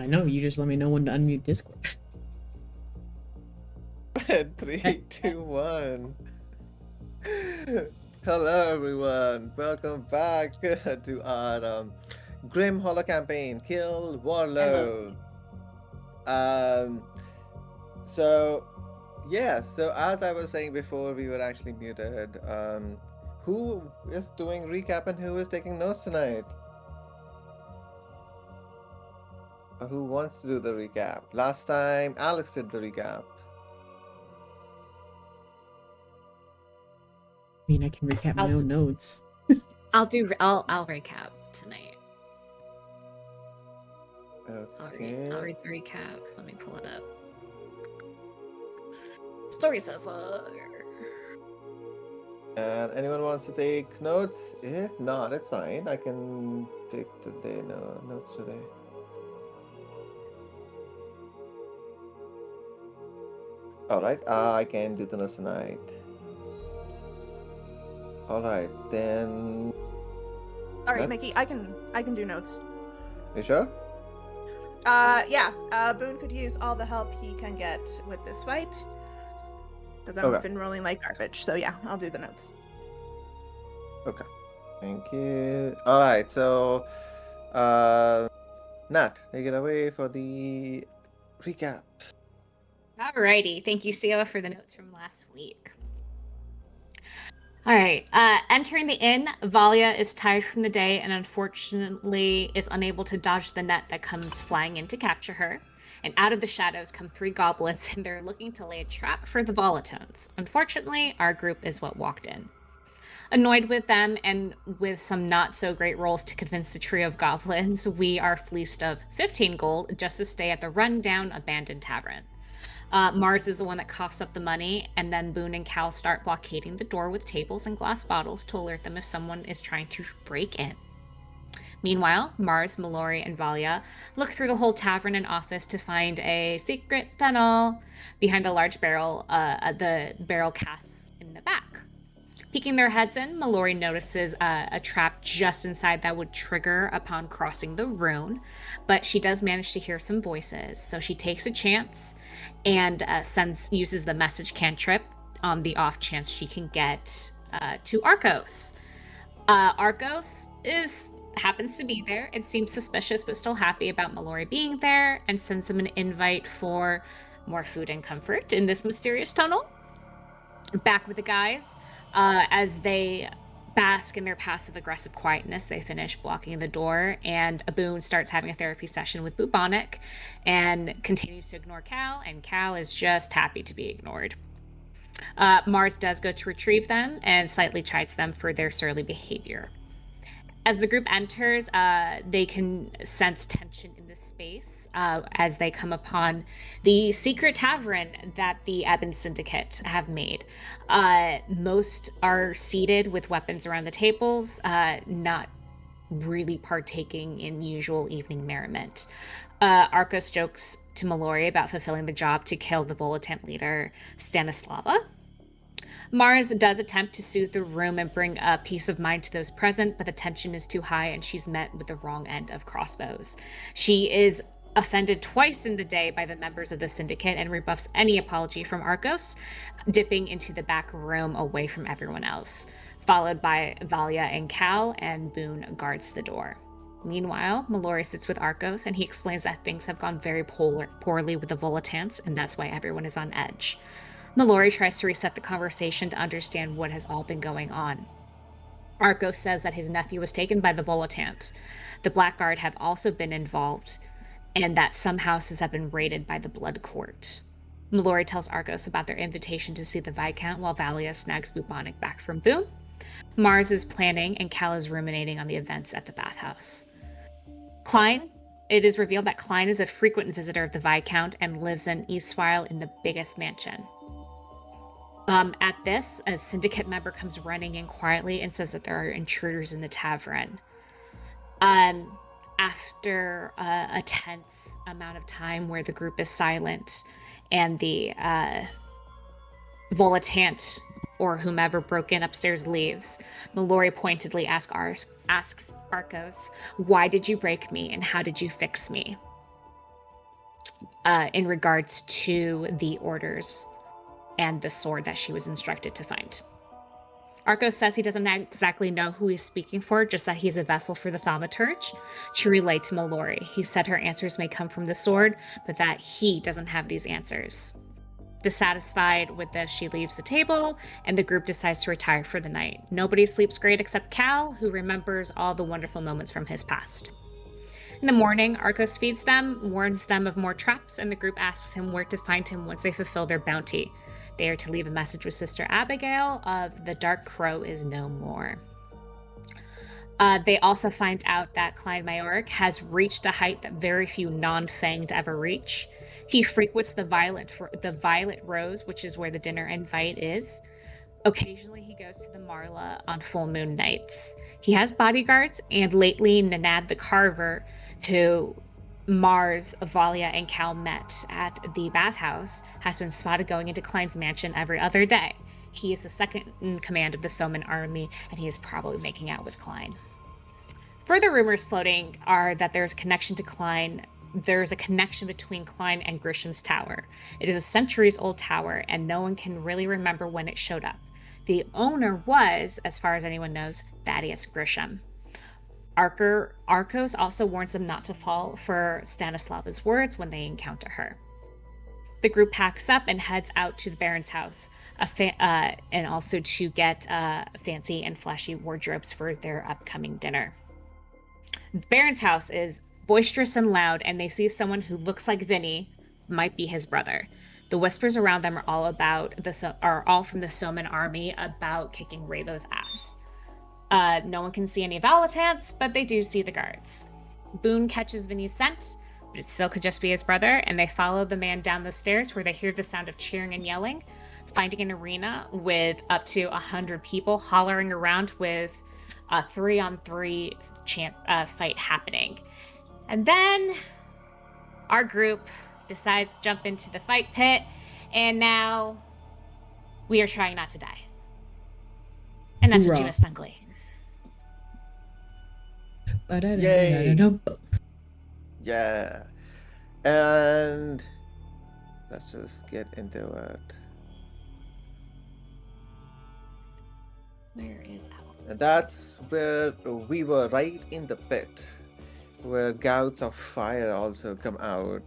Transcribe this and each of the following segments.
No, you just let me know when to unmute Discord. Three, two, one. Hello, everyone. Welcome back to our Grim Hollow campaign, Kill Warlow. Um, so yeah. So as I was saying before, we were actually muted. Who is doing recap and who is taking notes tonight? Or who wants to do the recap? Last time, Alex did the recap. I mean, I can recap my own notes. I'll recap tonight. Okay. I'll read the recap. Let me pull it up. Story so far. And anyone wants to take notes? If not, it's fine. I can take notes today. All right, I can do the notes tonight. All right, then. All right, Mickey, I can do notes. You sure? Yeah. Boone could use all the help he can get with this fight. Because I've been rolling like garbage. So yeah, I'll do the notes. Okay. Thank you. All right, so Nat, take it away for the recap. Alrighty, thank you, Sia, for the notes from last week. Alright, entering the inn, Valia is tired from the day and unfortunately is unable to dodge the net that comes flying in to capture her. And out of the shadows come 3 goblins and they're looking to lay a trap for the Volatones. Unfortunately, our group is what walked in. Annoyed with them and with some not so great rolls to convince the trio of goblins, we are fleeced of 15 gold just to stay at the rundown abandoned tavern. Mars is the one that coughs up the money, and then Boone and Cal start blockading the door with tables and glass bottles to alert them if someone is trying to break in. Meanwhile, Mars, Mallory, and Valia look through the whole tavern and office to find a secret tunnel behind a large barrel, the barrel casts in the back. Peeking their heads in, Mallory notices a trap just inside that would trigger upon crossing the rune, but she does manage to hear some voices, so she takes a chance and uses the message cantrip on the off chance she can get to Arcos. Arcos happens to be there and seems suspicious but still happy about Mallory being there and sends them an invite for more food and comfort in this mysterious tunnel. Back with the guys, as they bask in their passive-aggressive quietness, they finish blocking the door, and Boone starts having a therapy session with Bubonic and continues to ignore Cal, and Cal is just happy to be ignored. Mars does go to retrieve them and slightly chides them for their surly behavior. As the group enters, they can sense tension in the space as they come upon the secret tavern that the Ebon Syndicate have made. Most are seated with weapons around the tables, not really partaking in usual evening merriment. Arcos jokes to Mallory about fulfilling the job to kill the Volatant leader, Stanislava. Mars does attempt to soothe the room and bring peace of mind to those present, but the tension is too high and she's met with the wrong end of crossbows. She is offended twice in the day by the members of the syndicate and rebuffs any apology from Arcos, dipping into the back room away from everyone else, followed by Valia and Cal, and Boone guards the door. Meanwhile, Mallory sits with Arcos and he explains that things have gone very poorly with the Volatants and that's why everyone is on edge. Mallory tries to reset the conversation to understand what has all been going on. Arcos says that his nephew was taken by the Volatant. The Blackguard have also been involved, and that some houses have been raided by the Blood Court. Mallory tells Arcos about their invitation to see the Viscount while Valia snags Bubonic back from Boone. Mars is planning, and Cal is ruminating on the events at the bathhouse. It is revealed that Klein is a frequent visitor of the Viscount and lives in Eastwile in the biggest mansion. At this, a syndicate member comes running in quietly and says that there are intruders in the tavern. After a tense amount of time where the group is silent and the Volatant or whomever broke in upstairs leaves, Mallory pointedly asks Arcos, "Why did you break me and how did you fix me?" in regards to the orders and the sword that she was instructed to find. Arcos says he doesn't exactly know who he's speaking for, just that he's a vessel for the thaumaturge to relay to Mallory. He said her answers may come from the sword, but that he doesn't have these answers. Dissatisfied with this, she leaves the table, and the group decides to retire for the night. Nobody sleeps great except Cal, who remembers all the wonderful moments from his past. In the morning, Arcos feeds them, warns them of more traps, and the group asks him where to find him once they fulfill their bounty. They are to leave a message with Sister Abigail of the Dark Crow is no more. They also find out that Clyde Majoric has reached a height that very few non-fanged ever reach. He frequents the Violet Rose, which is where the dinner invite is. Occasionally, he goes to the Marla on full moon nights. He has bodyguards, and lately, Nanad the Carver, who Mars, Valia, and Cal met at the bathhouse, has been spotted going into Klein's mansion every other day. He is the second in command of the Soman army, and he is probably making out with Klein. Further rumors floating are that there's a connection to Klein. There's a connection between Klein and Grisham's tower. It is a centuries-old tower, and no one can really remember when it showed up. The owner was, as far as anyone knows, Thaddeus Grisham. Arcos also warns them not to fall for Stanislava's words when they encounter her. The group packs up and heads out to the Baron's house, and also to get fancy and flashy wardrobes for their upcoming dinner. The Baron's house is boisterous and loud, and they see someone who looks like Vinny, might be his brother. The whispers around them are all from the Soman army about kicking Ravo's ass. No one can see any Valentants, but they do see the guards. Boone catches Vinny's scent, but it still could just be his brother, and they follow the man down the stairs where they hear the sound of cheering and yelling, finding an arena with up to 100 people hollering around with a 3-on-3 fight happening. And then our group decides to jump into the fight pit, and now we are trying not to die. And that's what you missed, Ungly. Yay! Yeah. And let's just get into it. Where is Al? And that's where we were, right in the pit, where gouts of fire also come out.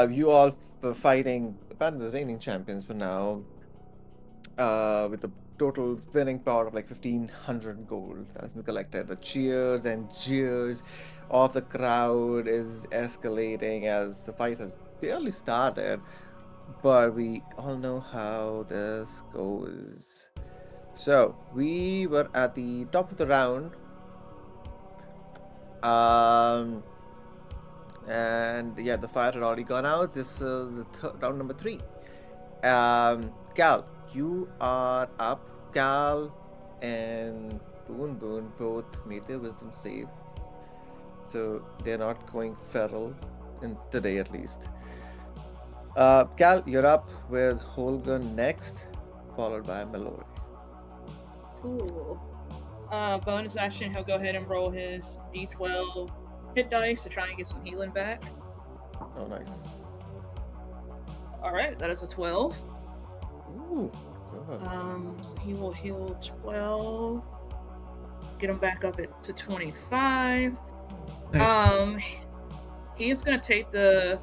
You all were fighting the reigning champions for now, with a total winning power of like 1,500 gold that has been collected. The cheers and jeers of the crowd is escalating as the fight has barely started, but we all know how this goes. So we were at the top of the round, and yeah, the fire had already gone out. This is round number 3. Cal, you are up. Cal and Boone both made their wisdom save, so they're not going feral in today at least. Cal, you're up with Holgun next, followed by Mallory. Cool. Bonus action, he'll go ahead and roll his D12 hit dice to try and get some healing back. Oh, nice. Alright, that is a 12. Ooh, good. So he will heal 12. Get him back up to 25. Nice. He is going to take the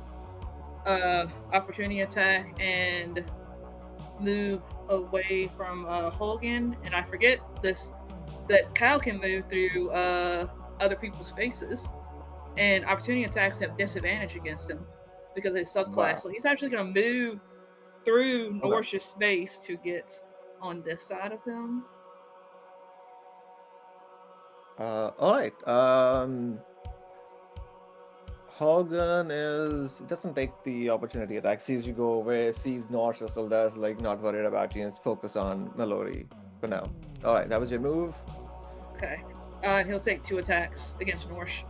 opportunity attack and move away from Holgan. And I forget that Kyle can move through other people's faces. And opportunity attacks have disadvantage against him because of his subclass. Wow. So he's actually going to move through Norsh's space to get on this side of him. Alright. Holgan doesn't take the opportunity attack, sees you go away, sees Norsh still does, like not worried about you, and focus on Mallory for now. Alright, that was your move. Okay. He'll take 2 attacks against Norsh.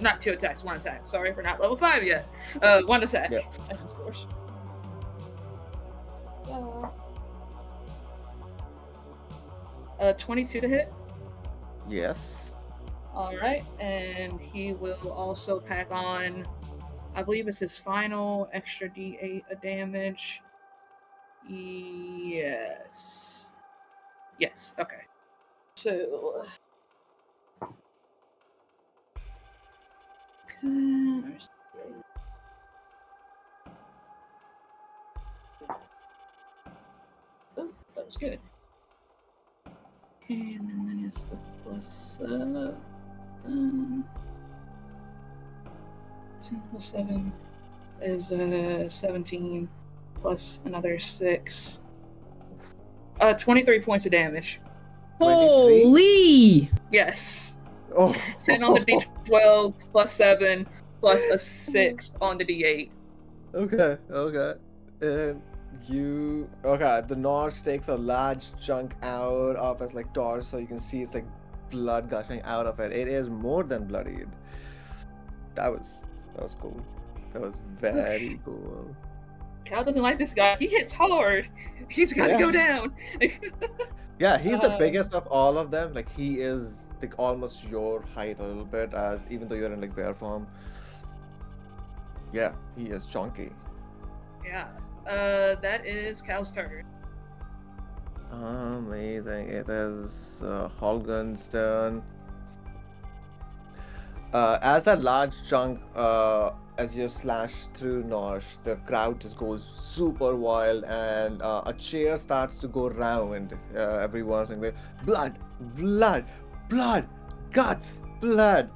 Not 2 attacks, 1 attack. Sorry, we're not level 5 yet. 1 attack against Norsh. 22 to hit. Yes. All right, and he will also pack on. I believe it's his final extra D8 of damage. Yes. Yes. Okay. So. Oh, that was good. And then it's the plus 10 plus 7 is 17 plus another 6. 23 points of damage. 23? Holy! Yes. Oh. 10 on the D12 plus 7 plus a 6 on the D8. Okay. And the Norse takes a large chunk out of his like torso, so you can see it's like blood gushing out of it. It is more than bloodied. That was cool. That was very cool. Cal doesn't like this guy. He hits hard. He's got to go down. Yeah, he's the biggest of all of them. Like he is like almost your height a little bit, as even though you're in like bear form. Yeah, he is chunky. Yeah. That is Cal's turn. Amazing. It is Holgun's turn. As that large chunk, as you slash through Nosh, the crowd just goes super wild, and a cheer starts to go round. Everyone's like, blood, blood, blood, guts, blood.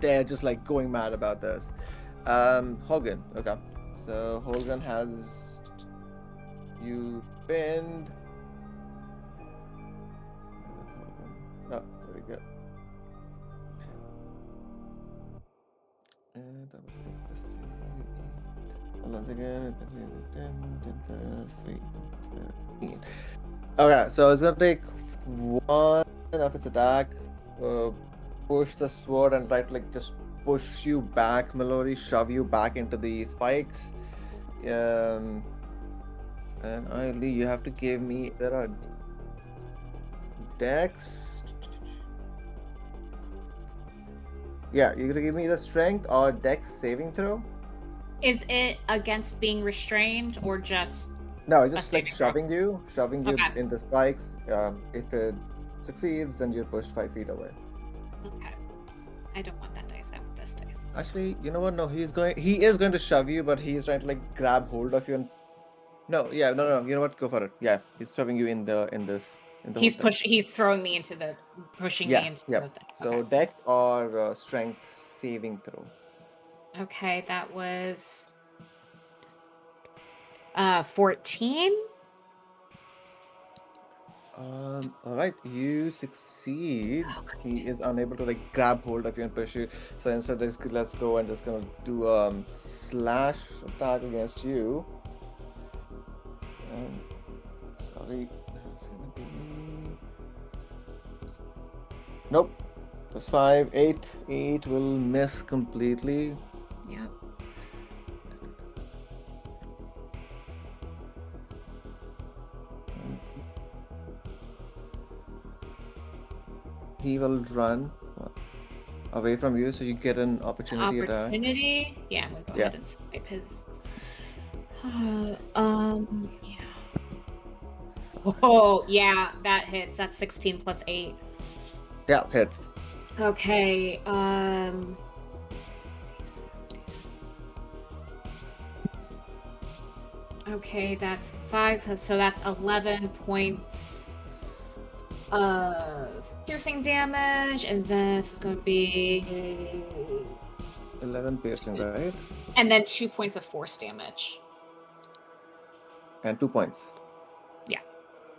They're just like going mad about this. Hogan, okay. So Hogan has you pinned. Oh, there we go. And that was plus 3. Once again, 10, 13. Okay, so it's gonna take one of its attack, push the sword and try to like just push you back, Mallory, shove you back into the spikes. And Ailey, you have to give me. There are Dex. Yeah, you're gonna give me the strength or Dex saving throw. Is it against being restrained or just? No, it's just A like saving throw. shoving you Okay. in the spikes. If it succeeds, then you're pushed 5 feet away. Okay. I don't want that dice. I want this dice. Actually, you know what? No, he is going to shove you, but he's trying to like grab hold of you and. No. You know what? Go for it. Yeah, he's shoving you in the He's whole thing. He's throwing me into the pushing me into the thing. So Okay. Dex or strength saving throw. Okay, that was 14. All right, you succeed. He is unable to like grab hold of you and push you. So instead, let's go and just gonna do slash attack against you. Sorry, that's gonna be. Nope. That's 5, 8. 8 will miss completely. Yep. He will run away from you, so you get an opportunity attack. Opportunity? Yeah, I'm gonna go ahead and snipe his. Yeah. Oh, yeah, that hits. That's 16 plus 8. Yeah, hits. Okay, okay, that's 5, so that's 11 points of piercing damage, and then it's gonna be 11 piercing, right? and then 2 points of force damage. And 2 points. Yeah.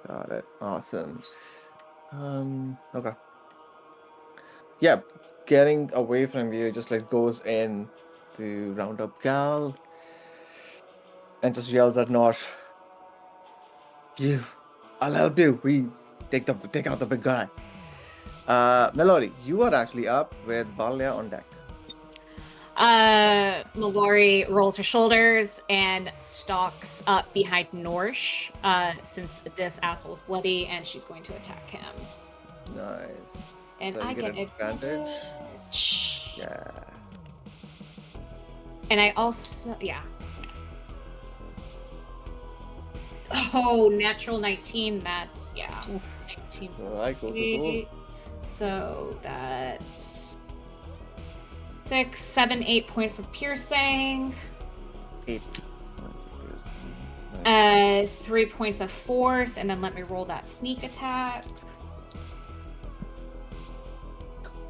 Got it. Awesome. Okay. Yeah, getting away from you just like goes in to round up Gal and just yells at Nosh. I'll help you. We take out the big guy. Melody, you are actually up with Balya on deck. Mallory rolls her shoulders and stalks up behind Norsh, since this asshole's bloody, and she's going to attack him. Nice. And So I you get get advantage. advantage. Yeah. And I also, yeah. Oh, natural 19. That's, yeah. 19 plus Alright, cool. 8. So that's 6, 7, 8 points of piercing. 8 points of piercing. Nice. 3 points of force, and then let me roll that sneak attack.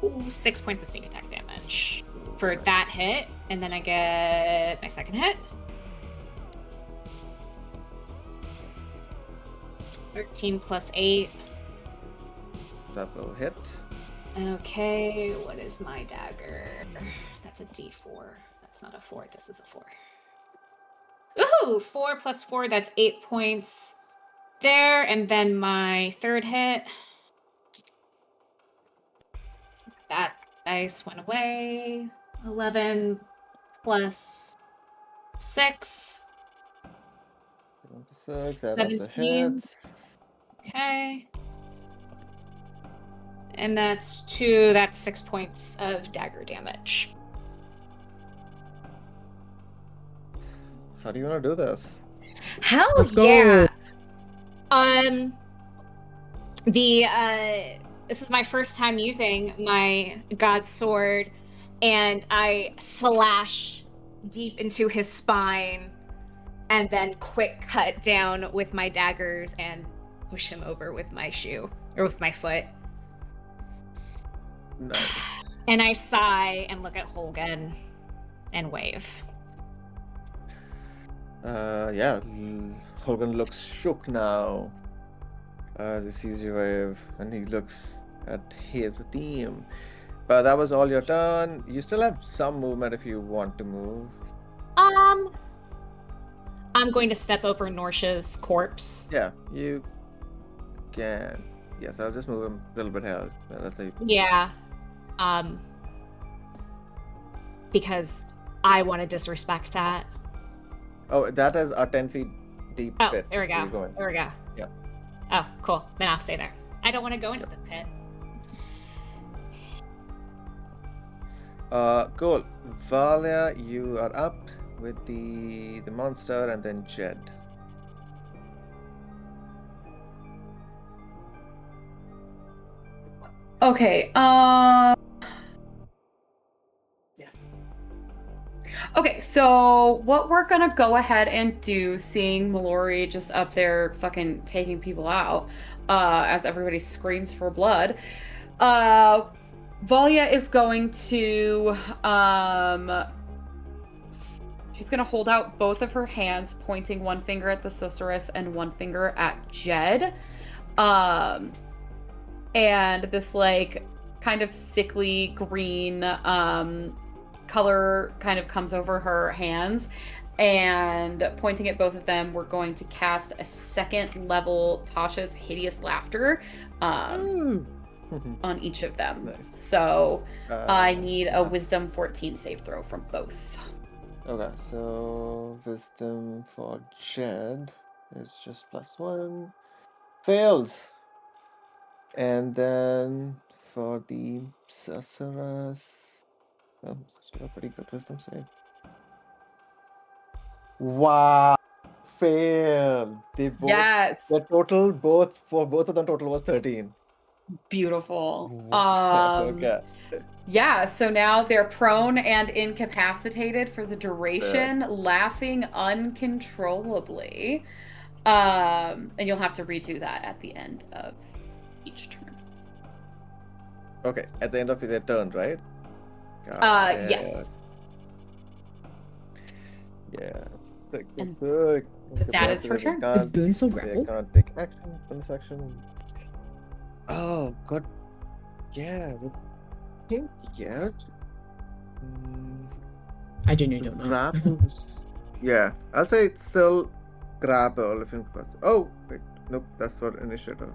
Ooh, 6 points of sneak attack damage for Nice. that hit, and then I get my second hit. 13 plus 8. That will hit. Okay, what is my dagger? That's a D4. That's not a 4. This is a 4. Ooh, 4 plus 4. That's 8 points there, and then my third hit. That dice went away. 11 plus 6. 6, that also 17. hits. Okay. And that's 2. That's 6 points of dagger damage. How do you want to do this? Hell Let's go. yeah. This is my first time using my god sword, and I slash deep into his spine and then quick cut down with my daggers and push him over with my shoe or with my foot. Nice. And I sigh and look at Holgan and wave. Yeah, Hogan looks shook now as he sees you wave, and he looks at his team. But that was all your turn. You still have some movement if you want to move. I'm going to step over Norsha's corpse. Yeah, you can. Yes, I'll just move him a little bit here. That's a... Yeah. Because I want to disrespect that. Oh, that is a 10 feet deep Oh, pit. there we where go. you're going. There we go. Yeah. Oh, cool. Then I'll stay there. I don't want to go into the pit. Cool. Valia, you are up with the monster, and then Jed. Okay. Okay, so what we're gonna go ahead and do, seeing Mallory just up there fucking taking people out, as everybody screams for blood, Valia is going to, she's gonna hold out both of her hands, pointing one finger at the Susurrus and one finger at Jed. And this, like, kind of sickly green, color kind of comes over her hands, and pointing at both of them, we're going to cast a second level Tasha's Hideous Laughter on each of them. Nice. So I need a Wisdom 14 save throw from both. Okay, so wisdom for Jed is just +1. Fails. And then for the Susurrus, oh, still a pretty good wisdom save. Wow, failed. They both. Yes. The total, both of them, total was 13. Beautiful. Okay. Yeah, so now they're prone and incapacitated for the duration, laughing uncontrollably. And you'll have to redo that at the end of each turn. Okay, at the end of their turn, right? Yes. Yeah, sick. And Sick. that is her turn. Is Boone still They grappled? can't take action, bonus action. Oh, God. Yeah, I think yes. I genuinely don't know. Grapples. Yeah, I'll say it's still grapple if you. Oh, wait. Nope, that's for initiative.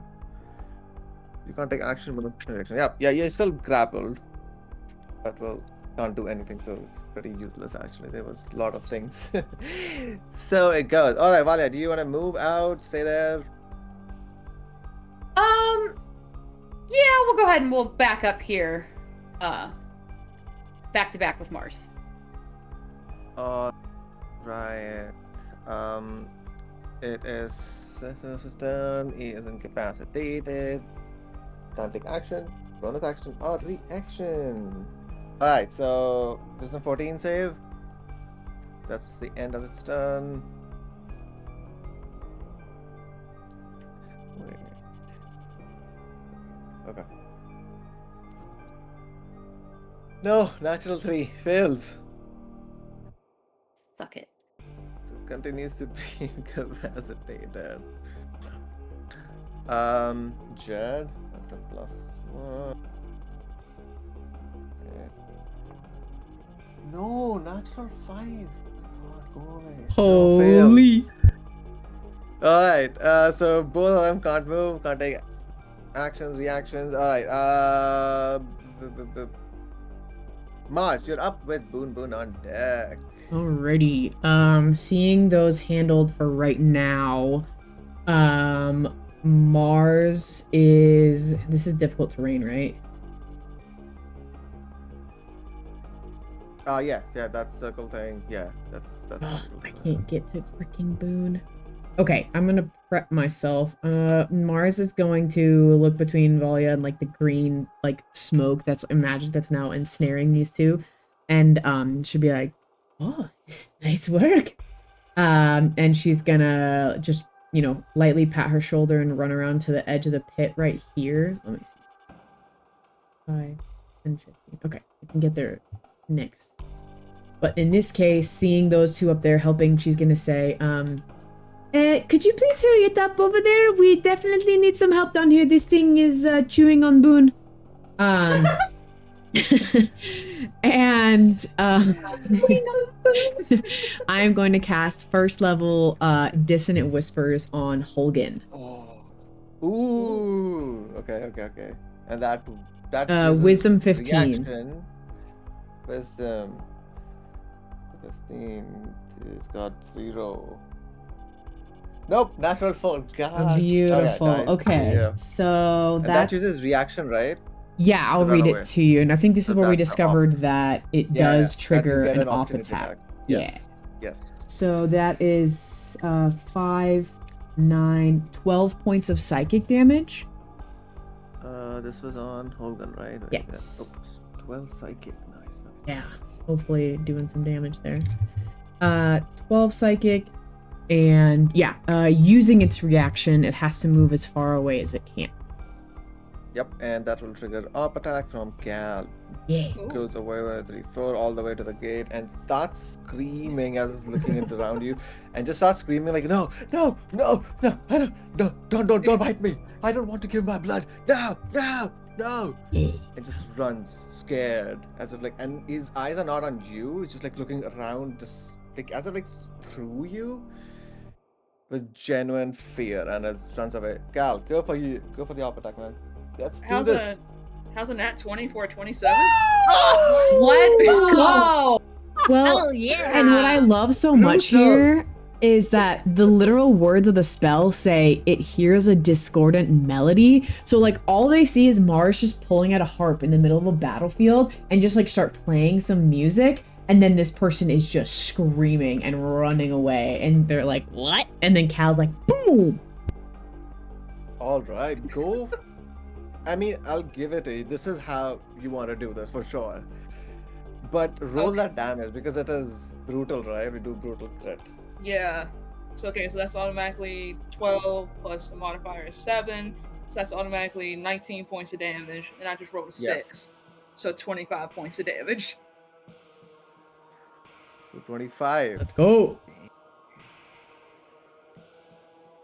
You can't take action, but action. Yeah, you're still grappled. But well, can't do anything, so it's pretty useless actually. There was a lot of things. So it goes. Alright, Valia, do you want to move out? Stay there? Yeah, we'll go ahead and we'll back up here. Back to back with Mars. Right. It is system. He is incapacitated. Can't take action. Bonus action or reaction. Alright, so wisdom 14 save. That's the end of its turn. Wait. Okay. No, natural 3 fails. Suck it. So it continues to be incapacitated. Jed, that's got +1. Okay. No, natural 5. God, go away. No, fail. Holy. Alright, so both of them can't move, can't take actions, reactions. Alright, March, you're up with Boon on deck. Alrighty. Seeing those handled for right now, Mars is... This is difficult terrain, right? Yeah, that circle thing. Yeah, that's Ugh, I can't get to freaking Boone. Okay, I'm gonna prep myself. Mars is going to look between Valia and like the green like smoke that's now ensnaring these two, and should be like, oh, this nice work. And she's gonna just lightly pat her shoulder and run around to the edge of the pit right here. Let me see. 5, 10, 15. Okay, I can get there next. But in this case, seeing those two up there helping, she's gonna say, could you please hurry it up over there? We definitely need some help down here. This thing is chewing on Boone. And I'm going to cast first level Dissonant Whispers on Holgan. Oh. Ooh. Okay. And that's Wisdom 15. Reaction. Wisdom 15. It's got 0. Nope, natural 4. God. Beautiful. Oh, yeah, nice. Okay, Yeah. so And that's... that uses reaction, right? Yeah, I'll read it to you. And I think this is where we discovered that it does trigger an op attack. Yes. Yes. So that is 5, 9, 12 points of psychic damage. This was on Holgan, right? Yes. Oh, 12 psychic. Nice. Yeah, hopefully doing some damage there. 12 psychic, and yeah, using its reaction, it has to move as far away as it can. Yep, and that will trigger op attack from Cal. Yeah. Goes away with 3, 4 all the way to the gate and starts screaming as it's looking around you, and just starts screaming like, no, I don't bite me. I don't want to give my blood. No. And just runs scared, as if like, and his eyes are not on you. It's just like looking around, just like as if like through you, with genuine fear, and it runs away. Cal, go for the op attack, man. Let's do this. How's a nat 20 for a 27? Let's go! Well, Hell yeah. and what I love so much here is that the literal words of the spell say it hears a discordant melody. So like all they see is Mars just pulling out a harp in the middle of a battlefield and just like start playing some music. And then this person is just screaming and running away. And they're like, what? And then Cal's like, boom! All right, go. I mean, I'll give it to you. This is how you want to do this for sure. But roll that damage because it is brutal, right? We do brutal crit. Yeah. So that's automatically 12 plus the modifier is 7. So that's automatically 19 points of damage. And I just rolled a 6. So 25 points of damage. 25. Let's go.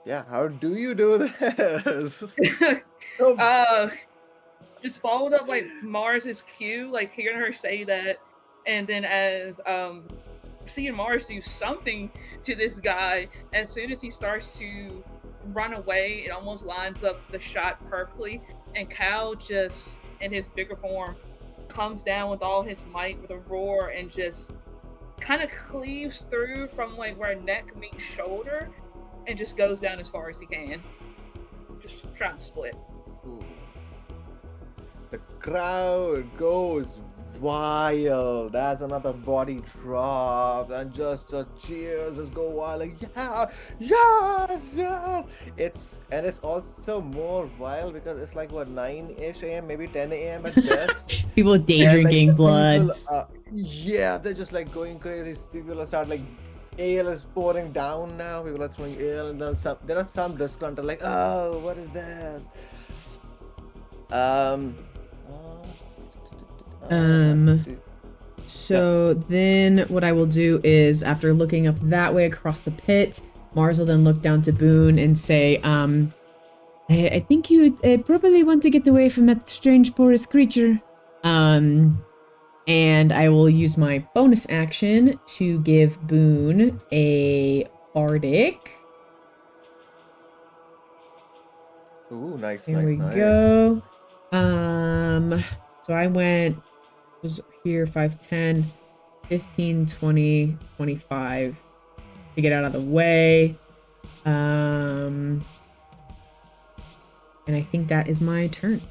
Yeah, how do you do this? Just followed up like Mars's cue, like hearing her say that, and then as seeing Mars do something to this guy, as soon as he starts to run away, it almost lines up the shot perfectly, and Cal just in his bigger form comes down with all his might with a roar and just kind of cleaves through from like where neck meets shoulder and just goes down as far as he can. Just trying to split. Ooh. The crowd goes wild. That's another body drop, and just the cheers just go wild. Like yeah, yes, yes. It's also more wild because it's like what 9-ish a.m., maybe 10 a.m. at best. People with day And like drinking blood. people, yeah, they're just like going crazy. People start like ale is pouring down now. People are throwing ale, and there are some disgruntled like, oh, what is this? Um. So then what I will do is, after looking up that way across the pit, Mars will then look down to Boone and say, I think you probably want to get away from that strange porous creature. And I will use my bonus action to give Boone a bardic. Ooh, nice, There nice, we nice. go. So I was here 5, 10, 15, 20, 25 to get out of the way. And I think that is my turn.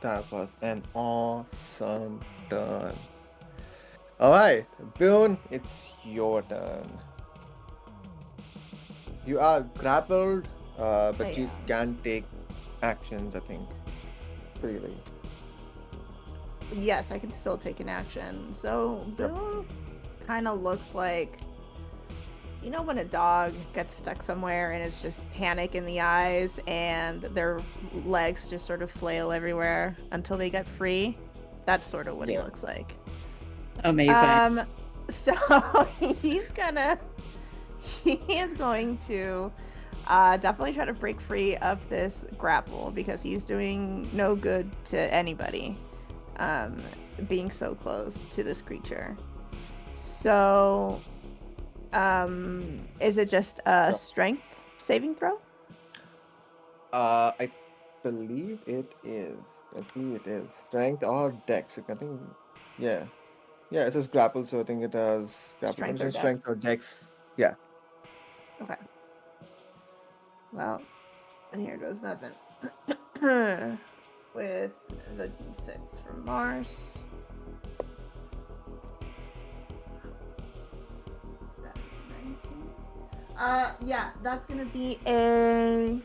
That was an awesome turn. Alright, Boone, it's your turn. You are grappled, but you can take actions, I think, freely. Yes, I can still take an action. So Boone kind of looks like, you know, when a dog gets stuck somewhere and it's just panic in the eyes and their legs just sort of flail everywhere until they get free. That's sort of what he looks like. Amazing. So he is going to definitely try to break free of this grapple because he's doing no good to anybody. Being so close to this creature. So, is it just a strength saving throw? I believe it is. Strength or dex. I think, yeah. Yeah, it says grapple, so I think it has grapple. Strength or dex. Yeah. Okay. Well, and here goes nothing. With the d6 from Mars. Is that 19? Yeah, that's gonna be a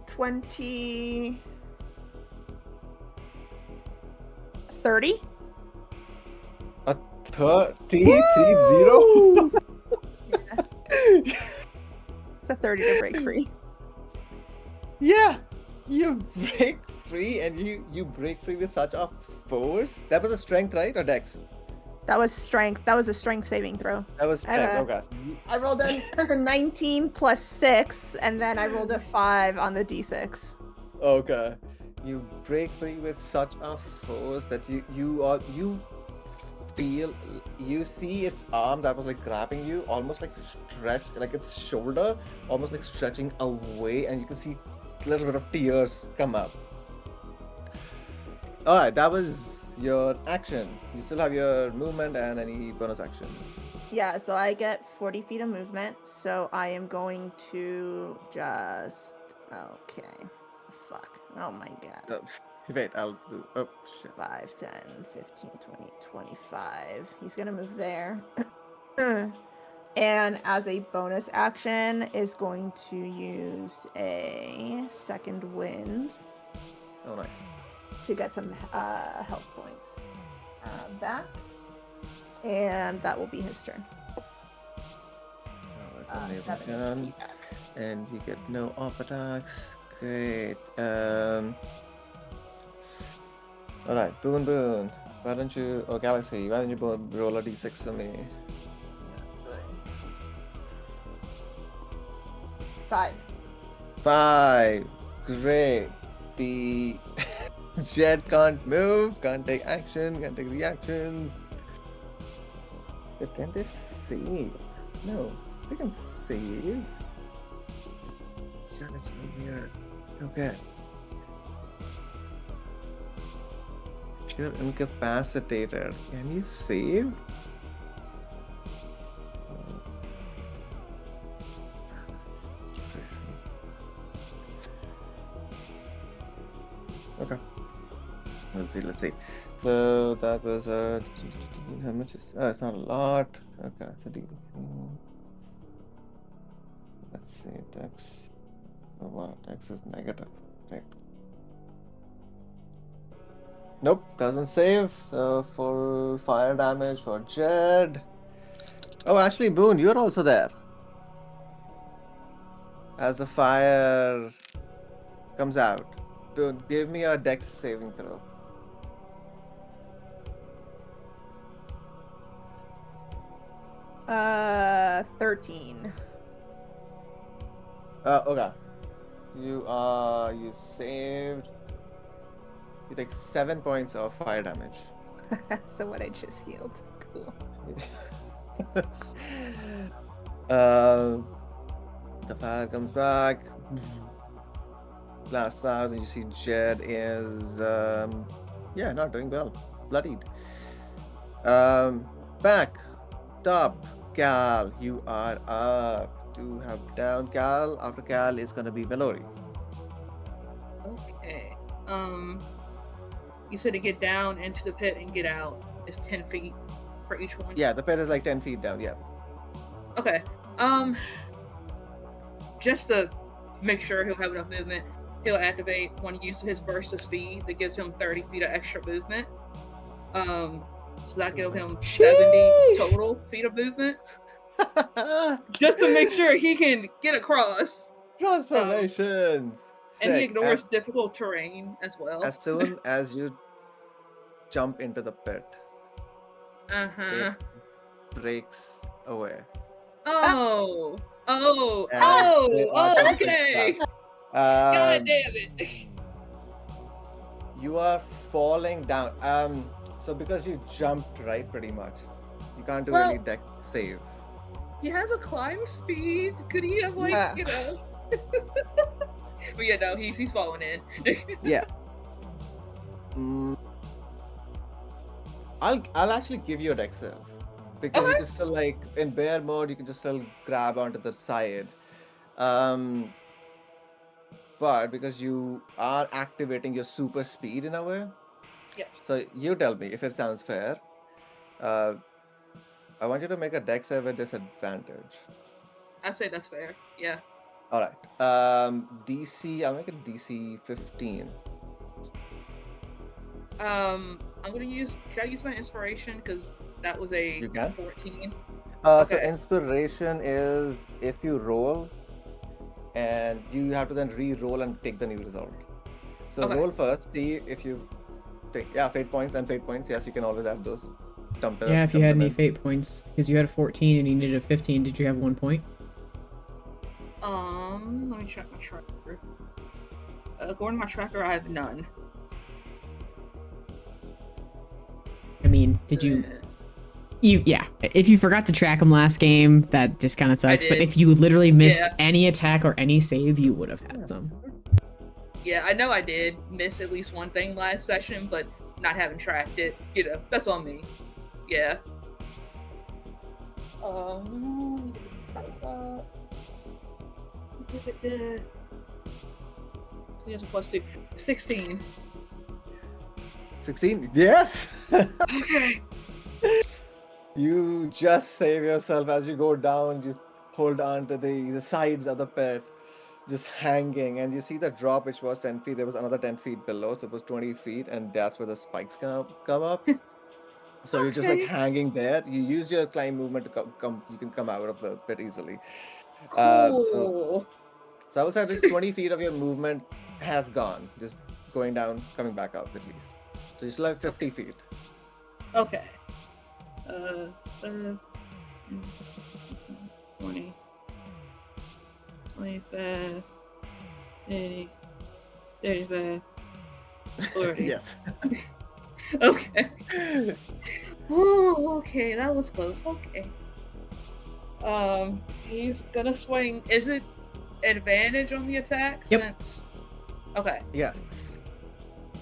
20... 30? A 30? 30? It's a 30 to break free. Yeah, you break free, and you break free with such a force. That was a strength, right, or dex? That was strength. That was a strength saving throw. That was strength. Okay. I rolled a 19 plus 6, and then I rolled a 5 on the d6. Okay. You break free with such a force that you feel, you see its arm that was like grabbing you almost like stretch, like its shoulder almost like stretching away, and you can see a little bit of tears come up. Alright, that was your action. You still have your movement and any bonus action. Yeah, so I get 40 feet of movement, so I am going to just... Okay. Fuck. Oh my god. Wait, I'll do... Oh, shit. 5, 10, 15, 20, 25. He's gonna move there. And as a bonus action is going to use a second wind. Oh, nice. To get some health points back. And that will be his turn. Oh, that's amazing turn. And you get no off attacks. Great. Alright, Boone. Why don't you, or Galaxy, why don't you roll a d6 for me? 5. Great. The jet can't move, can't take action, can't take reactions. But can they save? No, they can save. That is so weird. Okay. You're incapacitated. Can you save? Okay. Let's see. So that was how much is? Oh, it's not a lot. Okay, so let's see. Dex. Oh wow, Dex is negative. Right. Nope, doesn't save. So full fire damage for Jed. Oh, actually, Boone, you're also there. As the fire comes out, Boone, give me a Dex saving throw. 13. Okay. You saved. You take 7 points of fire damage. So what I just healed. Cool. The fire comes back. Blasts out, and you see Jed is not doing well. Bloodied. Back. Top. Cal, you are up. 2 have down. Cal. After Cal is gonna be Mallory. Okay. You said to get down into the pit and get out is 10 feet for each one? Yeah, the pit is like 10 feet down, yeah. Okay. Just to make sure he'll have enough movement, he'll activate one use of his burst of speed that gives him 30 feet of extra movement. So that gives him 70 total feet of movement. Just to make sure he can get across. Transformations! And he Sick. ignores difficult terrain as well. As soon as you jump into the pit, it breaks away. Oh, And okay. stuff. God damn it. You are falling down. So because you jumped, right, pretty much, you can't do any deck save. He has a climb speed. Could he have, like, you know? But yeah, no, he's falling in. Yeah. I'll actually give you a deck save. Because you can still, like, in bear mode, you can just still grab onto the side. But because you are activating your super speed in a way. Yes. So you tell me if it sounds fair. I want you to make a deck save at disadvantage. I say that's fair. Yeah. All right. DC. I'll make it DC 15. I'm gonna use. Can I use my inspiration? Because that was a 14. So inspiration is if you roll, and you have to then re-roll and take the new result. So roll first. See if you take fate points and fate points. Yes, you can always add those. If you had any fate points, because you had a 14 and you needed a 15. Did you have 1 point? Let me check my tracker. According to my tracker, I have none. I mean, did you? If you forgot to track them last game, that just kind of sucks. But if you literally missed any attack or any save, you would have had some. Yeah, I know I did miss at least one thing last session, but not having tracked it, you know, that's on me. Yeah. +2. 16. 16? Yes! Okay. You just save yourself as you go down. You hold on to the sides of the pit, just hanging, and you see the drop, which was 10 feet. There was another 10 feet below, so it was 20 feet, and that's where the spikes come up. So you're just like hanging there. You use your climb movement to come. You can come out of the pit easily. Cool. So I would say at least 20 feet of your movement has gone, just going down, coming back up at least. So you still have 50 feet. Okay. 20, 25, 30, 35, 40. Yes. Okay. Oh, okay, that was close. Okay. He's gonna swing. Is it advantage on the attack? Yep. Since. Okay. Yes.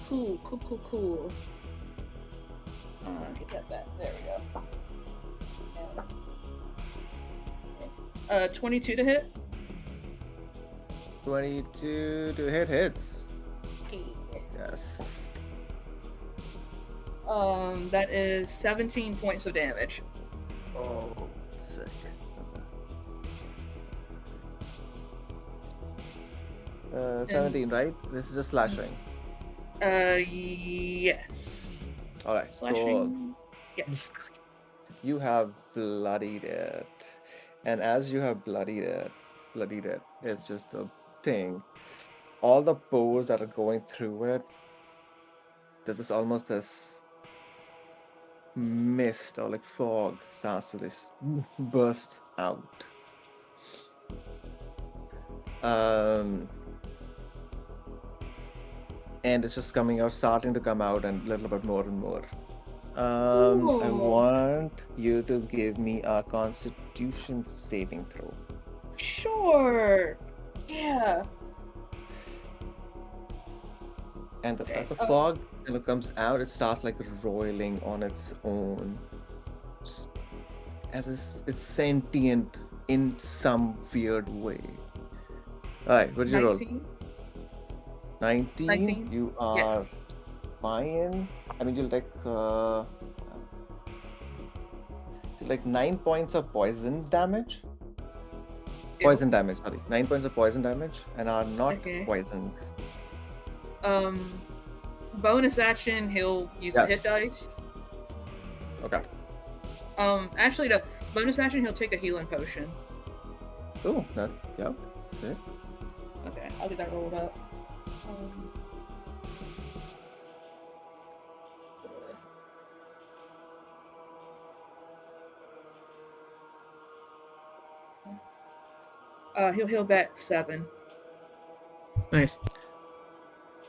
Cool. Get that back. There we go. 22 to hit. 22 to hit hits. Okay. Yes. That is 17 points of damage. Oh, sick. Okay. 17, right? This is just slashing. Yes. All right, Slashing. cool. Yes. You have bloodied it, and as you have bloodied it, it's just a thing. All the pores that are going through it, there's this almost this mist or like fog starts to this burst out. Um, and it's just coming out, starting to come out, and a little bit more and more. I Cool. want you to give me a Constitution saving throw. Sure. Yeah. And Okay, as the fog kind of comes out, it starts like roiling on its own, just as it's sentient in some weird way. All right, what did you roll? 19. 19. 19? You Yeah. are fine. I mean, you'll take like 9 points of poison damage. Ew. Poison damage, sorry. 9 points of poison damage, and are not Okay. poisoned. Bonus action, he'll use the hit Yes. dice. Okay. Actually, the bonus action, he'll take a healing potion. Cool. Yep. Sick. Okay, I'll get that rolled up. He'll heal back 7. Nice.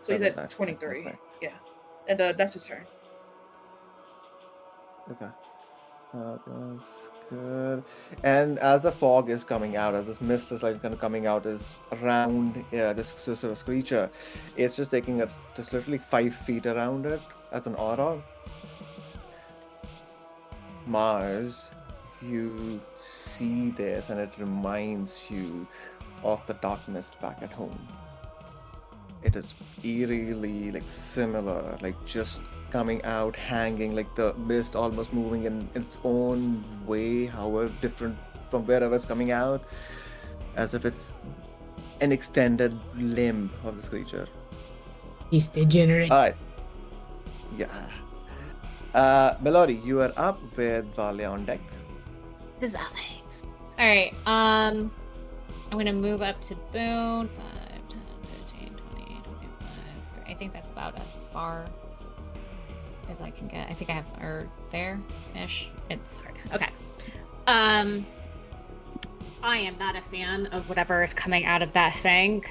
So he's 7, at nice, 23. nice. Yeah. And that's his turn. Okay. That's good. And as the fog is coming out, as this mist is like kind of coming out, is around this sort of creature, it's just taking just literally 5 feet around it as an aura. Mars, you see this, and it reminds you of the darkness back at home. It is eerily like similar, like just coming out, hanging, like the mist almost moving in its own way, however different from wherever it's coming out, as if it's an extended limb of this creature. He's degenerate. Alright. Yeah. Melody, you are up with Valia on deck. Huzzah. All right. I'm gonna move up to Boone. 5, 10, 15, 20, 25. I think that's about as far as I can get. I think I have there-ish. It's hard. Okay. I am not a fan of whatever is coming out of that thing.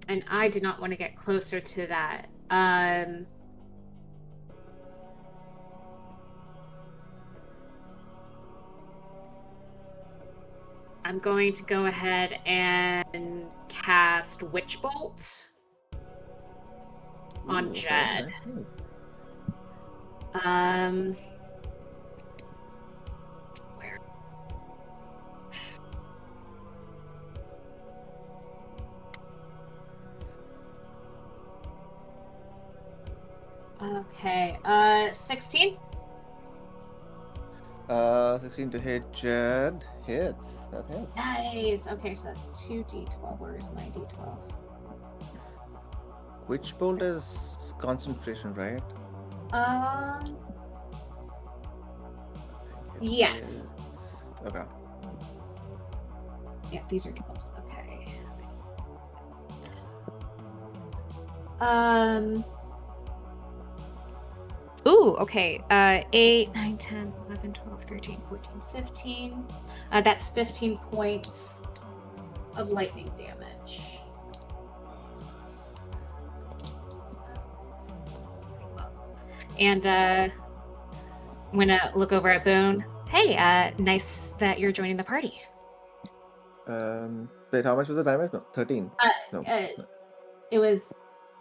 And I did not want to get closer to that. I'm going to go ahead and cast Witch Bolt on Ooh, okay, Jed. nice. Where? Okay, 16? 16 to hit Jed. Hits. That hits. Nice. Okay, so that's 2d12. Where's my d12s? Witch Bolt is concentration, right? Yes. Okay. Yeah, these are 12s. Okay. Ooh, okay. 8, 9, 10, 11, 12, 13, 14, 15. That's 15 points of lightning damage. And I'm gonna look over at Boone. Hey, nice that you're joining the party. Wait, how much was the damage? No, 13. No. It was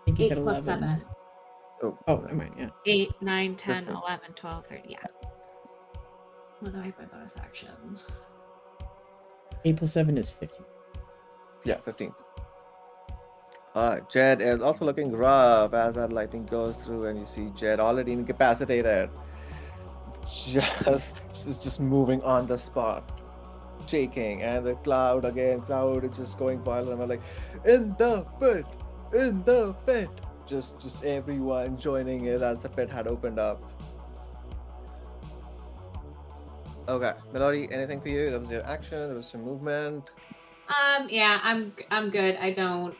I think you 8 said plus 11. 7. Oh, never mind, yeah. 8, 9, 10, 15. 11, 12, 13. Yeah. Well, no, I have my bonus action. 8 plus 7 is 15. Yeah, Yes. 15. Alright, Jed is also looking rough as that lightning goes through, and you see Jed already incapacitated. Just moving on the spot, shaking, and the crowd is just going wild, and we're like, in the pit, in the pit. Just everyone joining it as the pit had opened up. Okay, Melody, anything for you? That was your action. There was some movement. Yeah, I'm good. I don't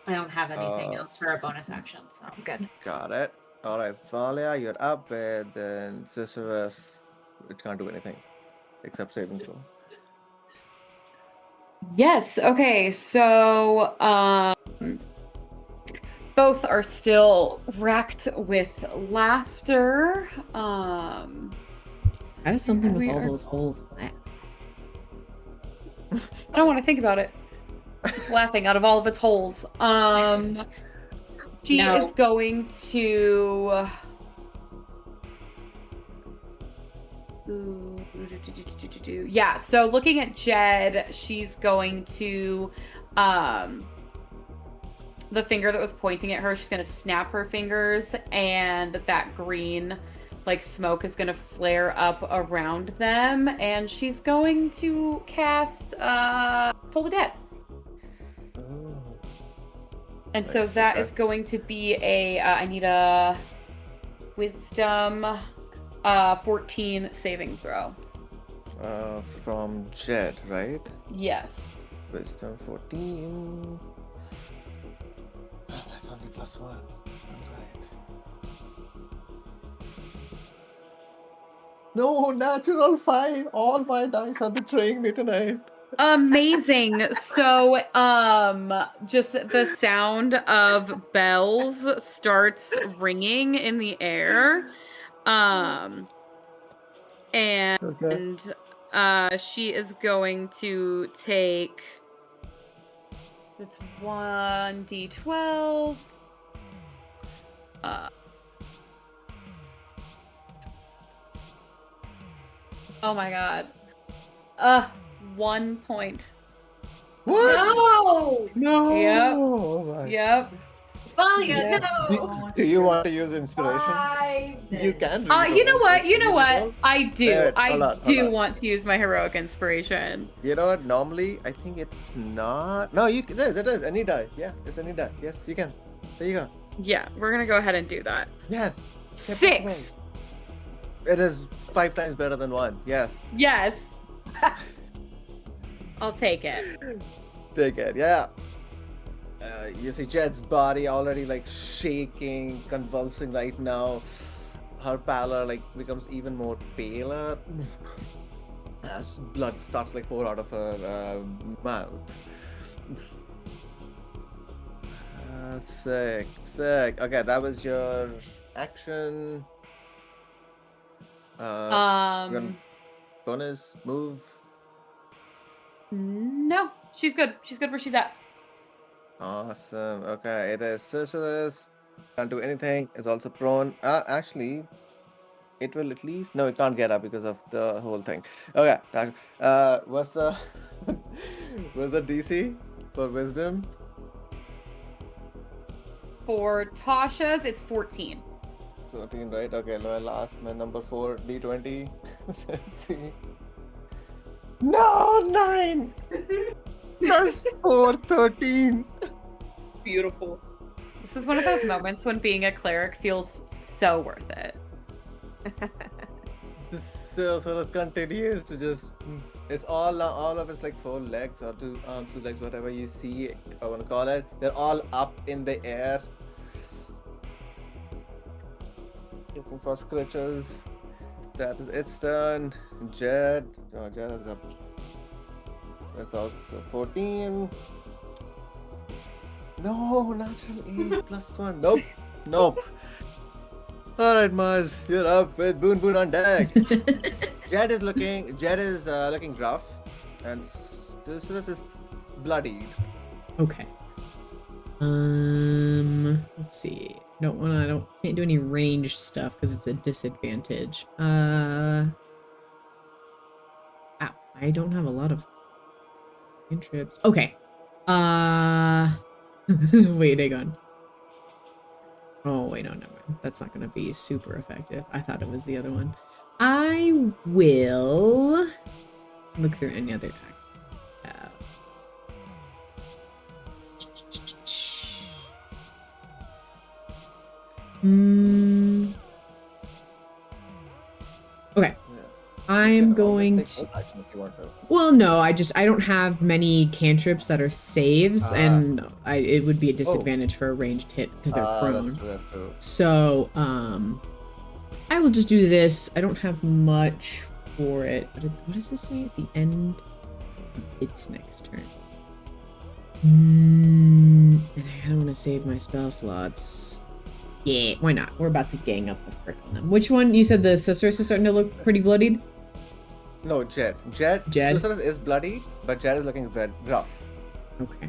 have anything else for a bonus action, so I'm good. Got it. All right, Valia, you're up, and then Cicerus, it can't do anything except saving throw. Yes. Okay. So, both are still racked with laughter. How does something with We all are- those holes laugh? I don't want to think about it. It's laughing out of all of its holes. She No. is going to. Yeah, so looking at Jed, she's going to the finger that was pointing at her, she's going to snap her fingers, and that green like smoke is going to flare up around them, and she's going to cast Toll the Dead. Oh. And so Nice, that okay. is going to be a I need a wisdom 14 saving throw. From Jed, right? Yes. Wisdom 14. Oh, that's only +1. All right. No, natural 5. All my dice are betraying me tonight. Amazing. So, just the sound of bells starts ringing in the air. And she is going to take, it's 1d12. Oh my god. 1 point. What? No! No. Yep. Oh my. Yep. Valia, Yeah. no! Do you want to use inspiration? You can. Reroll. You know what? Can You know what? reroll? I do. Wait, I hold on. do want to use my heroic inspiration. You know what? Normally, I think it's not. No, you. There is any die. Yeah, it's any die. Yes, you can. There you go. Yeah, we're gonna go ahead and do that. Yes. 6. It is 5 times better than 1. Yes. Yes. I'll take it. Take it. Yeah. You see Jed's body already like shaking, convulsing right now. Her pallor like becomes even more paler as blood starts like pour out of her mouth. Sick. Okay, that was your action. Your bonus move. No, she's good. She's good where she's at. Awesome. Okay, it is sorceress. Can't do anything. It's also prone. Actually, it will at least. No, it can't get up because of the whole thing. Okay. What's the what's the DC for wisdom? For Tasha's, it's 14. 14, right? Okay, I'll ask my number 4 D20. Let's see. No, 9! Plus 4, 13. Beautiful. This is one of those moments when being a cleric feels so worth it. The sorceress continues to just. It's all of it's like 4 legs or 2 arms, 2 legs, whatever you see, I want to call it. They're all up in the air. Looking for scratches. That is its turn. Jed. Oh, Jed has got. That's also 14. No, natural 8 plus 1. Nope. Alright, Mars, you're up with Boon on deck. Jed is looking rough, and Cicerus is bloodied. Okay. Let's see. Can't do any ranged stuff because it's a disadvantage. Ow, I don't have a lot of Cantrips. Okay. Wait, hang on. Oh, wait, no, never mind. That's not gonna be super effective. I thought it was the other one. I will look through any other attack. Okay. I'm going to. Well, no, I don't have many cantrips that are saves, and it would be a disadvantage for a ranged hit because they're prone. That's true. So, I will just do this. I don't have much for it. What does this say at the end of its next turn? And I don't want to save my spell slots. Yeah, why not? We're about to gang up the frick on them. Which one? You said the Sisterus is starting to look pretty bloodied? No, Jed. Sisterus is bloody, but Jed is looking very rough. Okay.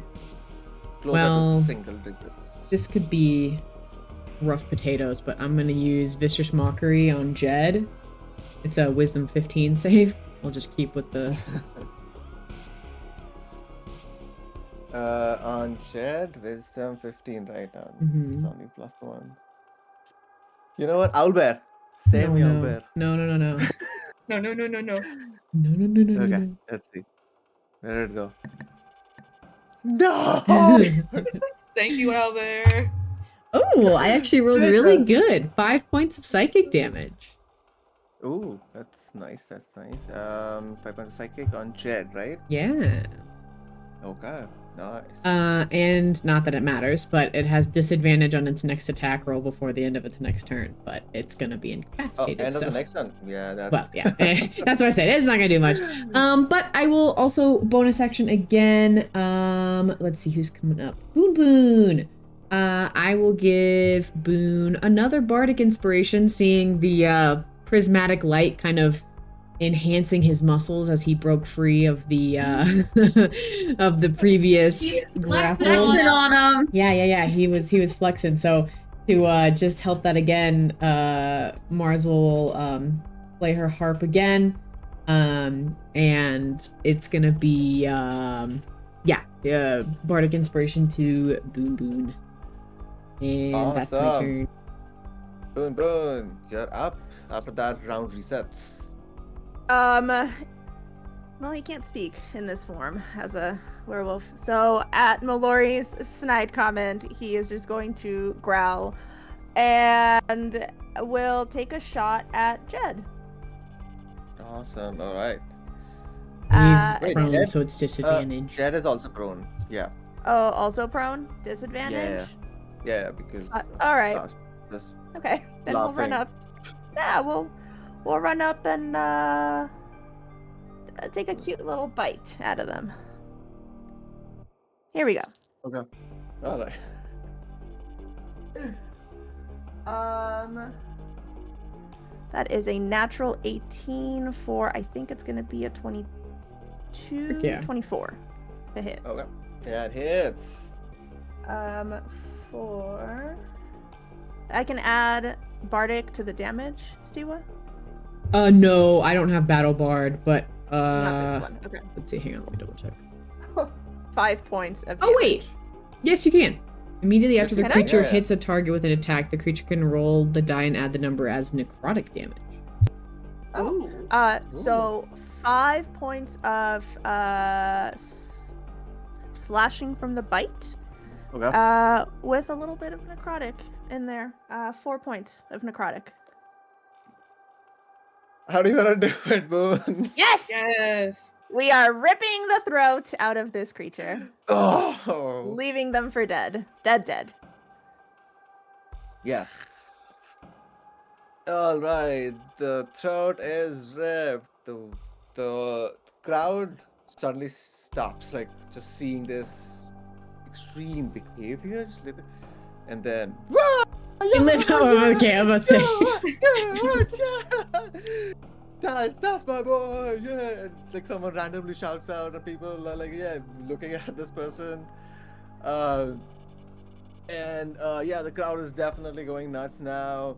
Closer to single digits. This could be rough potatoes, but I'm gonna use Vicious Mockery on Jed. It's a Wisdom 15 save. I'll just keep with the... on Jed, Wisdom 15 right now. It's only +1. You know what? Owlbear. Save me, Owlbear. No. No. No. Okay, let's see. Where did it go? No! Thank you, Albert. Oh, I actually rolled really good. 5 points of psychic damage. Ooh, that's nice. 5 points of psychic on Jed, right? Yeah. Okay, nice. And not that it matters, but it has disadvantage on its next attack roll before the end of its next turn, but it's gonna be incapacitated. End of the next turn. Yeah, that's... Well, yeah. That's what I said. It's not gonna do much. But I will also bonus action again. Let's see who's coming up. Boon. I will give Boone another bardic inspiration, seeing the prismatic light kind of enhancing his muscles as he broke free of the of the previous grapple. Flexing on him. Yeah. He was flexing. So to just help that again, Mars will play her harp again, and it's gonna be bardic inspiration to Boon, and awesome. That's my turn. Boon, you're up after that round resets. Well, he can't speak in this form as a werewolf. So at Mallory's snide comment, he is just going to growl and will take a shot at Jed. Awesome, alright. He's prone, so it's disadvantage. Jed is also prone, yeah. Oh, also prone? Disadvantage? Yeah, because... alright. Just okay, then we'll run up. Yeah, we'll run up and take a cute little bite out of them. Here we go. Okay. Alright. That is a natural 18 for, I think it's gonna be a 22, 24 to hit. Okay. Yeah, it hits. I can add Bardic to the damage, Stewa? No, I don't have Battle Bard, but Not this one. Okay. Let's see, hang on, let me double check. 5 points of damage. Oh wait! Yes, you can. Immediately after the Can I? creature hits a target with an attack, the creature can roll the die and add the number as necrotic damage. So 5 points of slashing from the bite. Okay. With a little bit of necrotic in there. 4 points of necrotic. How do you want to do it, Boone? Yes. We are ripping the throat out of this creature. Oh. Leaving them for dead. Dead. Yeah. All right. The throat is ripped. The crowd suddenly stops, like just seeing this extreme behavior, and then. Okay, I'm gonna say. That's my boy. Yeah, it's like someone randomly shouts out, and people are like, looking at this person. The crowd is definitely going nuts now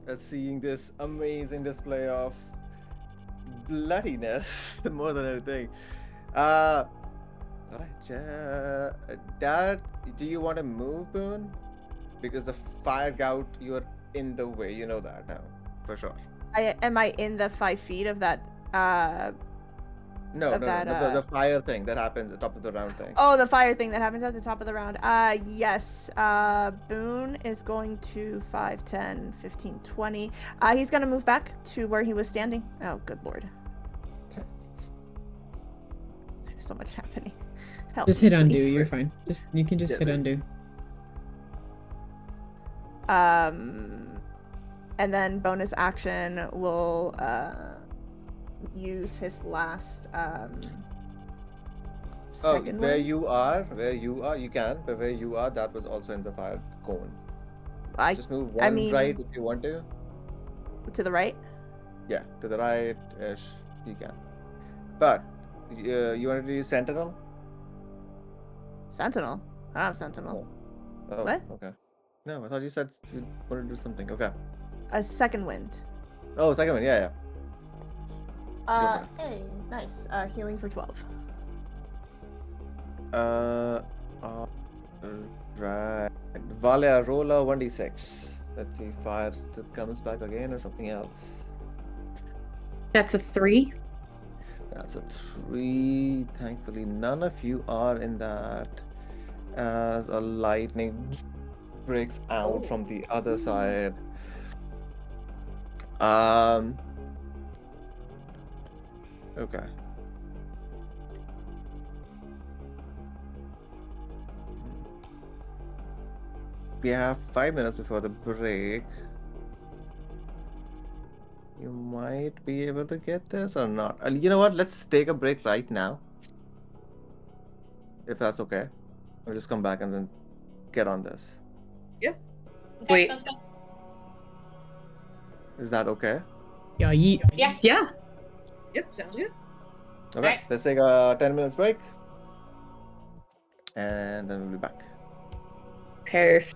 at seeing this amazing display of bloodiness more than anything. Alright, Dad, do you want to move, Boone? Because the fire gout, you're in the way. You know that now, for sure. Am I in the 5 feet of that? No, Of no, that, no. The fire thing that happens at the top of the round thing. Oh, the fire thing that happens at the top of the round. Yes. Boone is going to 5, 10, 15, 20. He's going to move back to where he was standing. Oh, good lord. There's so much happening. Help Just me, hit undo. please. You're fine. You can just Yeah, hit the- undo. And then bonus action will use his last Oh, second where one. you are, you can. But where you are, that was also in the fire cone. Just move I one mean, right if you want to. to the right. Yeah, to the right-ish, you can. But you wanted to use Sentinel? Sentinel. I don't have Sentinel. Oh, What? okay. No, I thought you said you wanted to do something. Okay. A second wind. Oh, second one. Yeah, yeah. for it. Hey, nice. Healing for 12. Uh, right. Valia, roll a 1d6. Let's see if fire still comes back again or something else. That's a 3. That's a 3. Thankfully, none of you are in that. As a lightning breaks out from the other side. Okay. We have 5 minutes before the break. You might be able to get this or not. You know what? Let's take a break right now. If that's okay. We'll just come back and then get on this. Yeah. Okay, Wait. sounds good. Is that okay? Yeah, yeet. Yeah. Yeah. Yep, sounds good. Okay, Right. let's take a 10 minutes break. And then we'll be back. Perfect.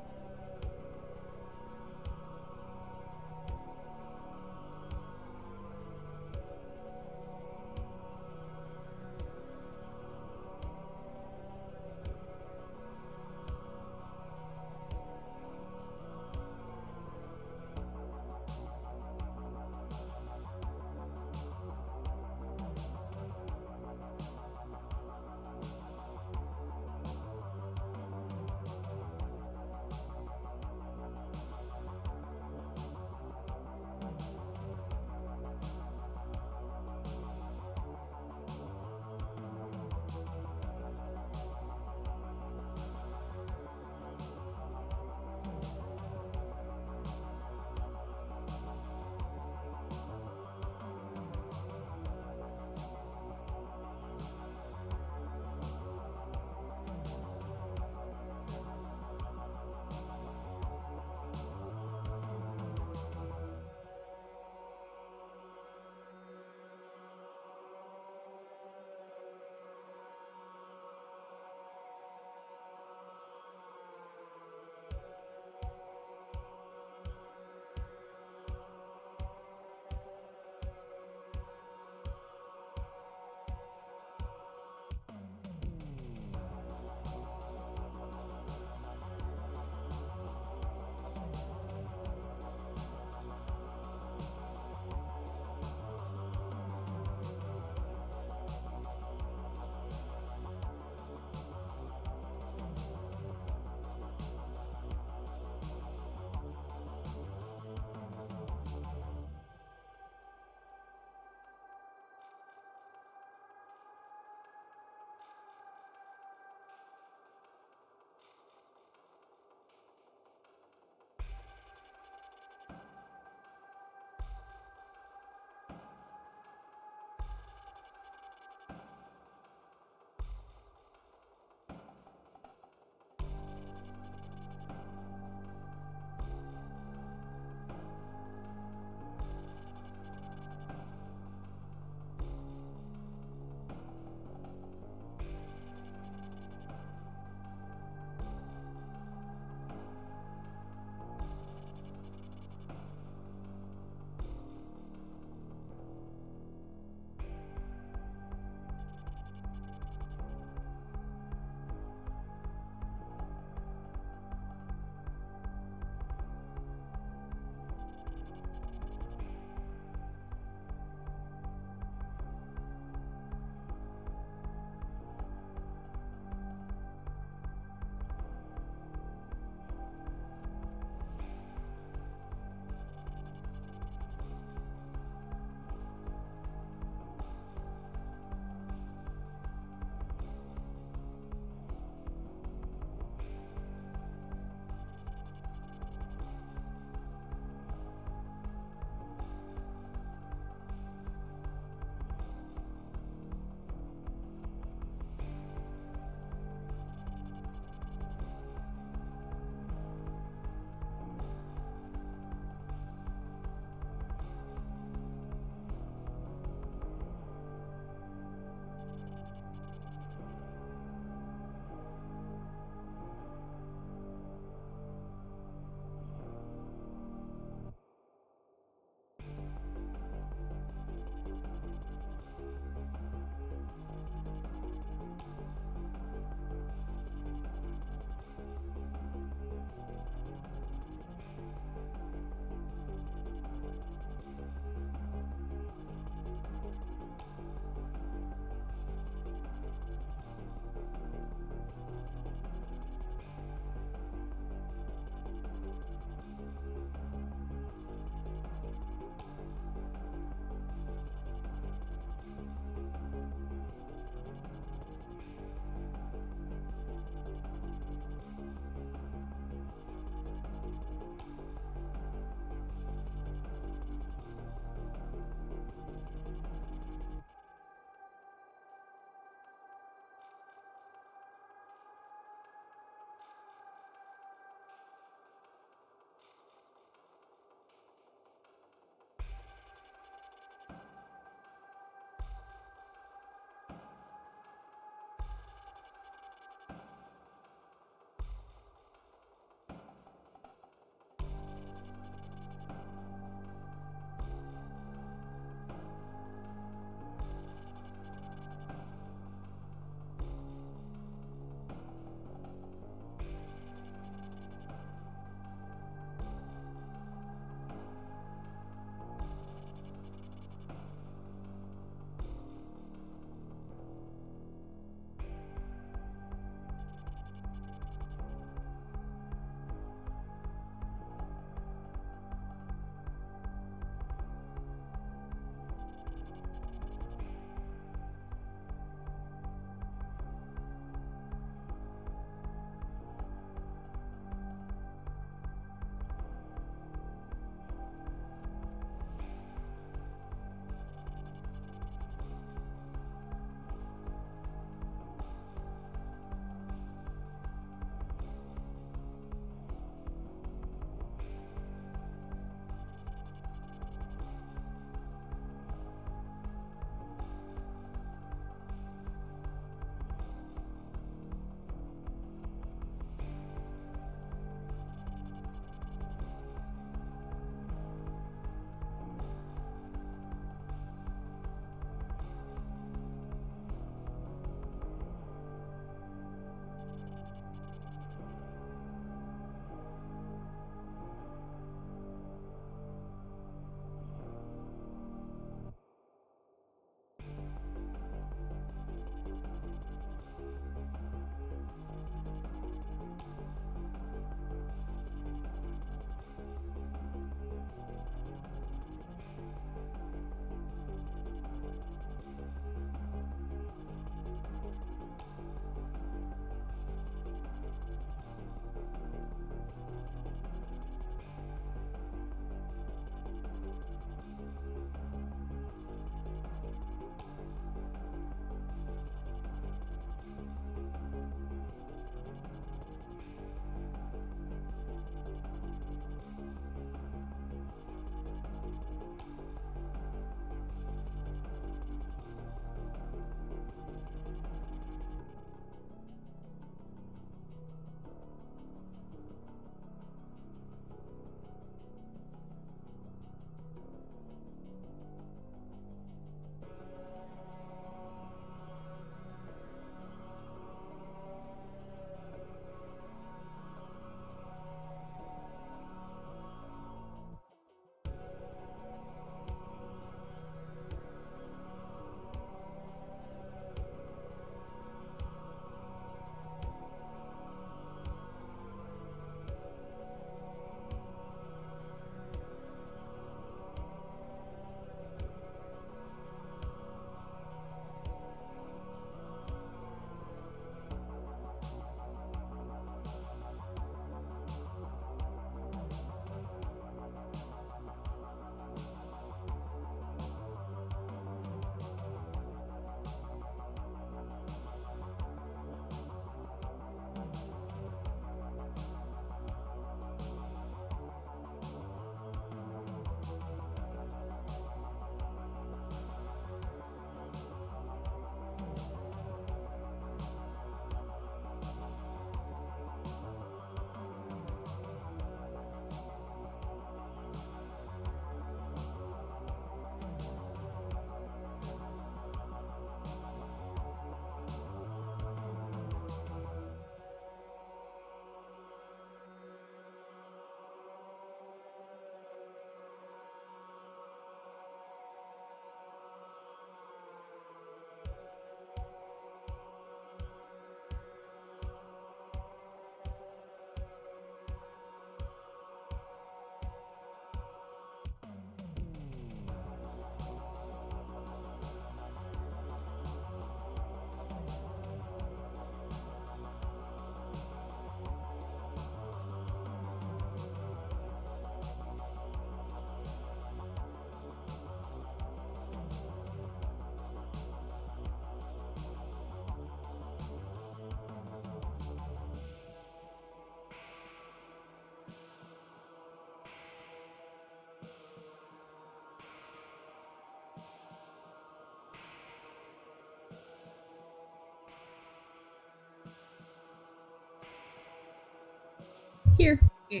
Here. Yeah.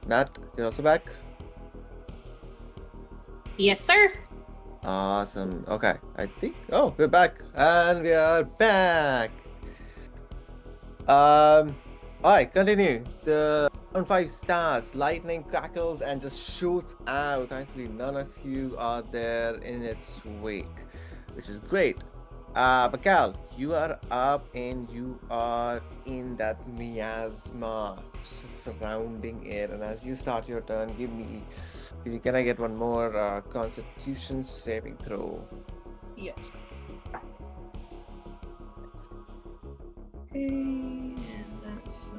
Nat, you're also back? Yes, sir. Awesome. Okay, I think. Oh, we're back, and we are back. All right, continue. The round 5 starts. Lightning crackles and just shoots out. Thankfully, none of you are there in its wake, which is great. Bakal, you are up and you are in that miasma surrounding it. And as you start your turn, can I get one more Constitution saving throw? Yes. Okay, and that's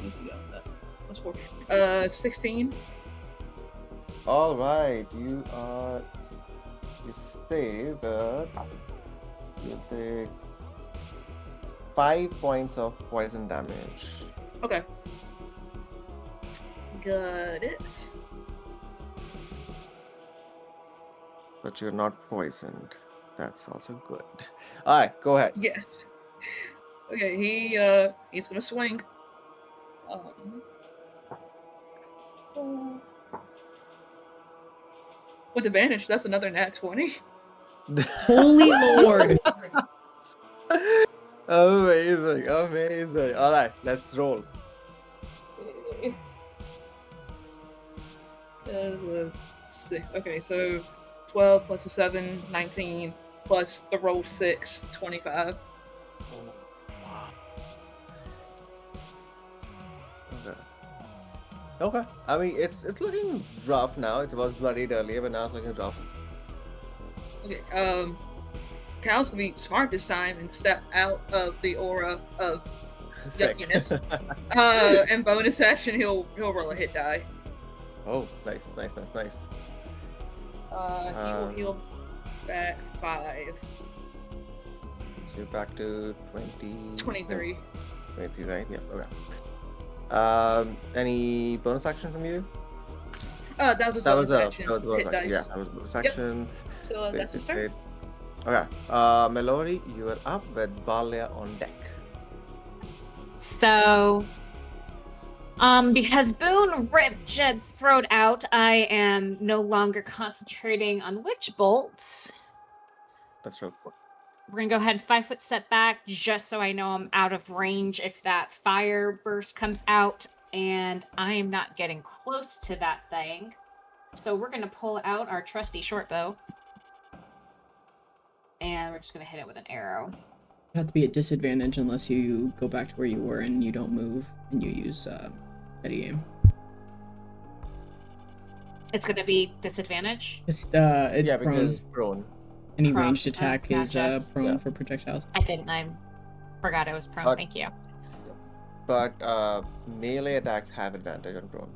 easy on that. What's 4? 16. All right, you stay, but you take 5 points of poison damage. Okay. Got it. But you're not poisoned. That's also good. All right, go ahead. Yes. Okay, he's gonna swing. With advantage, that's another nat 20. Holy Lord. Amazing, amazing. All right, let's roll. There's a 6. Okay, so 12 plus a 7, 19, plus the roll 6, 25. Okay. I mean, it's looking rough now. It was bloodied earlier, but now it's looking rough. Okay, Cal's gonna be smart this time and step out of the aura of Sick. yuckiness. And bonus action, he'll roll a hit die. Oh, nice. He will heal back 5. So you're back to 20... 23. 23, right? Yeah, okay. Any bonus action from you? That was a bonus action. That was a bonus Hit action. dice. Yeah, that was a bonus action. So that's his turn. Okay. Mallory, you are up with Valia on deck. So, because Boone ripped Jed's throat out, I am no longer concentrating on witch bolts. That's true. We're gonna go ahead and 5-foot step back, just so I know I'm out of range if that fire burst comes out, and I am not getting close to that thing. So we're gonna pull out our trusty short bow, and we're just gonna hit it with an arrow. You have to be at disadvantage unless you go back to where you were and you don't move and you use steady aim. It's gonna be disadvantage. It's Yeah, prone. because it's prone. Any Prone. ranged attack is Gotcha. prone Yeah. for projectiles. I didn't. I forgot it was prone. But- Thank you. But melee attacks have advantage on prone.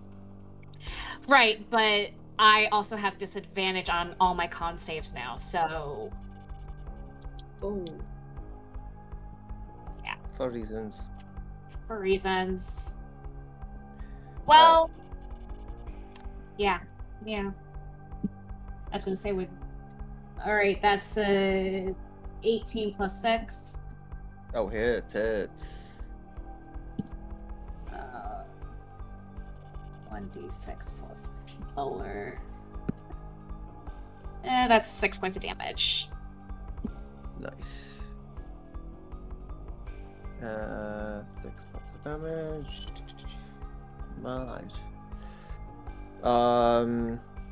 Right, but I also have disadvantage on all my con saves now, so Oh. For reasons. for reasons. Well, yeah. I was gonna say we. All right, that's 18 plus 6. Oh, hits. 1d6 plus lower. That's 6 points of damage. Nice. 6 points of damage. Nice.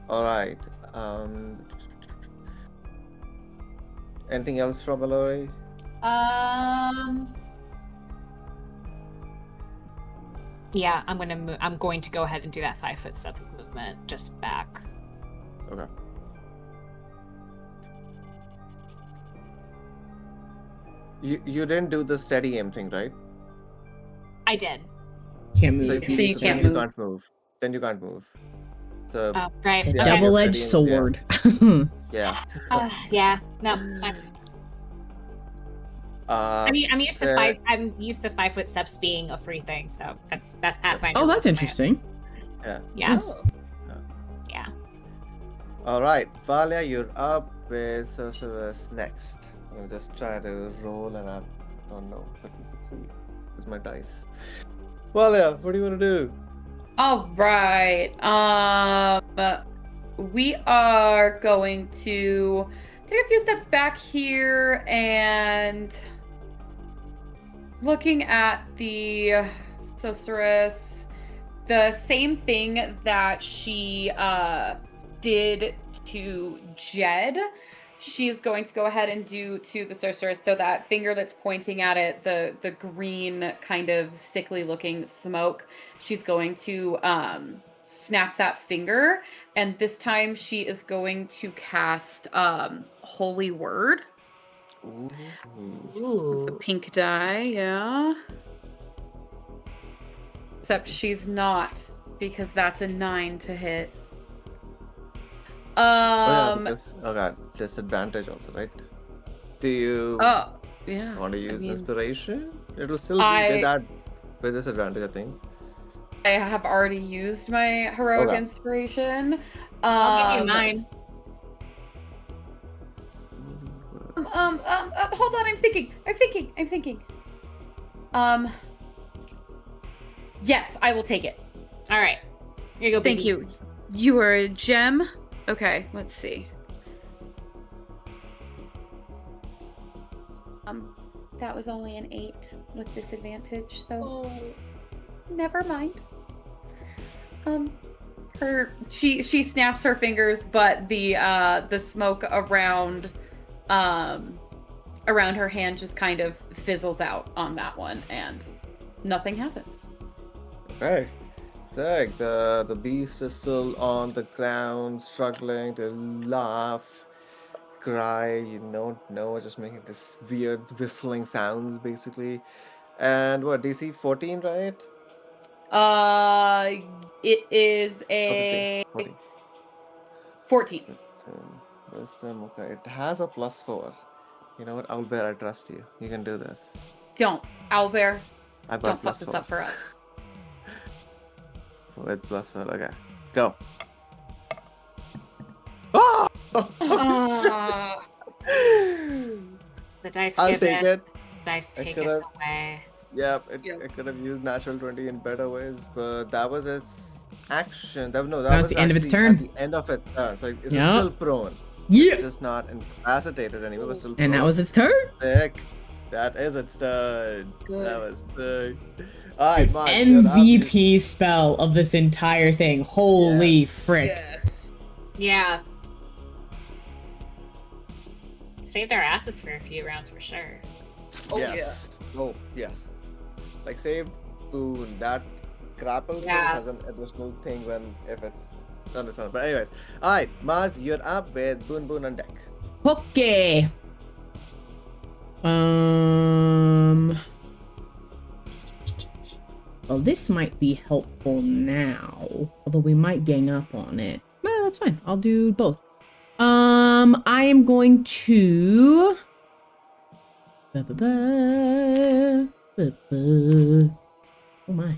Alright. Anything else from Mallory? Yeah, I'm going to go ahead and do that 5-foot step movement just back. Okay. You didn't do the steady aim thing, right? I did. Can't move. So if you, use you the can't blade. move. can't move. Then you can't move. So Oh, right. It's a Yeah, Okay. double-edged steady aim, sword. yeah. Yeah. No, it's fine. I'm used to the- I'm used to 5-foot steps being a free thing, so that's fine. Oh, that's interesting. Yeah. Yeah. Nice. Yeah. All right, Valia, you're up with Sorceress next. I'm gonna just try to roll and I don't know if I can succeed. It's my dice. Well, yeah, what do you want to do? All right. We are going to take a few steps back here and looking at the sorceress, the same thing that she did to Jed, she's going to go ahead and do to the sorceress. So that finger that's pointing at it, the green kind of sickly looking smoke, she's going to snap that finger, and this time she is going to cast Holy Word. Ooh. With the pink die, yeah. Except she's not, because that's a 9 to hit. Oh yeah, because disadvantage also, right? Do you Oh, yeah. want to I use mean, inspiration? It'll still be with that with disadvantage, I think. I have already used my heroic Okay. inspiration. I'll give you mine. Hold on, I'm thinking. Yes, I will take it. All right. Here you go, Thank baby. you. You are a gem. Okay, let's see. That was only an 8 with disadvantage, so never mind. She snaps her fingers, but the smoke around her hand just kind of fizzles out on that one, and nothing happens. Okay. Sick. The beast is still on the ground, struggling to laugh, cry, just making this weird whistling sounds basically. And what, DC 14, right? It is Or 15? a 14. 14. Wisdom, okay. It has a +4. You know what? Owlbear, I trust you. You can do this. Don't, Owlbear. I've Don't got fuck this +4. up for us. With +4, okay. Go. Oh! The dice I'll give take it. Dice I take it could've- away. Yep, it could have used natural 20 in better ways, but that was its action. That That was was the end of its actually turn. At the end of it, so it was Yep. still prone. Yeah. It's just not incapacitated anymore. It was still prone. And that was its turn. Sick. That is its turn. Good. That was sick. Alright, Dude, Mike, you're up. MVP spell of this entire thing. Holy Yes. frick. Yes. Yeah. Saved our asses for a few rounds for sure. Oh Yes. Oh, yes. Like saved boon. That grapple thing Yeah. has an additional thing if it's on its own. But anyways. Alright, Mars, you're up with Boon Boon on deck. Okay. Well, this might be helpful now. Although we might gang up on it. Well, that's fine. I'll do both. I am going to... Oh my.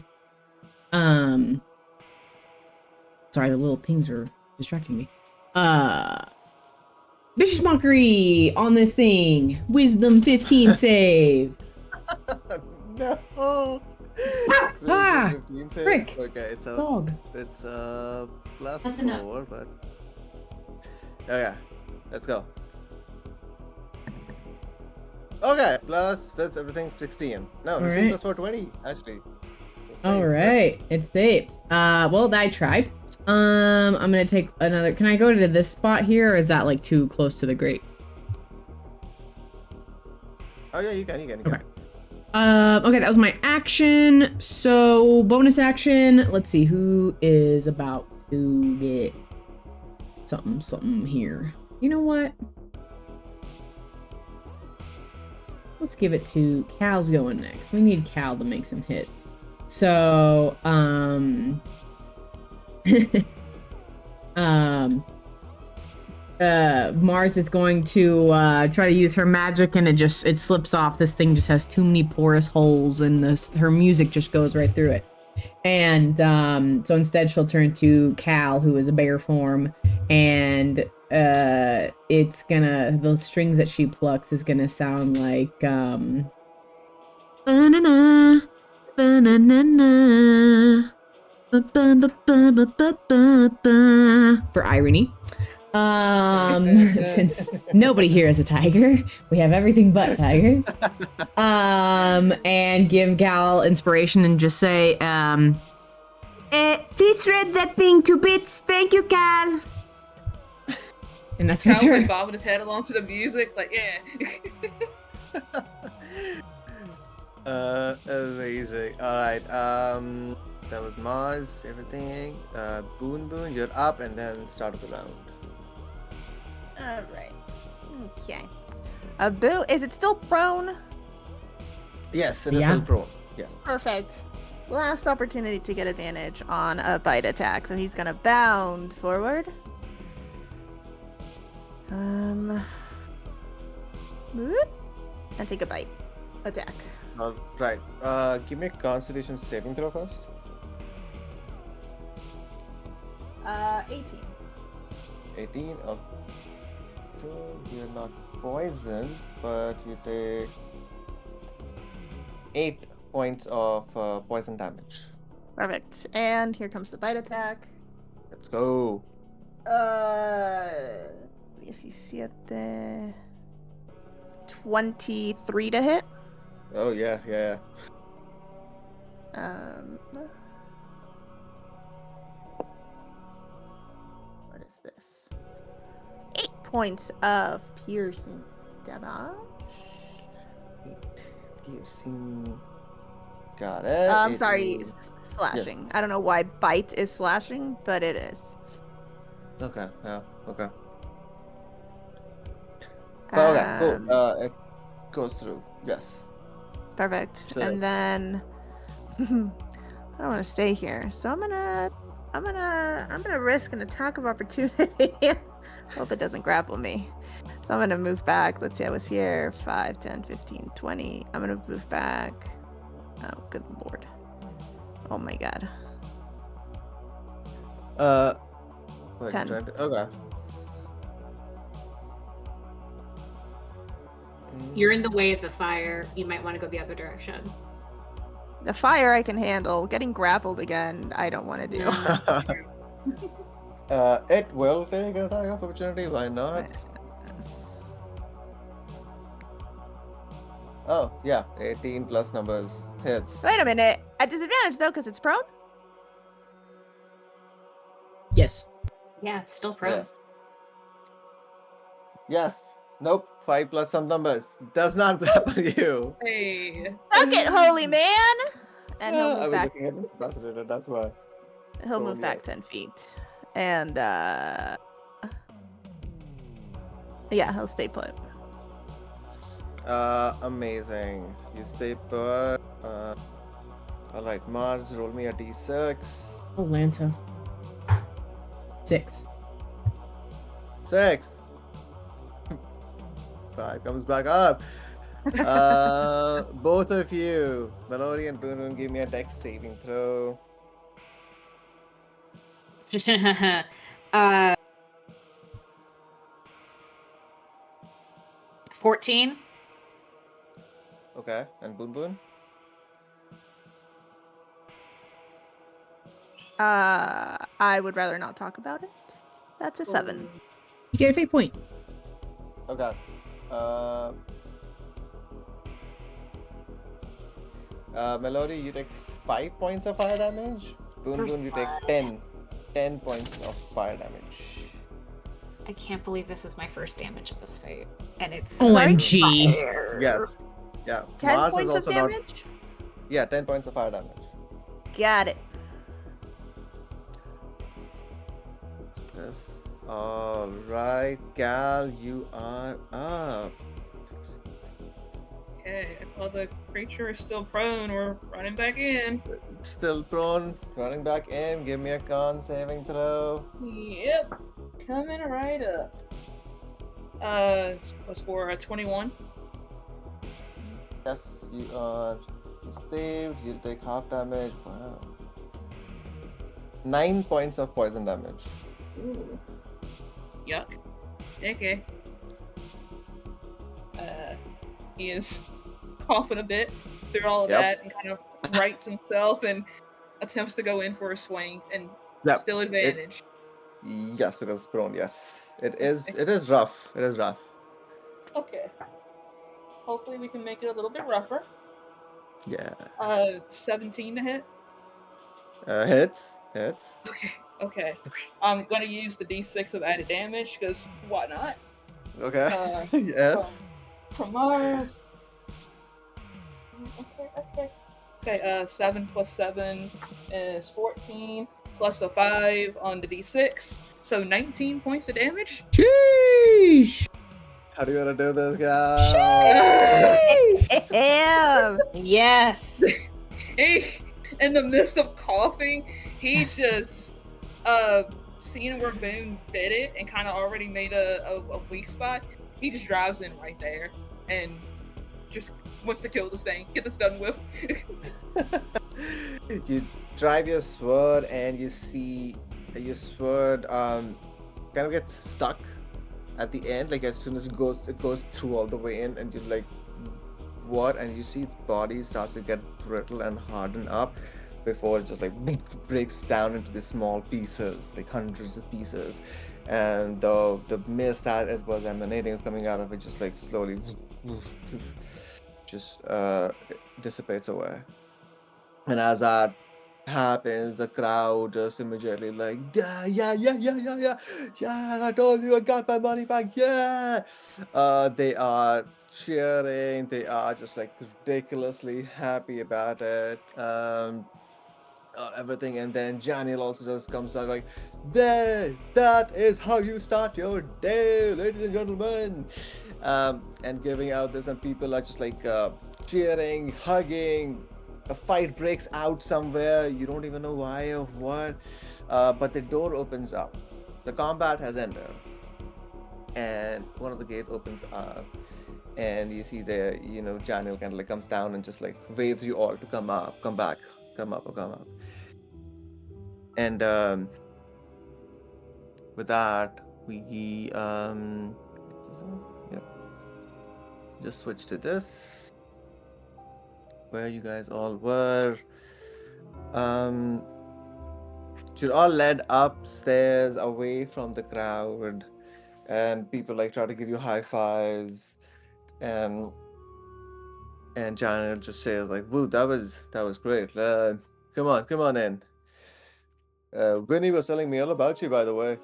Sorry, the little things are distracting me. Vicious Mockery on this thing. Wisdom 15 save. No. Ah, 15 save? frick. Okay, so Dog. it's plus That's 4, enough. but okay, let's go. Okay, plus everything 16. No, this Alright. plus 4, 20 actually. So same, All right, it saves. Well, I tried. I'm gonna take another. Can I go to this spot here, or is that like too close to the grate? Oh yeah, you can. Okay. Okay, that was my action. So bonus action. Let's see who is about to get something here. You know what? Let's give it to Cal's going next. We need Cal to make some hits. So, Mars is going to try to use her magic, and it slips off. This thing just has too many porous holes, and her music just goes right through it. And so instead she'll turn to Cal, who is a bear form, and it's gonna, the strings that she plucks is gonna sound like ba-na-na, ba-na-na-na, ba-ba-ba-ba-ba-ba-ba, for irony. Since nobody here is a tiger, we have everything but tigers. And give Gal inspiration and just say, please shred that thing to bits. Thank you, Cal. And that's my Kyle's like turn. bobbing his head along to the music, like, yeah. Amazing. Alright, that was Mars, everything. Boon, you're up, and then start of the round. All right. Okay. Boo, is it still prone? Yes, it is Yeah. still prone. Yes. Perfect. Last opportunity to get advantage on a bite attack, so he's gonna bound forward. Whoop, and take a bite attack. Alright, give me a Constitution saving throw first. 18. 18. Okay. You're not poisoned, but you take 8 points of poison damage. Perfect. And here comes the bite attack. Let's go. 17. 23 to hit. Oh yeah. What is this? 8 points of piercing damage. 8 piercing. Got it. I'm sorry, 18. slashing. I don't know why bite is slashing, but it is. Okay. Yeah. Okay. Okay. Cool. It goes through. Yes. Perfect. So- And then I don't want to stay here, so I'm gonna risk an attack of opportunity. Hope it doesn't grapple me. So I'm gonna move back. Let's see, I was here 5, 10, 15, 20. I'm gonna move back. Oh, good lord. Oh my god. Wait, 10. Okay. You're in the way of the fire. You might want to go the other direction. The fire I can handle. Getting grappled again, I don't want to do. It will take an attack of opportunity. Why not? Oh yeah, 18 plus numbers hits. Wait a minute. At disadvantage though, because it's prone? Yes. Yeah, it's still prone. Yes. Yes. Nope. 5 plus some numbers does not grapple you. Hey. Suck it, holy man! And he'll I move was back. looking at the capacitator, that's why. He'll Oh, move back yes. 10 feet. And yeah, he'll stay put. Amazing. You stay put. Alright, Mars, roll me a d6. Oh, Lanta. 6. 6. 5 comes back up. Both of you, Melody and Boon, give me a dex saving throw. 14. Okay, and Boon? I would rather not talk about it. That's a 7. You get a fate point. Okay. Melody, you take 5 points of fire damage. Boon, you take 10. 10 points of fire damage. I can't believe this is my first damage of this fight. And it's OMG. Yes. Yeah. 10 Mars is points of also not. damage? Yeah, 10 points of fire damage. Got it. Yes. Alright, Gal, you are up. Okay, while the creature is still prone, we're running back in. Still prone, running back in. Give me a con saving throw. Yep, coming right up. Was for a 21. Yes, you are saved. You'll take half damage. Wow. 9 points of poison damage. Ooh. Yuck. Okay. He is coughing a bit through all of Yep. that and kind of rights himself and attempts to go in for a swing and Yep. still advantage. Yes, because it's prone. Yes, it is. It is rough. It is rough. Okay. Hopefully we can make it a little bit rougher. Yeah. 17 to hit. Hits. Okay. I'm gonna use the D6 of added damage because why not? Okay. Yes. From Mars. Okay. 7 plus 7 is 14 plus a 5 on the D6, so 19 points of damage. Sheesh! How do you want to do this, guys? Damn. Yes. In the midst of coughing, he just seeing where Boone did it and kind of already made a weak spot. He just drives in right there and just wants to kill this thing, get this done with. You drive your sword and you see your sword kind of gets stuck at the end. Like as soon as it goes through all the way in, and you're like, what? And you see its body starts to get brittle and harden up before it just like breaks down into these small pieces, like hundreds of pieces. And the mist that it was emanating, coming out of it, just like slowly just dissipates away. And as that happens, the crowd just immediately like, yeah, I told you I got my money back, yeah. They are cheering, they are just like ridiculously happy about it. Everything, and then Janiel also just comes out like, there, that is how you start your day, ladies and gentlemen. And giving out this, and people are just like cheering, hugging. A fight breaks out somewhere, you don't even know why or what, but the door opens up. The combat has ended, and one of the gates opens up, and you see there, Janiel kind of like comes down and just like waves you all to come up, come back, come up. And with that, we yep, just switch to this, where you guys all were. You're all led upstairs away from the crowd, and people like try to give you high fives, and Janet just says like, "Woo, that was great. Come on in." Vinny was telling me all about you, by the way.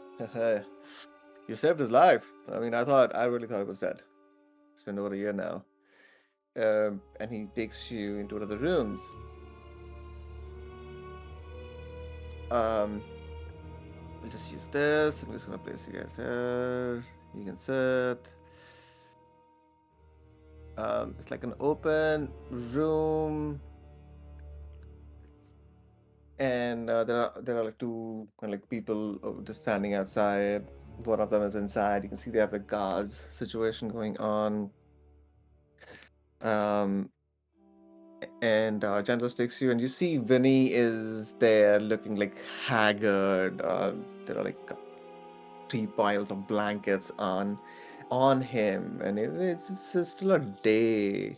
You saved his life. I mean, I really thought he was dead. It's been over a year now. And he takes you into one of the rooms. We'll just use this. I'm just gonna place you guys here. You can sit. It's like an open room, and there are like two kind of like people just standing outside. One of them is inside. You can see they have the guards situation going on. And Chandler takes you, and you see Vinny is there looking like haggard. There are like 3 piles of blankets on him, and it's still a day,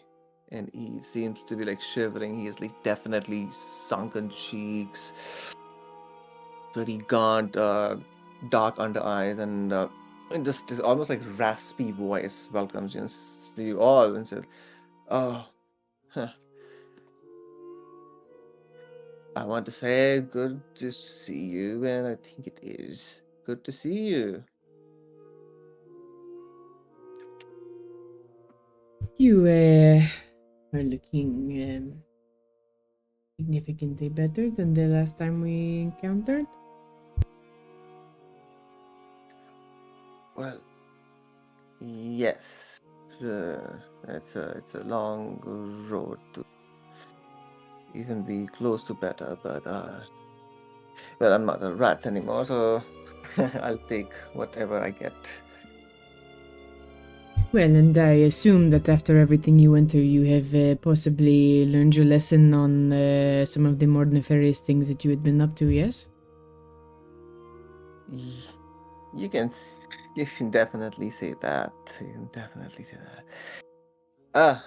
and he seems to be like shivering. He has like definitely sunken cheeks, pretty gaunt, dark under eyes, and this almost like raspy voice welcomes you and to you all and says, "Oh, huh. I want to say good to see you, and I think it is good to see you." You are looking significantly better than the last time we encountered. Well, yes. It's a long road to even be close to better, but well, I'm not a rat anymore, so I'll take whatever I get. Well, and I assume that after everything you went through, you have possibly learned your lesson on some of the more nefarious things that you had been up to, yes? You can you can definitely say that. You can definitely say that. Ah,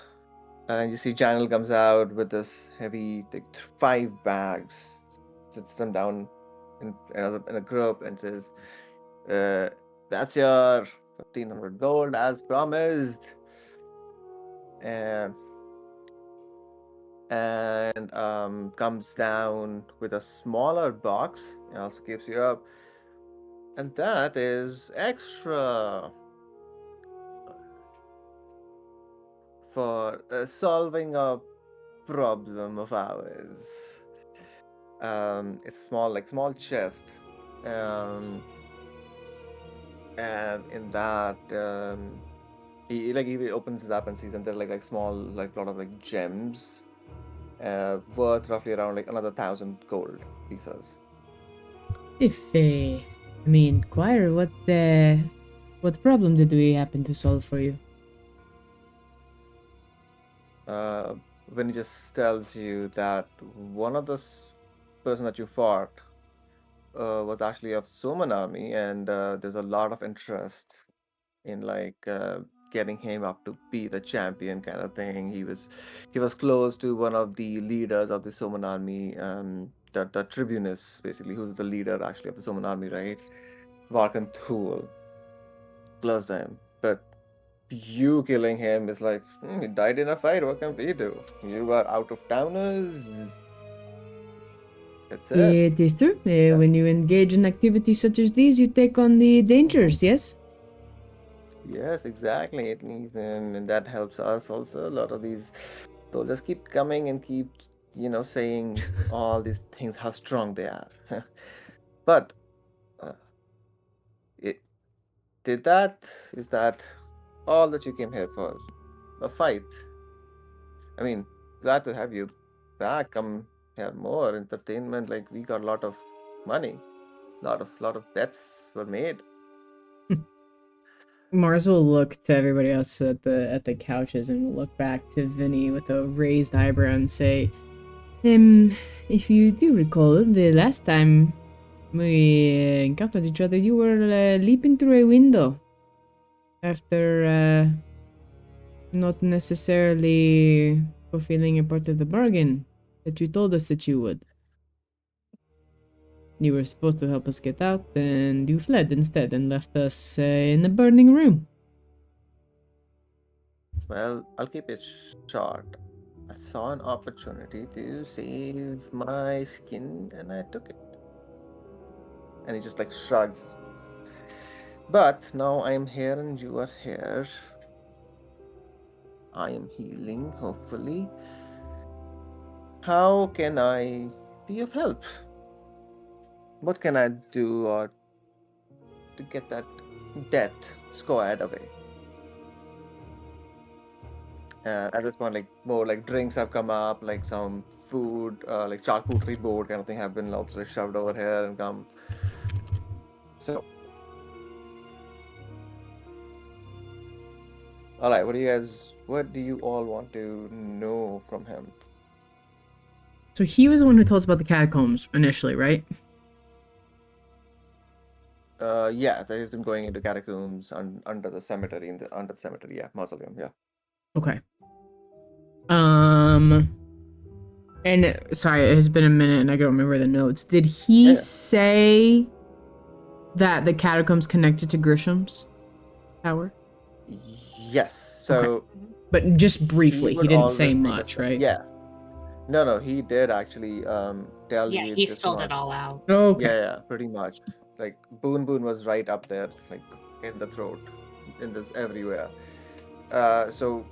and you see Janel comes out with this heavy, like 5 bags, sits them down in a group and says, uh, "That's your 1,500 gold as promised." And comes down with a smaller box and also keeps you up, and that is extra for solving a problem of ours. It's small, like small chest, um, and in that, he opens it up and sees, and they're like small, like lot of like gems, worth roughly around like another 1,000 gold pieces. If, I mean, Choir, what problem did we happen to solve for you? Uh, when he just tells you that one of the person that you fought was actually of Suman army, and there's a lot of interest in getting him up to be the champion kind of thing. He was close to one of the leaders of the Suman army, the Tribunus, basically, who's the leader actually of the Suman army, right? Varkan Thul, close to him. But you killing him is like, he died in a fight. What can we do? You are out of towners. That's it. It is true. When you engage in activities such as these, you take on the dangers, yes? Yes, exactly. At least, and that helps us also. A lot of these soldiers keep coming and keep, saying all these things, how strong they are. But uh, it, did that, is that all that you came here for? A fight? I mean, glad to have you back. Come here more entertainment. Like we got a lot of money. Lot of bets were made. Mars will look to everybody else at the couches and look back to Vinny with a raised eyebrow and say, if you do recall, the last time we encountered each other, you were leaping through a window after not necessarily fulfilling a part of the bargain that you told us that you would. You were supposed to help us get out, and you fled instead and left us in a burning room. Well, I'll keep it short. I saw an opportunity to save my skin and I took it. And he just like shrugs. But now I'm here and you are here. I am healing, hopefully. How can I be of help? What can I do to get that death squared away? At this point, like more like drinks have come up, like some food, like charcuterie board kind of thing have been also shoved over here and come. So, all right, what do you all want to know from him? So he was the one who told us about the catacombs initially, right? Yeah, that he's been going into catacombs under the cemetery, under the cemetery, yeah, mausoleum, yeah. Okay. And sorry, it has been a minute and I don't remember the notes. Did he Yeah. say that the catacombs connected to Grisham's tower? Yes. So But just briefly, he he would didn't say always make much, right? yeah. No, he did actually tell Yeah, you he this spilled it much. all out. Okay. Yeah, pretty much. Like Boon was right up there, like in the throat, in this everywhere. So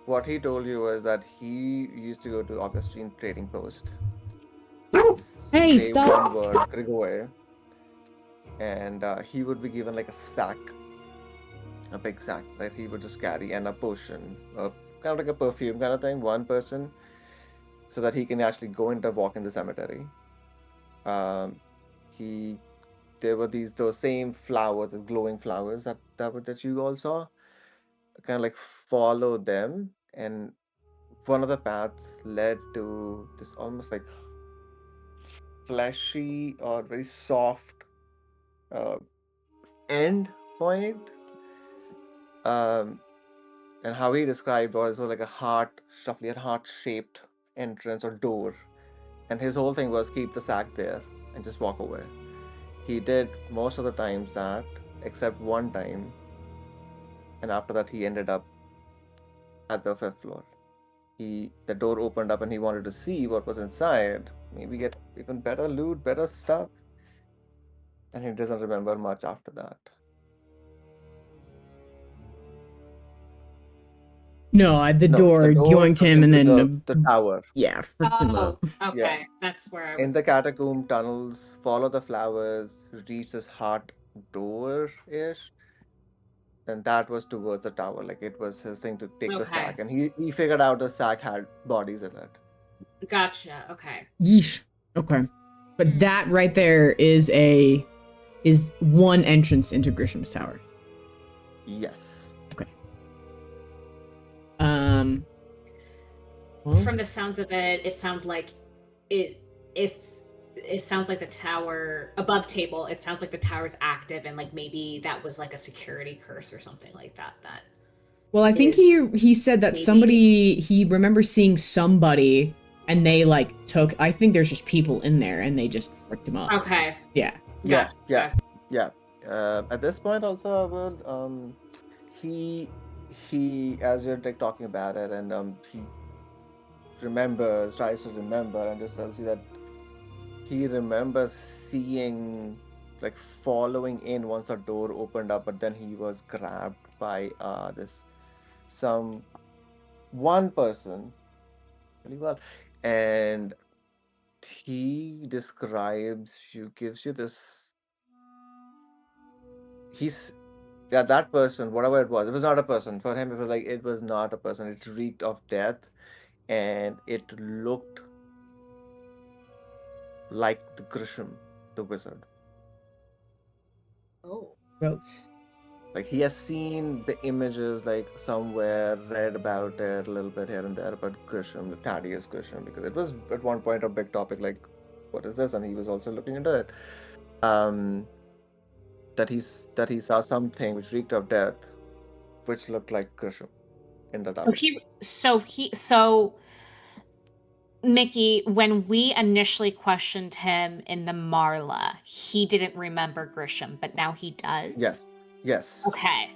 what he told you was that he used to go to Augustine Trading Post, Hey, say one stop! word, Grigore, and he would be given like a sack, a big sack that he would just carry, and a potion, kind of like a perfume kind of thing, one person, so that he can actually go and walk in the cemetery. Um, he there were those same flowers, those glowing flowers that you all saw. Kind of like follow them, and one of the paths led to this almost like fleshy or very soft, uh, end point, um, and how he described was like a heart, roughly a heart-shaped entrance or door, and his whole thing was keep the sack there and just walk away. He did most of the times that, except one time, and after that he ended up at the fifth floor. The door opened up and he wanted to see what was inside, maybe get even better loot, better stuff, and he doesn't remember much after that. No, the No, door the door yoinked took him and into then the tower. yeah, fricked him Oh, up. okay. That's where I In was. the catacomb tunnels, follow the flowers, reach this heart door-ish, and that was towards the tower. Like it was his thing to take the Okay. sack, and he figured out the sack had bodies in it. Gotcha. Okay. Yeesh. Okay. But that right there is one entrance into Grisham's tower. Yes. Okay. Well, From the sounds of it, it sounds like it sounds like the tower above table, it sounds like the tower's active and like maybe that was like a security curse or something like that. well, I think he said that he remembers seeing somebody and they like took. I think there's just people in there and they just fricked him up. Okay. Yeah. Gotcha. Yeah. At this point, also, I will. He, as you're like talking about it, and he tries to remember, and just tells you that he remembers seeing, like, following in once the door opened up, but then he was grabbed by one person really well, and he gives you this. That person, whatever it was not a person. For him, it was like it was not a person. It reeked of death, and it looked like the Grisham, the wizard. Oh. Gross. Like he has seen the images, like somewhere, read about it a little bit here and there about Grisham, the Thaddeus Grisham, because it was at one point a big topic. Like, what is this? And he was also looking into it. That he saw something which reeked of death, which looked like Grisham in the tower. So Mickey, when we initially questioned him in the Marla, he didn't remember Grisham, but now he does? Yes. Okay.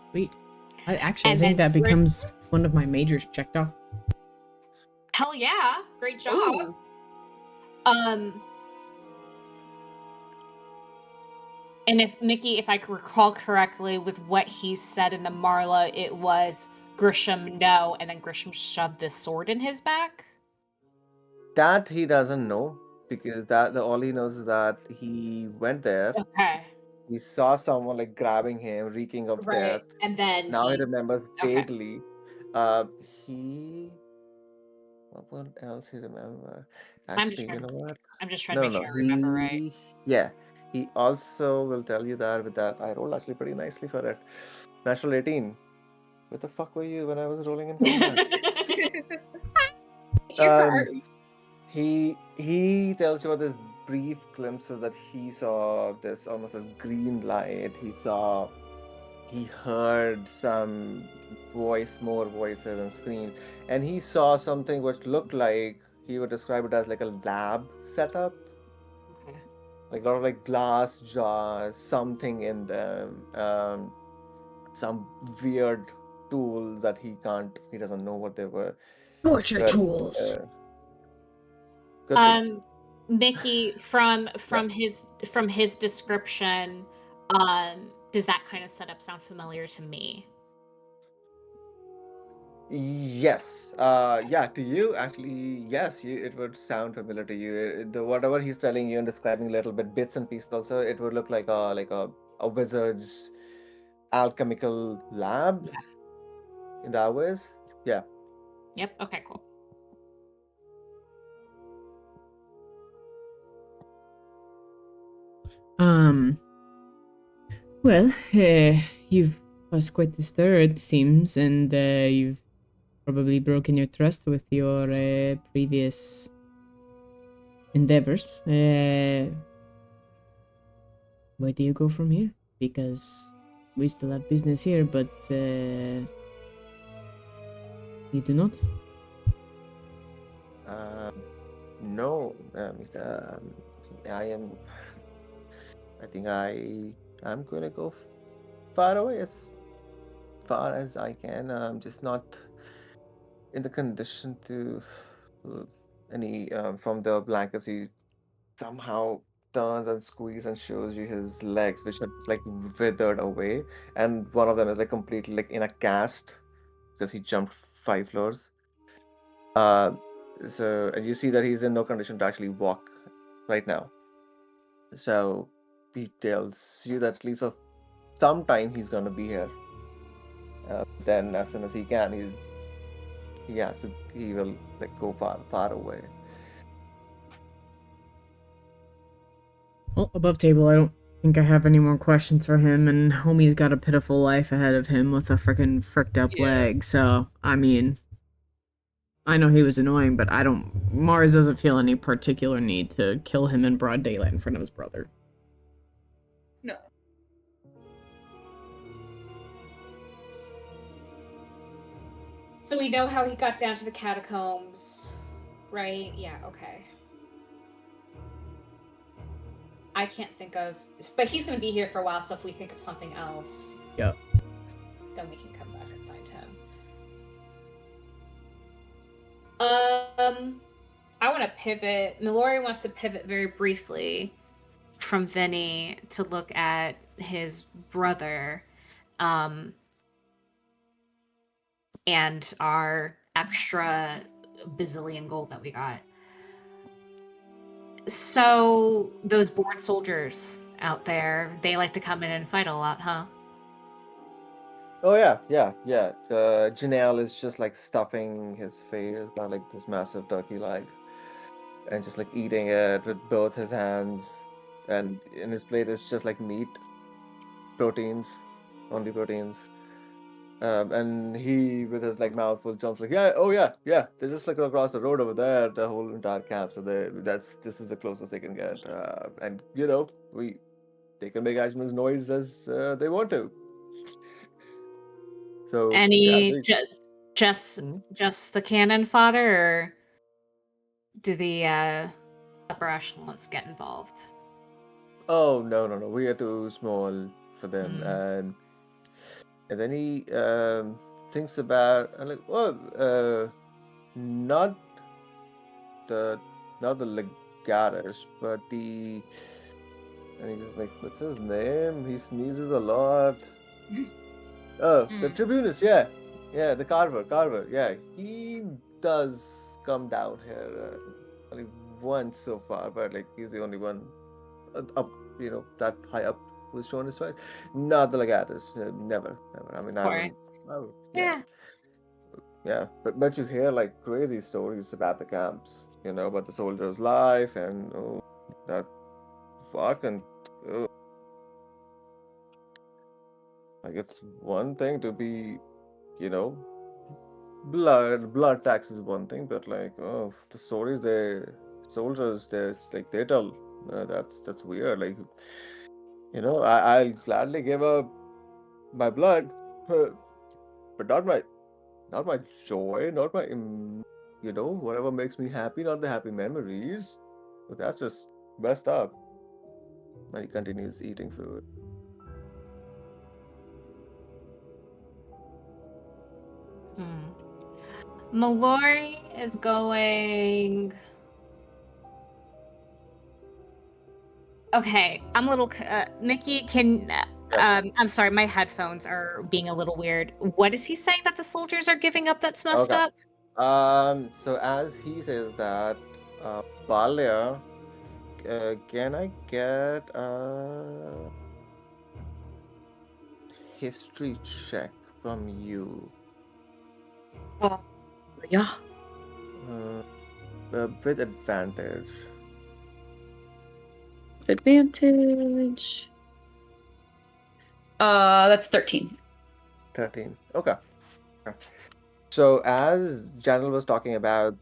Sweet. I think then that becomes one of my majors checked off. Hell yeah. Great job. Ooh. And if I can recall correctly, with what he said in the Marla, it was Grisham no, and then Grisham shoved this sword in his back. That he doesn't know, because all he knows is that he went there. Okay. He saw someone like grabbing him, reeking of death. And then Now he remembers Okay. vaguely. What else he remember? Actually, you know what? I'm just trying to make sure I remember right. Yeah. He also will tell you that with that. I rolled actually pretty nicely for it. Natural 18. Where the fuck were you when I was rolling in combat? It's your turn. He tells you about this brief glimpses that he saw this almost as green light. He heard some more voices and screams, and he saw something which looked like he would describe it as like a lab setup. Okay. Like a lot of like glass jars, something in them, some weird tools that he doesn't know what they were. Torture tools. Mickey, from his description, does that kind of setup sound familiar to me? Yes. To you actually, yes. It would sound familiar to you. The whatever he's telling you and describing a little bit bits and pieces. Also, it would look like a wizard's alchemical lab. Yeah. In that ways. Yeah. Yep. Okay. Cool. Well, you've caused quite the stir, it seems, and you've probably broken your trust with your previous endeavors. Where do you go from here? Because we still have business here, but you do not. No, Mr. I am. I think I'm gonna go far away as far as I can. I'm just not in the condition to uh, any from the blankets. He somehow turns and squeezes and shows you his legs, which are like withered away, and one of them is like completely like in a cast because he jumped 5 floors. Uh, so and you see that he's in no condition to actually walk right now. So he tells you that at least for some time he's gonna be here. Then as soon as he can, he will like go far away. Well, above table, I don't think I have any more questions for him, and homie's got a pitiful life ahead of him with a frickin' fricked up Yeah. leg, so, I mean, I know he was annoying, but Mars doesn't feel any particular need to kill him in broad daylight in front of his brother. No. So we know how he got down to the catacombs, right? Yeah, okay. I can't think of... But he's going to be here for a while, so if we think of something else... Yep. Then we can come back and find him. I want to pivot. Mallory wants to pivot very briefly from Vinny to look at his brother, and our extra bazillion gold that we got. So those bored soldiers out there, they like to come in and fight a lot, huh? Oh yeah. Janelle is just like stuffing his face, got like this massive turkey leg, and just like eating it with both his hands. And in his plate is just like meat, proteins, only proteins. And he, with his like mouth full, jumps like, yeah, oh yeah, yeah. They're just like across the road over there, the whole entire camp. So this is the closest they can get. And they can make as much noise as they want to. So yeah, Any just Mhm. just the cannon fodder, or do the upper echelons get involved? Oh no, we are too small for them. And then he thinks about and like, well, not the not the legatus, but the and he's like, what's his name? He sneezes a lot. Oh, the Tribunus, yeah. Yeah, the Carver, yeah. He does come down here only once so far, but like he's the only one up, that high up who's shown his face. Not the Legatus, never. I mean, Of course. yeah, Yeah. yeah. But you hear like crazy stories about the camps, about the soldier's life and that fucking. Oh, like it's one thing to be, you know, blood tax is one thing, but like the stories soldiers they tell, that's weird. Like I'll gladly give up my blood, but not my joy, not my whatever makes me happy, not the happy memories. But that's just messed up. And he continues eating food. Mallory is going. Okay, I'm a little. Nikki, can. I'm sorry, my headphones are being a little weird. What is he saying that the soldiers are giving up that's messed Okay. up? So as he says that, Balia, can I get a history check from you? Yeah. Uh, with advantage. Advantage. That's 13. 13. Okay. So as Janel was talking about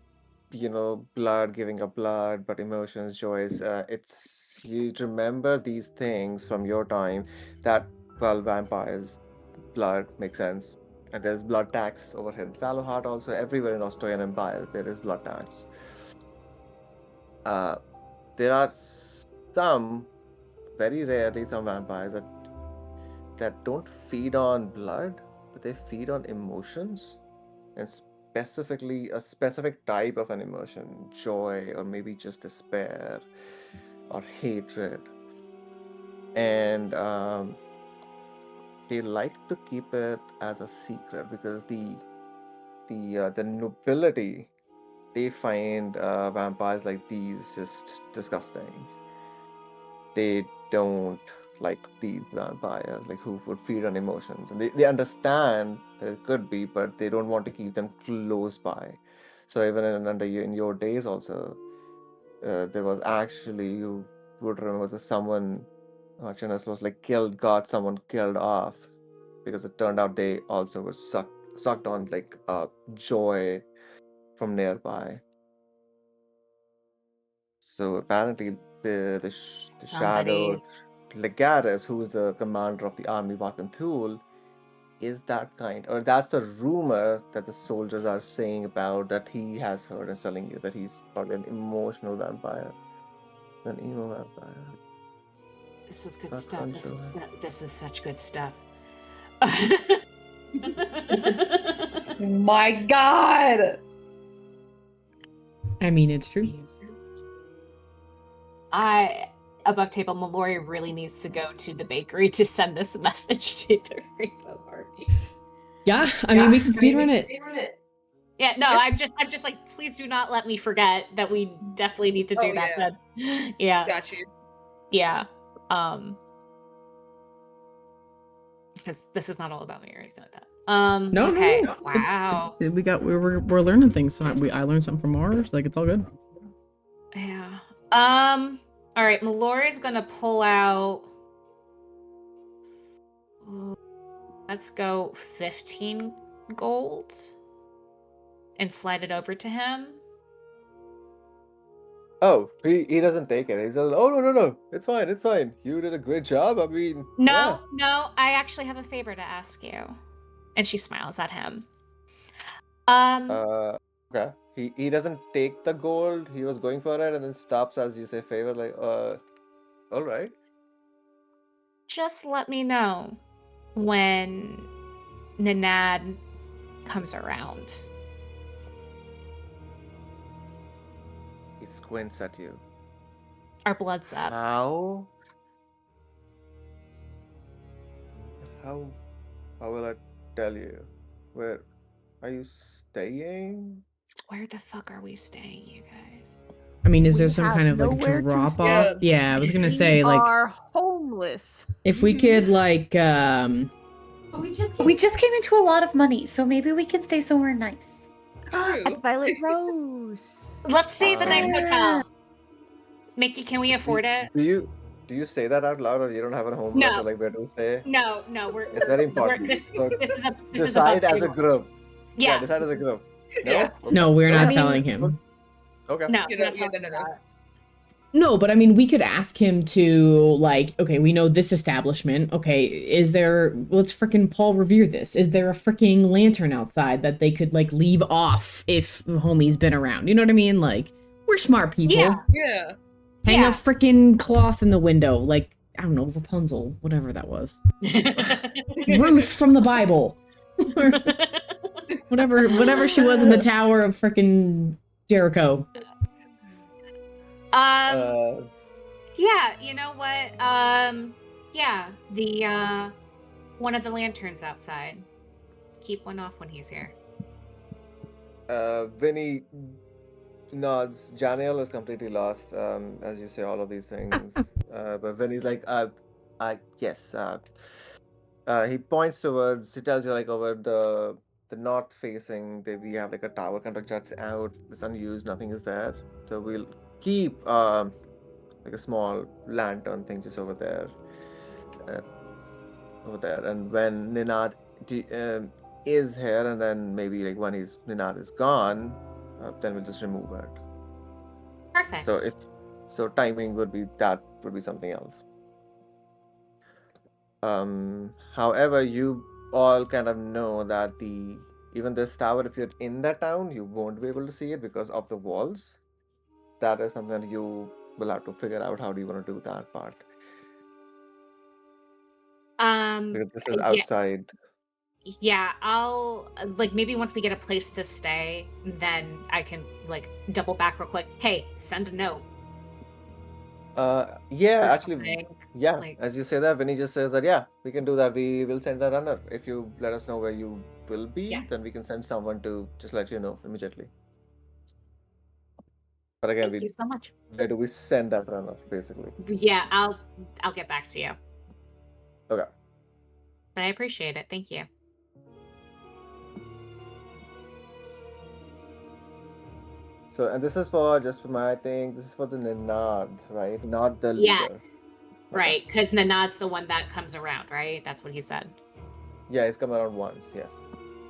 blood, giving up blood, but emotions, joys. It's you remember these things from your time that, well, vampires, blood makes sense. And there's blood tax over here in Shadowheart also. Everywhere in Austrian Empire, there is blood tax. Uh, there are some, very rarely, some vampires that don't feed on blood, but they feed on emotions, and specifically a specific type of an emotion, joy, or maybe just despair or hatred. And they like to keep it as a secret because the nobility, they find vampires like these just disgusting. They don't like these vampires, like who would feed on emotions. And they understand that it could be, but they don't want to keep them close by. So even in your days also, there was actually, you would remember that someone, Chinas was like got someone killed off because it turned out they also were sucked on like joy from nearby. So apparently, the shadow Somebody's Legatus, who's the commander of the army Vakanthul, is that kind, or that's the rumor that the soldiers are saying about, that he has heard and telling you that he's probably an emotional vampire, an emo vampire. This is good Not stuff. quite sure. This is such good stuff. My God. I mean, it's true. Above table, Mallory really needs to go to the bakery to send this message to the Rainbow Army. Yeah, I mean, we can speedrun it. Yeah, no, I'm just like, please do not let me forget that we definitely need to do Oh, that yeah. then. Yeah. Got you. Yeah. Because this is not all about me or anything like that. No, okay. no. Wow. We're learning things. So I learned something from Mars. Like, it's all good. Yeah. All right. Mallory's gonna pull out. Let's go 15 gold and slide it over to him. Oh, he doesn't take it. He's like, oh, no, it's fine. You did a great job. I mean, yeah. No, I actually have a favor to ask you. And she smiles at him. Okay. He doesn't take the gold. He was going for it and then stops as you say favor, like, all right. Just let me know when Nanad comes around. He squints at you. Our blood's up. How? How will I tell you? Where are you staying? Where the fuck are we staying, you guys? I mean, is there We some have kind of like nowhere to drop stay. off? Yeah, I was gonna We say like are homeless. if we could like We just came into a lot of money, so maybe we can stay somewhere nice. True. At Violet Rose. Let's stay at the nice Yeah. hotel. Mickey, can we afford it? Do you say that out loud, or you don't have a home No. or like where to stay? No, we're It's very important. this So is a decide as a above group. Yeah. Decide as a group. No? Yeah. Okay. no, we're not Okay. telling him. Okay. No, You we're know, not yeah, talking no. about it. No, but I mean, we could ask him to like, okay, we know this establishment. Okay, is there? Let's frickin' Paul Revere this. Is there a frickin' lantern outside that they could like leave off if homie's been around? You know what I mean? Like, we're smart people. Yeah. Yeah. Hang Yeah. a frickin' cloth in the window, like I don't know, Rapunzel, whatever that was. Ruth from the Bible, or whatever she was in the Tower of frickin' Jericho. Yeah, you know what? Yeah, the one of the lanterns outside. Keep one off when he's here. Vinny nods. Janiel is completely lost, as you say all of these things. But Vinny's like, yes. He points towards. He tells you like over the north facing. We have like a tower kind of juts out. It's unused. Nothing is there. So we'll keep like a small lantern thing just over there. And when Ninad is here, and then maybe like when Ninad is gone, then we'll just remove it. Perfect. So timing would be something else. However, you all kind of know that even this tower, if you're in the town, you won't be able to see it because of the walls. That is something that you will have to figure out how do you want to do that part. Because this is Yeah, outside. yeah. I'll like maybe once we get a place to stay, then I can like double back real quick. Hey, send a note. Yeah, Or actually, something. yeah. Like, As you say that, Vinny just says that, yeah, we can do that. We will send a runner. If you let us know where you will be, yeah. then we can send someone to just let you know immediately. But again, Thank you so much. where do we send that runner, basically? Yeah, I'll get back to you. Okay. But I appreciate it. Thank you. So, and this is for just for my thing. This is for the Ninad, right? Not the leader. Yes. Right, because Nanad's the one that comes around, right? That's what he said. Yeah, he's come around once, yes.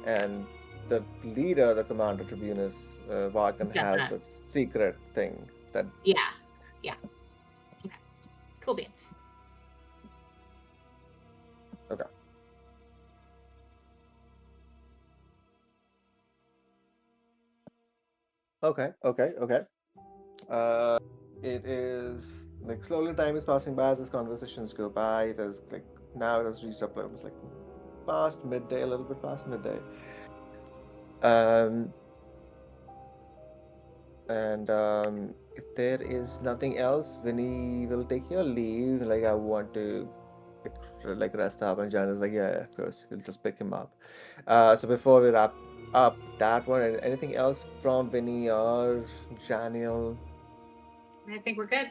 And the leader, the commander, Tribunus Varkan, has Doesn't. the secret thing that. Yeah. Okay. Cool beans. Okay. Okay. It is like slowly time is passing by as these conversations go by. It is like now it has reached up almost like past midday, a little bit past midday. And if there is nothing else, Vinny will take your leave. Like I want to like rest up, and Jan is like, yeah, of course, we'll just pick him up. So before we wrap up that one, anything else from Vinny or Janiel? I think we're good.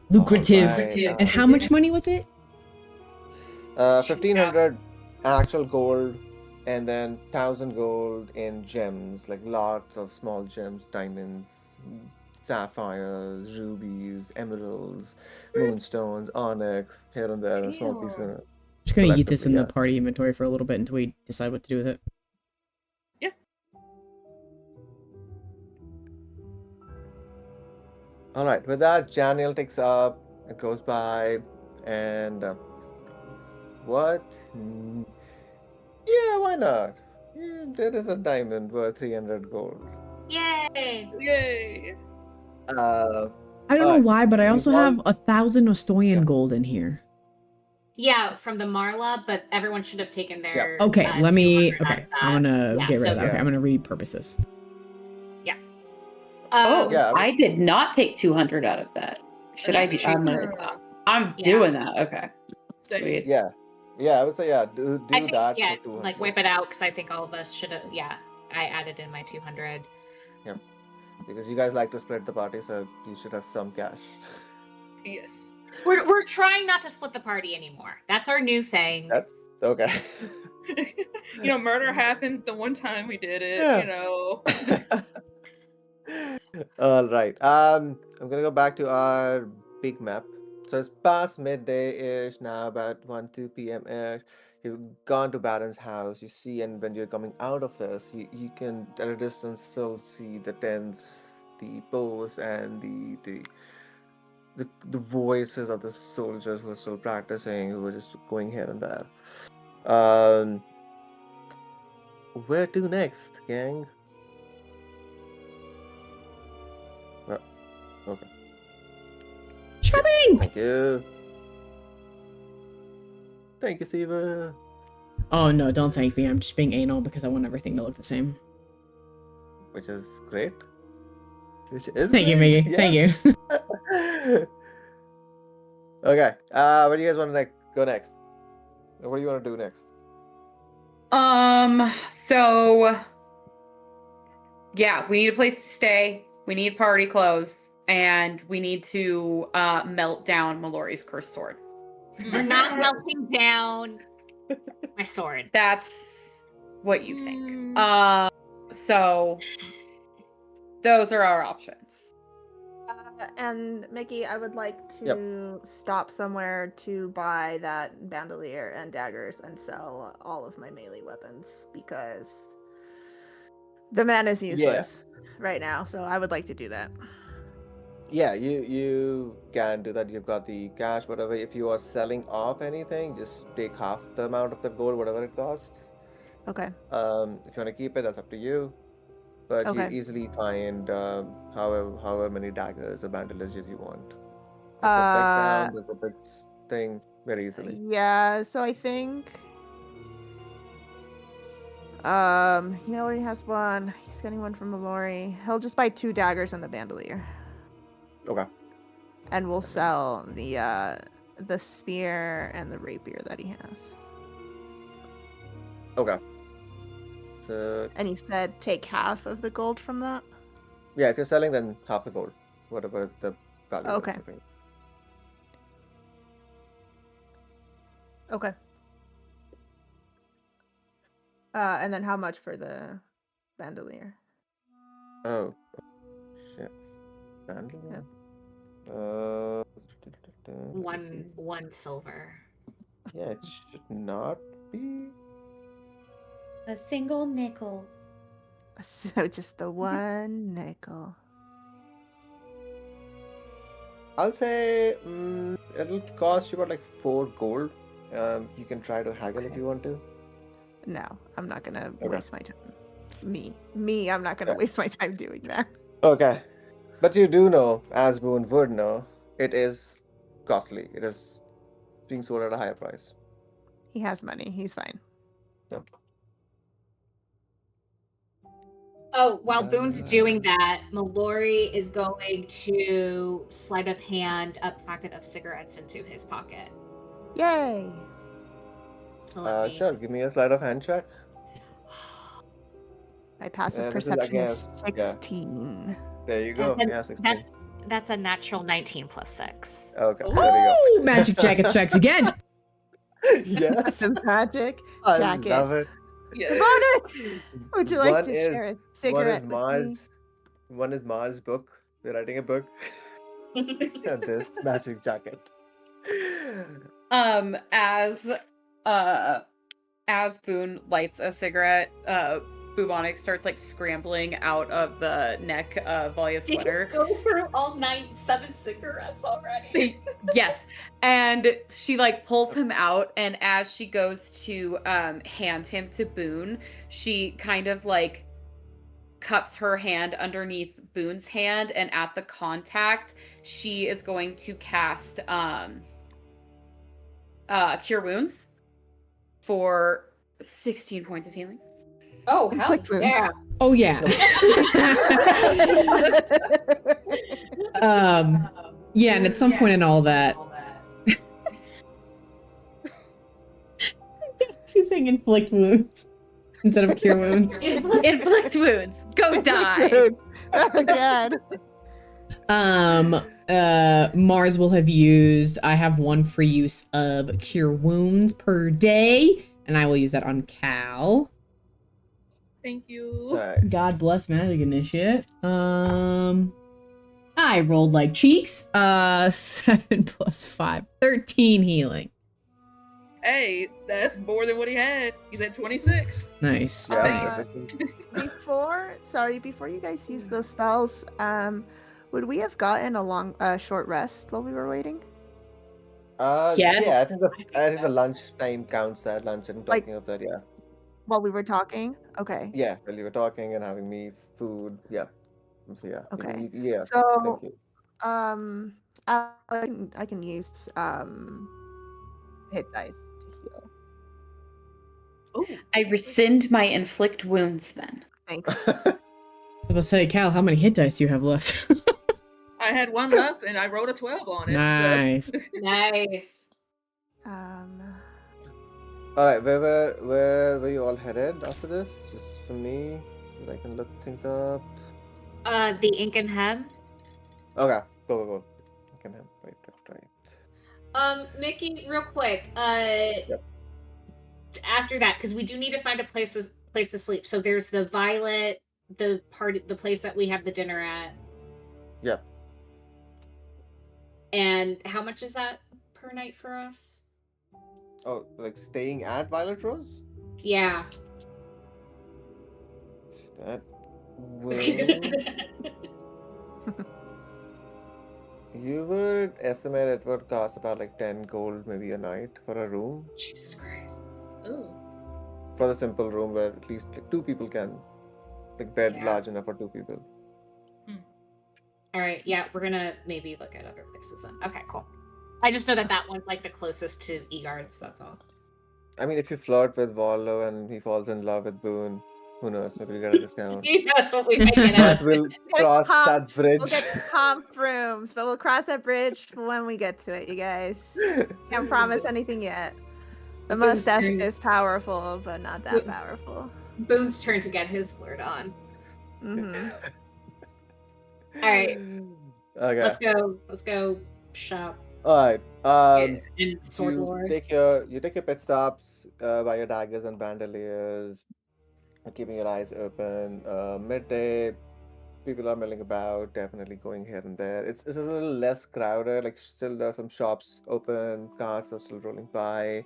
Lucrative. Alright, And how much money was it? 1,500 actual gold, and then 1,000 gold in gems, like lots of small gems, diamonds, sapphires, rubies, emeralds, moonstones, onyx, here and there, a small piece of Just gonna eat this collectively, in the yeah. party inventory for a little bit until we decide what to do with it. Yeah. All right, with that, Janiel takes up, it goes by, and what? Yeah, why not? Yeah, there is a diamond worth 300 gold. Yay! Yay! I don't know Alright, why, but I you also all- have 1,000 Ostoyan Yeah. gold in here. Yeah, from the Marla, but everyone should have taken their. Okay, let me. 200 Okay, at I'm that. gonna Yeah, get rid so- of that. Okay, Yeah. I'm gonna repurpose this. Oh, Yeah, I I did not take 200 out of that. Should I do? I'm Yeah. doing that. Okay. Same. Sweet. Yeah, I would say do I think, that yeah, for 200. like wipe it out because I think all of us should have. Yeah, I added in my 200. Because you guys like to spread the party, so you should have some cash. Yes. We're trying not to split the party anymore. That's our new thing. That's okay. Murder happened the one time we did it, Yeah. All right. I'm gonna go back to our big map. So it's past midday-ish now, about 2 p.m. ish. You've gone to Baron's house. You see, and when you're coming out of this, you can at a distance still see the tents, the posts, and the voices of the soldiers who are still practicing, who are just going here and there. Where to next, gang? Okay. Shopping! Thank you. Thank you, Siva. Oh no, don't thank me. I'm just being anal because I want everything to look the same. Which is great. Which is Thank you, great. Miggy. Thank you. Okay. Where do you guys want to go next? What do you want to do next? So yeah, we need a place to stay. We need party clothes, and we need to melt down Mallory's cursed sword. We're not melting down my sword. That's what you think. Mm. So those are our options. And Mickey, I would like to stop somewhere to buy that bandolier and daggers and sell all of my melee weapons because the man is useless right now. So I would like to do that. Yeah, you can do that. You've got the cash, whatever. If you are selling off anything, just take half the amount of the gold, whatever it costs. Okay. If you want to keep it, that's up to you. But you Okay. easily find however many daggers or bandoliers you want. It's a big town. There's a big thing very easily. Yeah. So I think. He already has one. He's getting one from Mallory. He'll just buy 2 daggers and the bandolier. Okay. And we'll sell the spear and the rapier that he has. Okay. So And he said take half of the gold from that. yeah, if you're selling, then half the gold, whatever the value Okay. is, I think. Okay. And then how much for the bandolier? Oh, shit. Bandolier? Let's see. One silver. Yeah, it should not be. A single nickel. So just the 1 nickel. I'll say it'll cost you about like 4 gold. You can try to haggle if you want to. No, I'm not gonna Okay. waste my time. Me, I'm not gonna Yeah. waste my time doing that. Okay. But you do know, as Boone would know, it is costly. It is being sold at a higher price. He has money. He's fine. Yep. Oh, while Boone's doing that, Mallory is going to sleight of hand a packet of cigarettes into his pocket. Yay! To let me... Sure, give me a sleight of hand check. My passive this is perception is against- yeah. 16. There you go. then Yeah, 16. That's a natural 19 plus 6. Okay, there we Oh, magic jacket strikes again. go. Yes. Passive magic I jacket. love it. Yeah. Bonus! Would you like One to is- share a One cigarette is with Mars. One is Mars' book. They're writing a book. And this magic jacket. As Boone lights a cigarette, Bubonic starts like scrambling out of the neck of Valya's sweater. go through all 7 cigarettes already? Yes. And she like pulls him out, and as she goes to hand him to Boone, she kind of like cups her hand underneath Boone's hand, and at the contact, she is going to cast Cure Wounds for 16 points of healing. Oh, hell Inflict wounds. yeah. Oh yeah. Yeah, and at some point in all that, he's saying inflict wounds instead of cure wounds. Inflict wounds. Go die. Oh god. Mars will have used. I have 1 free use of cure wounds per day, and I will use that on Cal. Thank you. Nice. God bless Magic Initiate. I rolled like cheeks. 7 plus 5, 13 healing. Hey, that's more than what he had. He's at 26. Nice. I'll take nice. it. Before you guys use those spells, would we have gotten a short rest while we were waiting? Yes. Yeah, I think the lunchtime counts at lunch. I'm Like- talking of that, yeah. While we were talking? Okay. Yeah, while you were talking and having me food, yeah. So yeah. Okay. Yeah. So, Thank you. I can use hit dice to heal. Oh, I rescind my inflict wounds then. Thanks. I was gonna say, Cal, how many hit dice do you have left? I had 1 left and I rolled a 12 on it. Nice. Nice. All right, where were you all headed after this? Just for me, so that I can look things up. The Inkenhem. Okay, go. I can have right. Mickey, real quick. After that, because we do need to find a place to sleep. So there's the Violet, the place that we have the dinner at. Yep. And how much is that per night for us? Oh, like staying at Violet Rose? Yeah. That would you would estimate it would cost about like 10 gold maybe a night for a room. Jesus Christ. Ooh. For the simple room where at least like two people can like bed Yeah. large enough for two people. All right. Yeah, we're gonna maybe look at other places then. Okay, cool. I just know that that one's like the closest to Egards. That's all. I mean, if you flirt with Warlow and he falls in love with Boone, who knows? Maybe you get a discount. That's what we might get out But of we'll it. Get a cross comp- that bridge. We'll get comp rooms, but we'll cross that bridge when we get to it, you guys. Can't promise anything yet. The Boone's mustache turn. is powerful, but not that powerful. Boone's turn to get his flirt on. Mm-hmm. All right, Okay. let's go shop All right. in Sword Lord. You take your pit stops by your daggers and bandoliers, keeping your eyes open. Midday, people are milling about, definitely going here and there. It's a little less crowded. Like still there are some shops open, carts are still rolling by.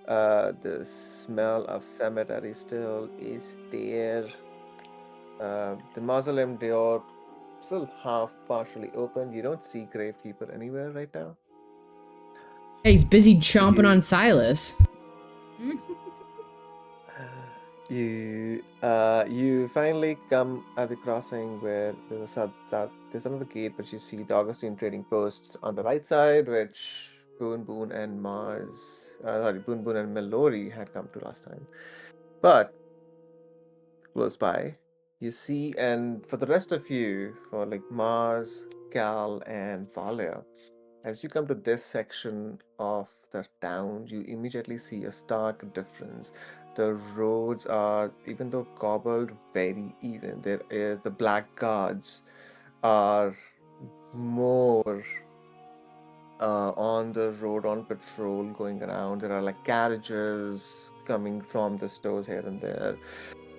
The smell of cemetery still is there. The mausoleum door still half partially open. You don't see gravekeeper anywhere right now. Hey, he's busy chomping on Silas. You finally come at the crossing where there's another gate, but you see the Augustine Trading Post on the right side, which Boone and Boone and Melori had come to last time. But close by, you see, and for the rest of you, for like Mars, Cal, and Valia, as you come to this section of the town, you immediately see a stark difference. The roads are, even though cobbled, very even. The black guards are more on the road on patrol going around. There are like carriages coming from the stores here and there.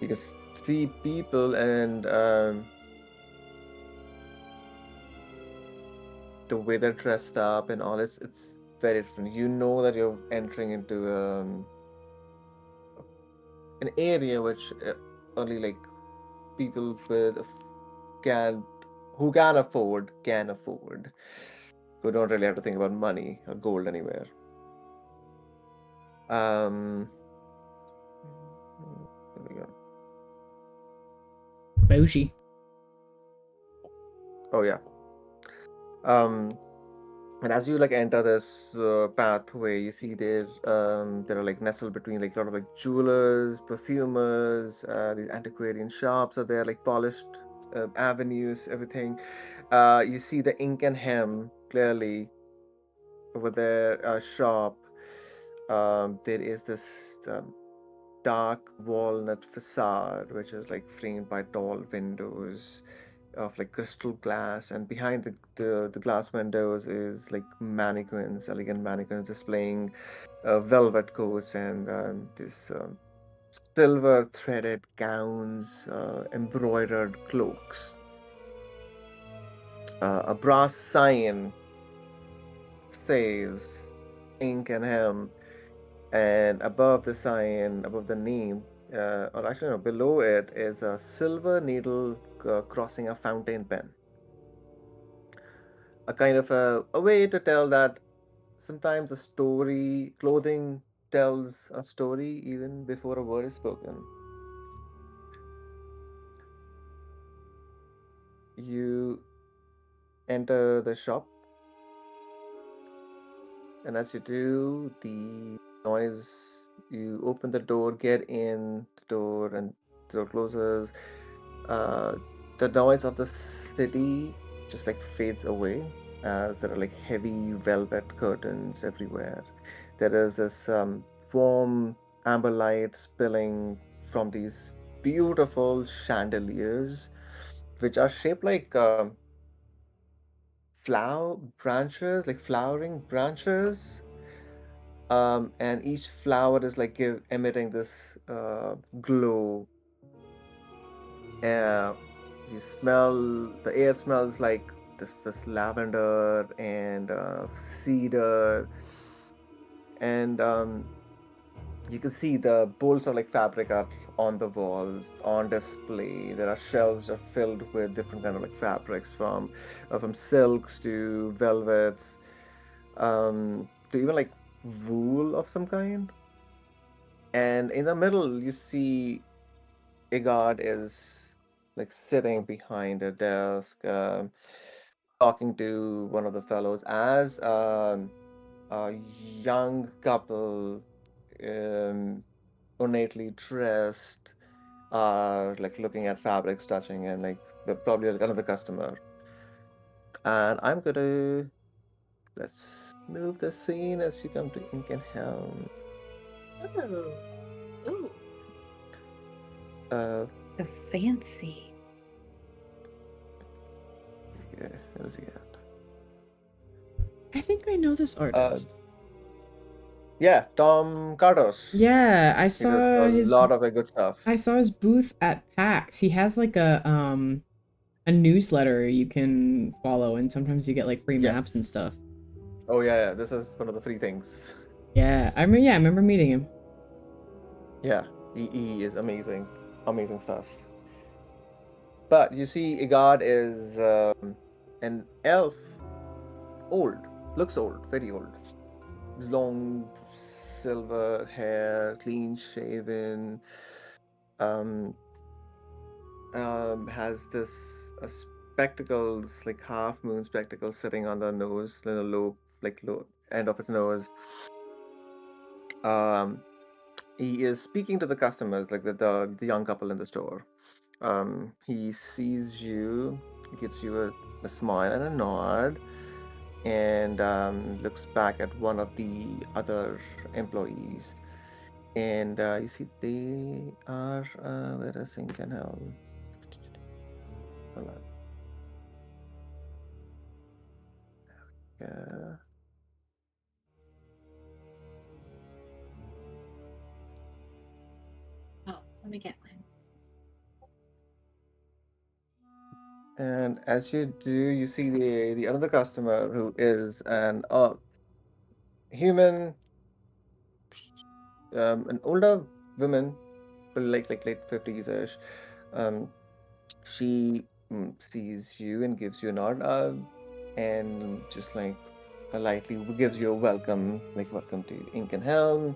You can see people and the way they're dressed up and all. It's very different. You know that you're entering into an area which only like people with can who can afford, who don't really have to think about money or gold anywhere. There we go. Boshi. Oh yeah. And as you like enter this pathway, you see there are like nestled between like a lot of like jewelers, perfumers, these antiquarian shops are there, like polished avenues, everything. You see the ink and hem clearly over their shop. There is this dark walnut facade, which is like framed by tall windows of like crystal glass, and behind the glass windows is like mannequins, elegant mannequins displaying velvet coats and this silver threaded gowns, embroidered cloaks. A brass sign says ink and hem, and above the sign, above the name, or actually no, below it is a silver needle crossing a fountain pen. A kind of a way to tell that sometimes a story, clothing tells a story even before a word is spoken. You enter the shop, and as you do, the noise, you open the door, get in the door, and the door closes. Uh, the noise of the city just like fades away as there are like heavy velvet curtains everywhere. There is this warm amber light spilling from these beautiful chandeliers, which are shaped like flower branches, like flowering branches. And each flower is like emitting this glow. Uh, the air smells like this lavender and cedar, and you can see the bolts of like fabric are on the walls on display. There are shelves that are filled with different kind of like fabrics from silks to velvets, to even like wool of some kind. And in the middle, you see Igard is like sitting behind a desk, talking to one of the fellows as a young couple, um, ornately dressed, are like looking at fabrics, touching, and like they're probably like another customer. And I'm gonna let's move the scene as you come to Ink and Helm. Oh. Ooh. Uh, So fancy. yeah, it was the end. I think I know this artist. Yeah, Tom Cardos. Yeah, I He does saw a his lot of like, good stuff. I saw his booth at PAX. He has like a newsletter you can follow, and sometimes you get like free Yes. maps and stuff. Oh yeah, this is one of the free things. Yeah, I remember meeting him. Yeah, he is amazing, amazing stuff. But you see, Igad is an elf, old, looks old, very old, long silver hair, clean shaven, um, has this spectacles, like half moon spectacles, sitting on the nose, in the low end of his nose. Um, he is speaking to the customers, like the young couple in the store. He sees you, gives you a smile and a nod, and looks back at one of the other employees. And you see they are where is Ink and Helm? Hold on. Yeah. Oh, let me get mine. And as you do, you see the another customer who is an human, an older woman, but like late 50s ish. Um, she sees you and gives you a nod, and just like politely gives you a welcome, like welcome to Ink and Helm.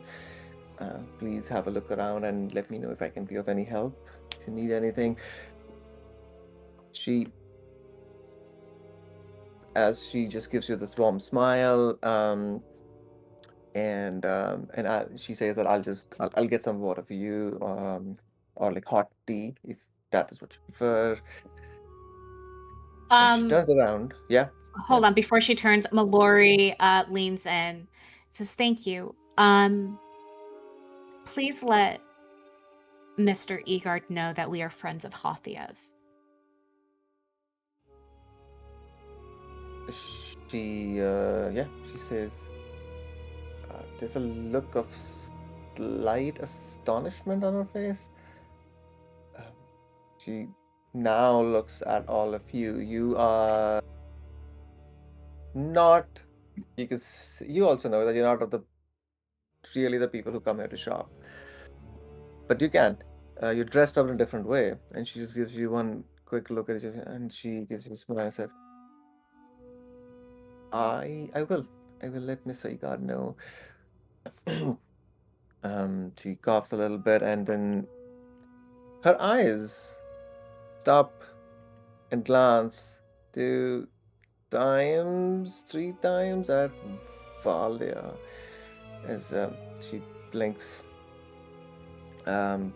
Please have a look around and let me know if I can be of any help. If you need anything, she she just gives you this warm smile, she says that I'll get some water for you, or like hot tea if that is what you prefer. And she turns around. Yeah. Hold on, before she turns, Mallory leans in, says, "Thank you. Please let Mr. Egard know that we are friends of Hothia's." She says, there's a look of slight astonishment on her face. Um, she now looks at all of you. You are not. You also know that you're not of the really the people who come here to shop, but you can. You're dressed up in a different way, and she just gives you one quick look at you, and she gives you a smile and says, I will let Miss Igard know." She coughs a little bit, and then her eyes stop and glance 3 times at Valia as she blinks. Um,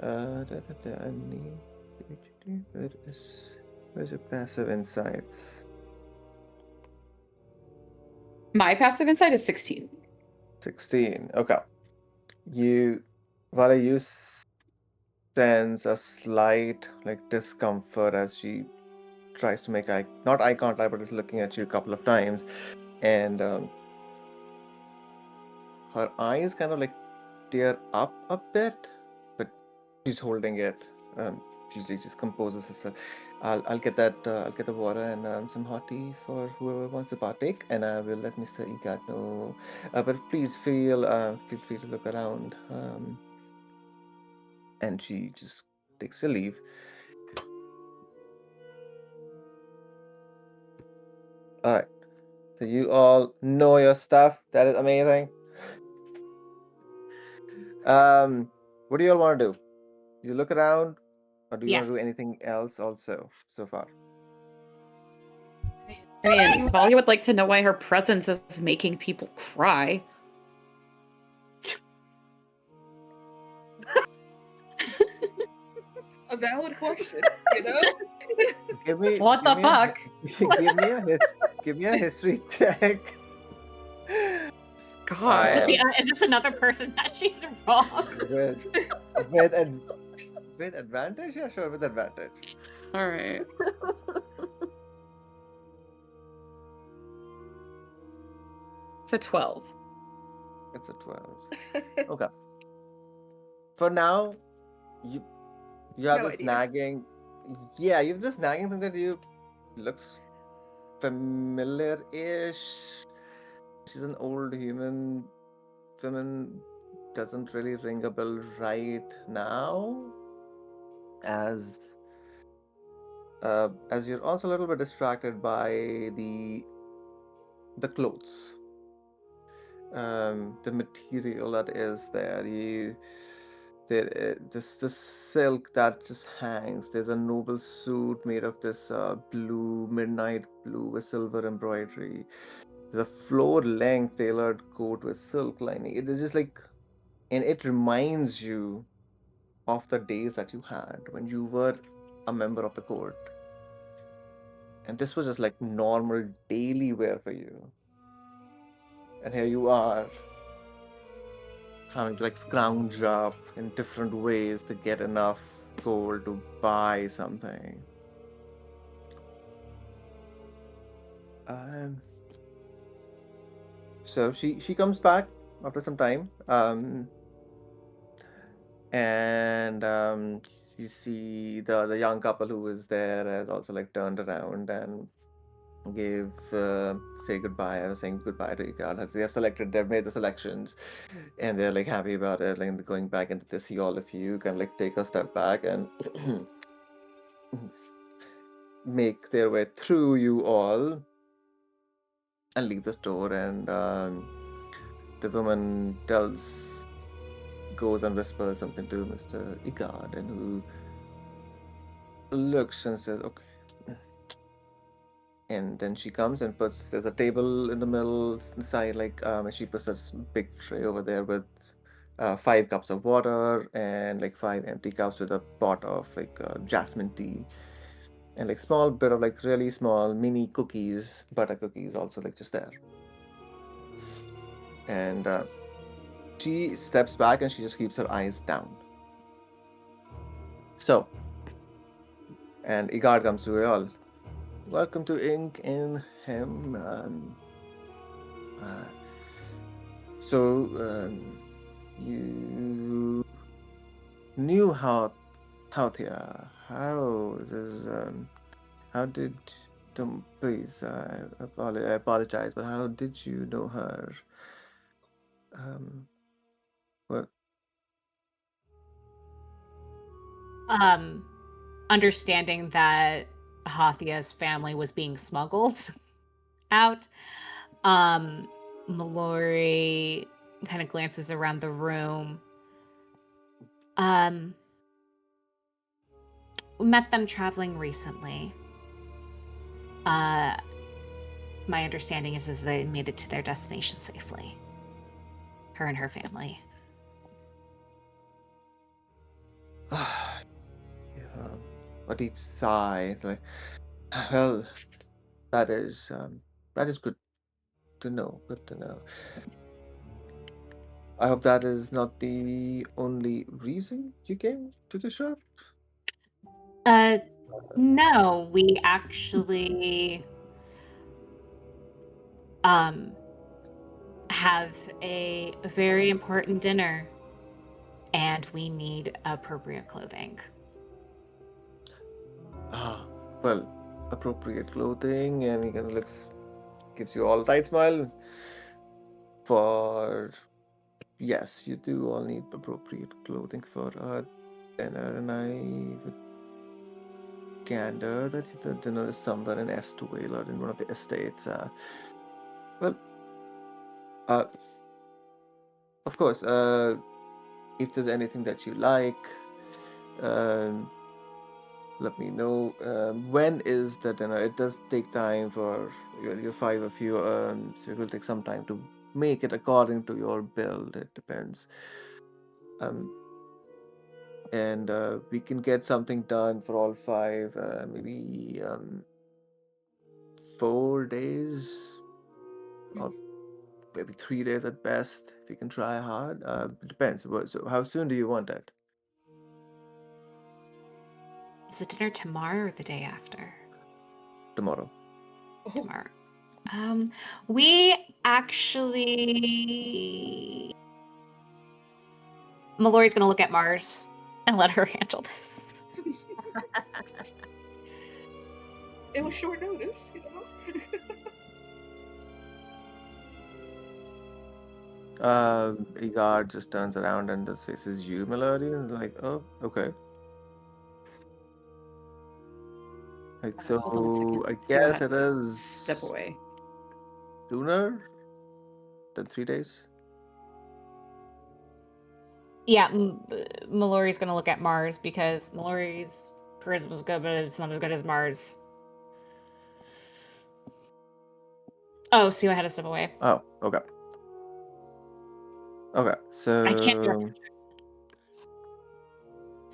I need. Where's your passive insights? My passive insight is 16. 16. Okay. Valia, you sense a slight like discomfort as she tries to make not eye contact, but is looking at you a couple of times, and her eyes kind of like tear up a bit, but she's holding it. She just composes herself. I'll get that. I'll get the water and some hot tea for whoever wants to partake, and I will let Mr. Egat know. But please feel free to look around. And she just takes her leave. All right. So you all know your stuff. That is amazing. What do you all want to do? You look around, or do you want Yes. to do anything else also so far? I mean, Valia would like to know why her presence is making people cry. A valid question, you know? Give me. What the fuck? Give me a history check. God. Let's see, is this another person that she's wrong? with with ad- with advantage? Yeah, sure, with advantage. All right. It's a 12. It's a 12. Okay. For now, you have No this idea. nagging. Yeah, you have this nagging thing that you looks familiar-ish. She's an old human woman. Doesn't really ring a bell right now. As you're also a little bit distracted by the clothes, the material that is there. This silk that just hangs. There's a noble suit made of this blue, midnight blue with silver embroidery. There's a floor-length tailored coat with silk lining. It is just like, and it reminds you of the days that you had when you were a member of the court. And this was just like normal daily wear for you. And here you are, having to like scrounge up in different ways to get enough gold to buy something. Um, so she comes back after some time, and you see the young couple who was there has also like turned around and gave say goodbye. I was saying goodbye to Igal. They have selected. They've made the selections, and they're like happy about it. Like they're going back into this. See all of you can like take a step back and make their way through you all and leave the store. And the woman goes and whispers something to Mr. Igard, and who looks and says, "Okay." And then she comes and there's a table in the middle side, like and she puts a big tray over there with 5 cups of water and like 5 empty cups with a pot of like jasmine tea and like small bit of like really small mini cookies, butter cookies also like just there. And she steps back and she just keeps her eyes down. So, and Igard comes to you all. Welcome to Ink in Hem. Uh, so, you knew Halthia. How is how did don't please I apologize, but how did you know her? Um, what? Understanding that Hathia's family was being smuggled out, Mallory kind of glances around the room. We met them traveling recently. My understanding is they made it to their destination safely. Her and her family. Yeah, a deep sigh. It's like, well, that is good to know. Good to know. I hope that is not the only reason you came to the shop. No, we actually have a very important dinner and we need appropriate clothing. Ah, well, appropriate clothing, and he kind of gives you all right smile. For yes, you do all need appropriate clothing for dinner, and I would gander that the dinner is somewhere in Estvale or in one of the estates. Well, uh, of course, if there's anything that you like, um, let me know. When is the dinner? It does take time for your five of you, so it will take some time to make it according to your build. It depends. Um, and we can get something done for all five, maybe 4 days or maybe 3 days at best if you can try hard. It depends. So how soon do you want it? Is the dinner tomorrow or the day after? Tomorrow. Oh, Tomorrow. We actually. Mallory's gonna look at Mars and let her handle this. it was short notice, you know. Igard just turns around and just faces you, Melody, and is like, "Oh, okay." Like, Hold on one second. so I Siwa guess had it to step is away. sooner than 3 days. Yeah, Mallory's gonna look at Mars because Mallory's charisma's good, but it's not as good as Mars. Oh, Siwa had to step away. Oh, okay. Okay, I can't do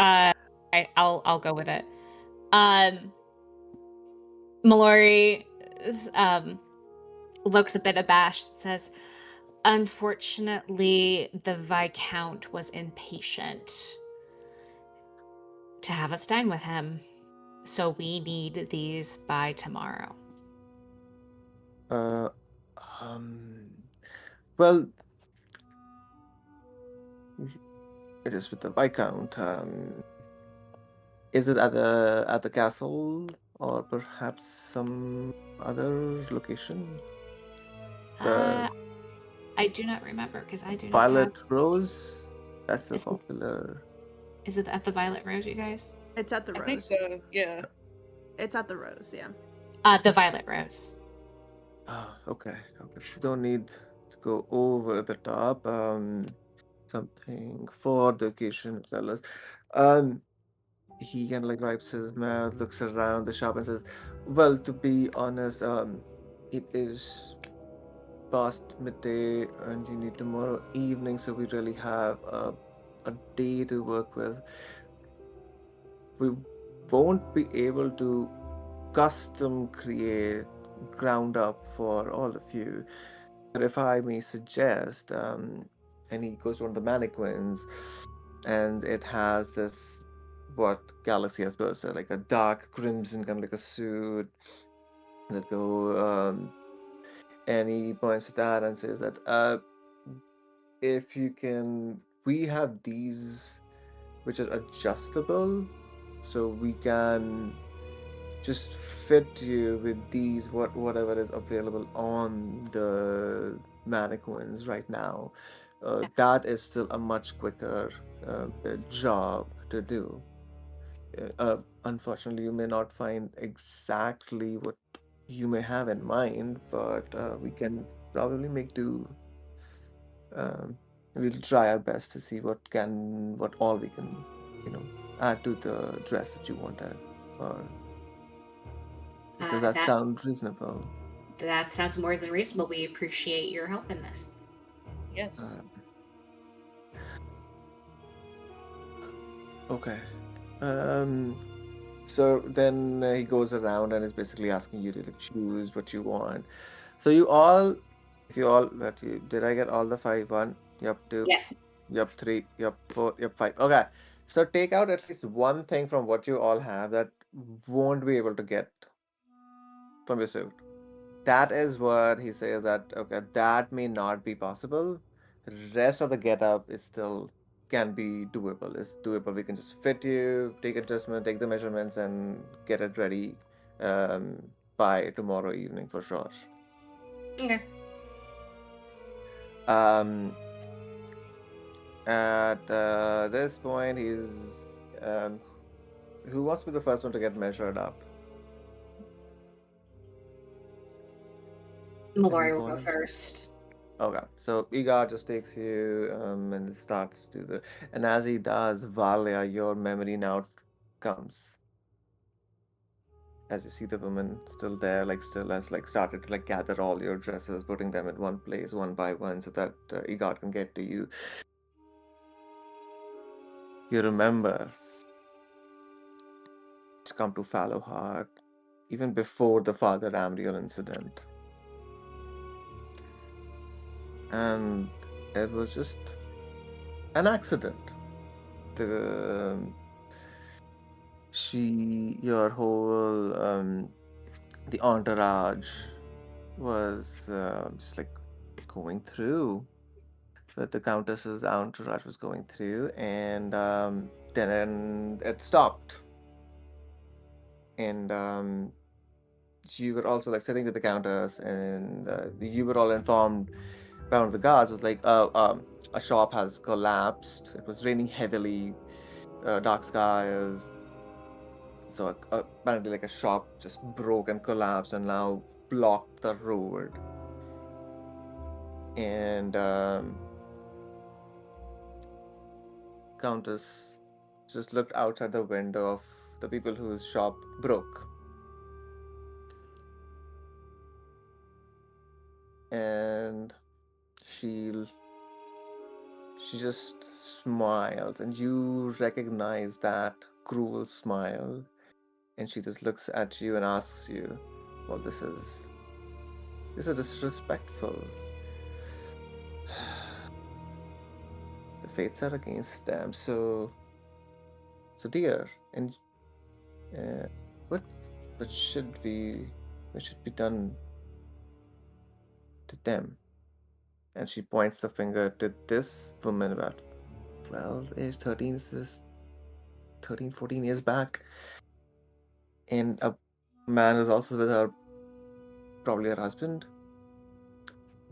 so I'll go with it. Mallory looks a bit abashed and says, "Unfortunately, the Viscount was impatient to have us dine with him, so we need these by tomorrow." uh, um, well, it is with the Viscount. Is it at the castle or perhaps some other location? The I do not remember because I do not have. Violet Rose? That's the Is it, popular. is it at the Violet Rose, you guys? It's at the I Rose. think so. Yeah. It's at the Rose, yeah. The Violet Rose. Ah, okay. Okay. You don't need to go over the top. Something for the occasion, fellas. Um, he kind of like wipes his mouth, looks around the shop, and says, "Well, to be honest, it is past midday, and you need tomorrow evening, so we really have a day to work with. We won't be able to custom create ground up for all of you. But if I may suggest, and he goes on the mannequins, and it has this what Galaxy has posted, like a dark crimson kind of like a suit that go and he points to that and says that if you can we have these which are adjustable, so we can just fit you with these whatever is available on the mannequins right now. That is still a much quicker job to do. Unfortunately, you may not find exactly what you may have in mind, but we can probably make do. Um, we'll try our best to see what all we can, you know, add to the dress that you wanted. Or does that That sound reasonable? that sounds more than reasonable. We appreciate your help in this. Yes. Uh, okay. Um, so then he goes around and is basically asking you to like choose what you want. So you all, if you all, did I get all the five? One, yep, two, Yes. yep, three, yep, four, yep, five. Okay. So take out at least one thing from what you all have that won't be able to get from your suit. That is what he says that okay, that may not be possible. Rest of the getup is still can be doable. It's doable. We can just fit you, take adjustment, take the measurements, and get it ready um, by tomorrow evening for sure. Okay. Um, at this point, um, who wants to be the first one to get measured up? Any Mallory will go volunteer? first. Okay, so Igar just takes you and starts to and as he does, Valia, your memory now comes as you see the woman still there, like still has like started to like gather all your dresses, putting them in one place one by one, so that Igar can get to you. You remember to come to Fallowheart even before the Father Amriel incident, and it was just an accident. The your whole the entourage was just like going through that the Countess's entourage was going through, and then it stopped. And you were also like sitting with the Countess, and you were all informed by one of the guards was like, oh, a shop has collapsed. It was raining heavily, dark skies. So apparently, like a shop just broke and collapsed, and now blocked the road. And Countess just looked outside the window of the people whose shop broke. And she she just smiles, and you recognize that cruel smile. And she just looks at you and asks you, well, this is disrespectful. The fates are against them. So dear, and uh, what what should we what should be done to them? And she points the finger to this woman about 12 age, 13, this is 13, 14 years back. And a man is also with her, probably her husband.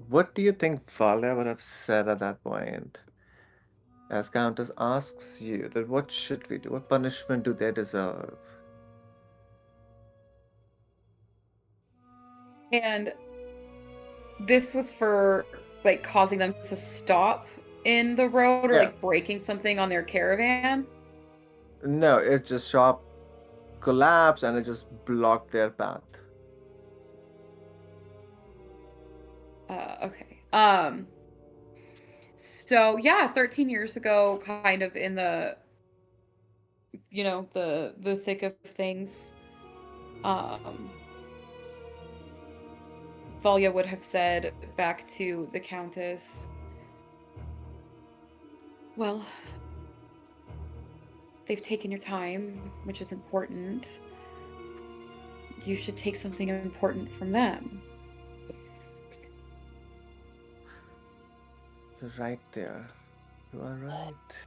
What do you think Valia would have said at that point? As Countess asks you that what should we do? What punishment do they deserve? And this was for like causing them to stop in the road or Yeah. like breaking something on their caravan. No, it just shop collapsed and it just blocked their path. Okay. So yeah, 13 years ago, kind of in the the thick of things, um Valia would have said back to the Countess, well, they've taken your time, which is important. You should take something important from them. You're right there. You are right.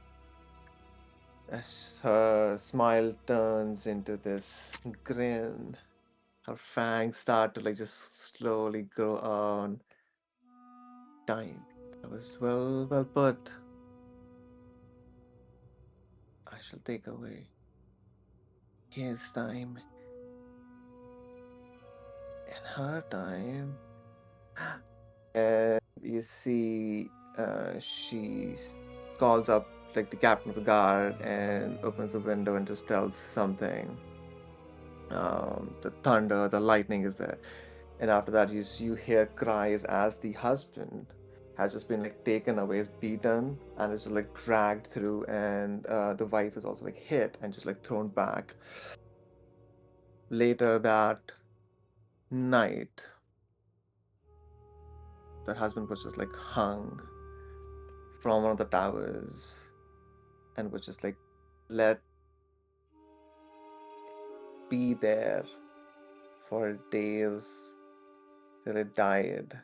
As her smile turns into this grin, her fangs start to like just slowly grow on. Time. That was well put. I shall take away his time and her time. And you see, she calls up like the captain of the guard and opens the window and just tells something. The thunder, the lightning is there, and after that, you hear cries as the husband has just been like taken away, is beaten, and is just like dragged through, and the wife is also like hit and just like thrown back. Later that night, the husband was just like hung from one of the towers and was just like let be there for days till it died.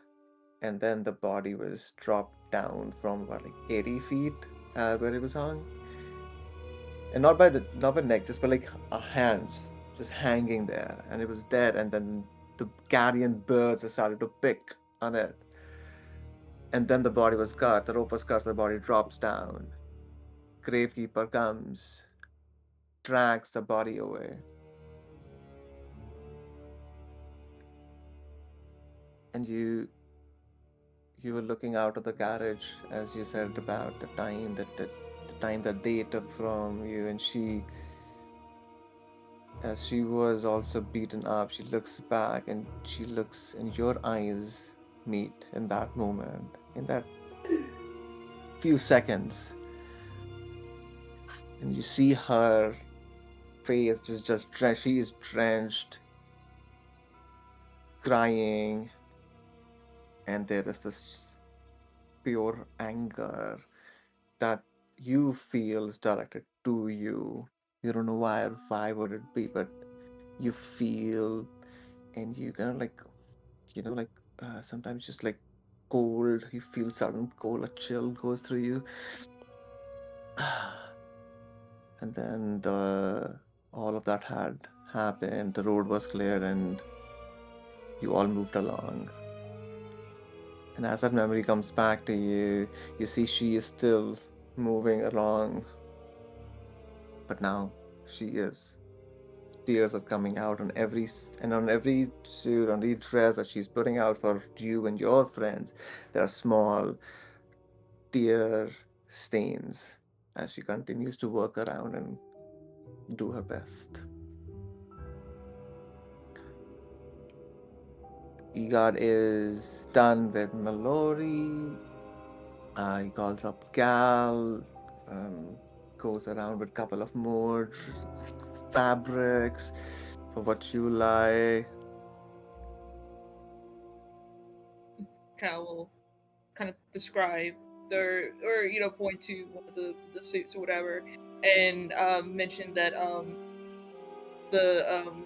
And then the body was dropped down from about like 80 feet where he was hung, and not by neck, just by like hands, just hanging there, and it was dead. And then the carrion birds started to pick on it, and then the body was cut. The rope was cut. So the body drops down. Gravekeeper comes, drags the body away, and you were looking out of the carriage as you said about the time that they took from you, and as she was also beaten up, she looks back and she looks, and your eyes meet in that moment, in that few seconds, and you see her face just drenched. She is drenched, crying, and there is this pure anger that you feel is directed to you. You don't know why would it be, but you feel, and you kind of like, sometimes just like cold. You feel sudden cold, a chill goes through you, and then the all of that had happened. The road was cleared, and you all moved along. And as that memory comes back to you, you see she is still moving along, but now she is. Tears are coming out on every suit, on each dress that she's putting out for you and your friends. There are small tear stains as she continues to work around and do her best. Egad is done with Mallory. He calls up Gal, goes around with a couple of more fabrics for what you like. Cal will kind of describe their, or point to one of the suits or whatever, and mention that the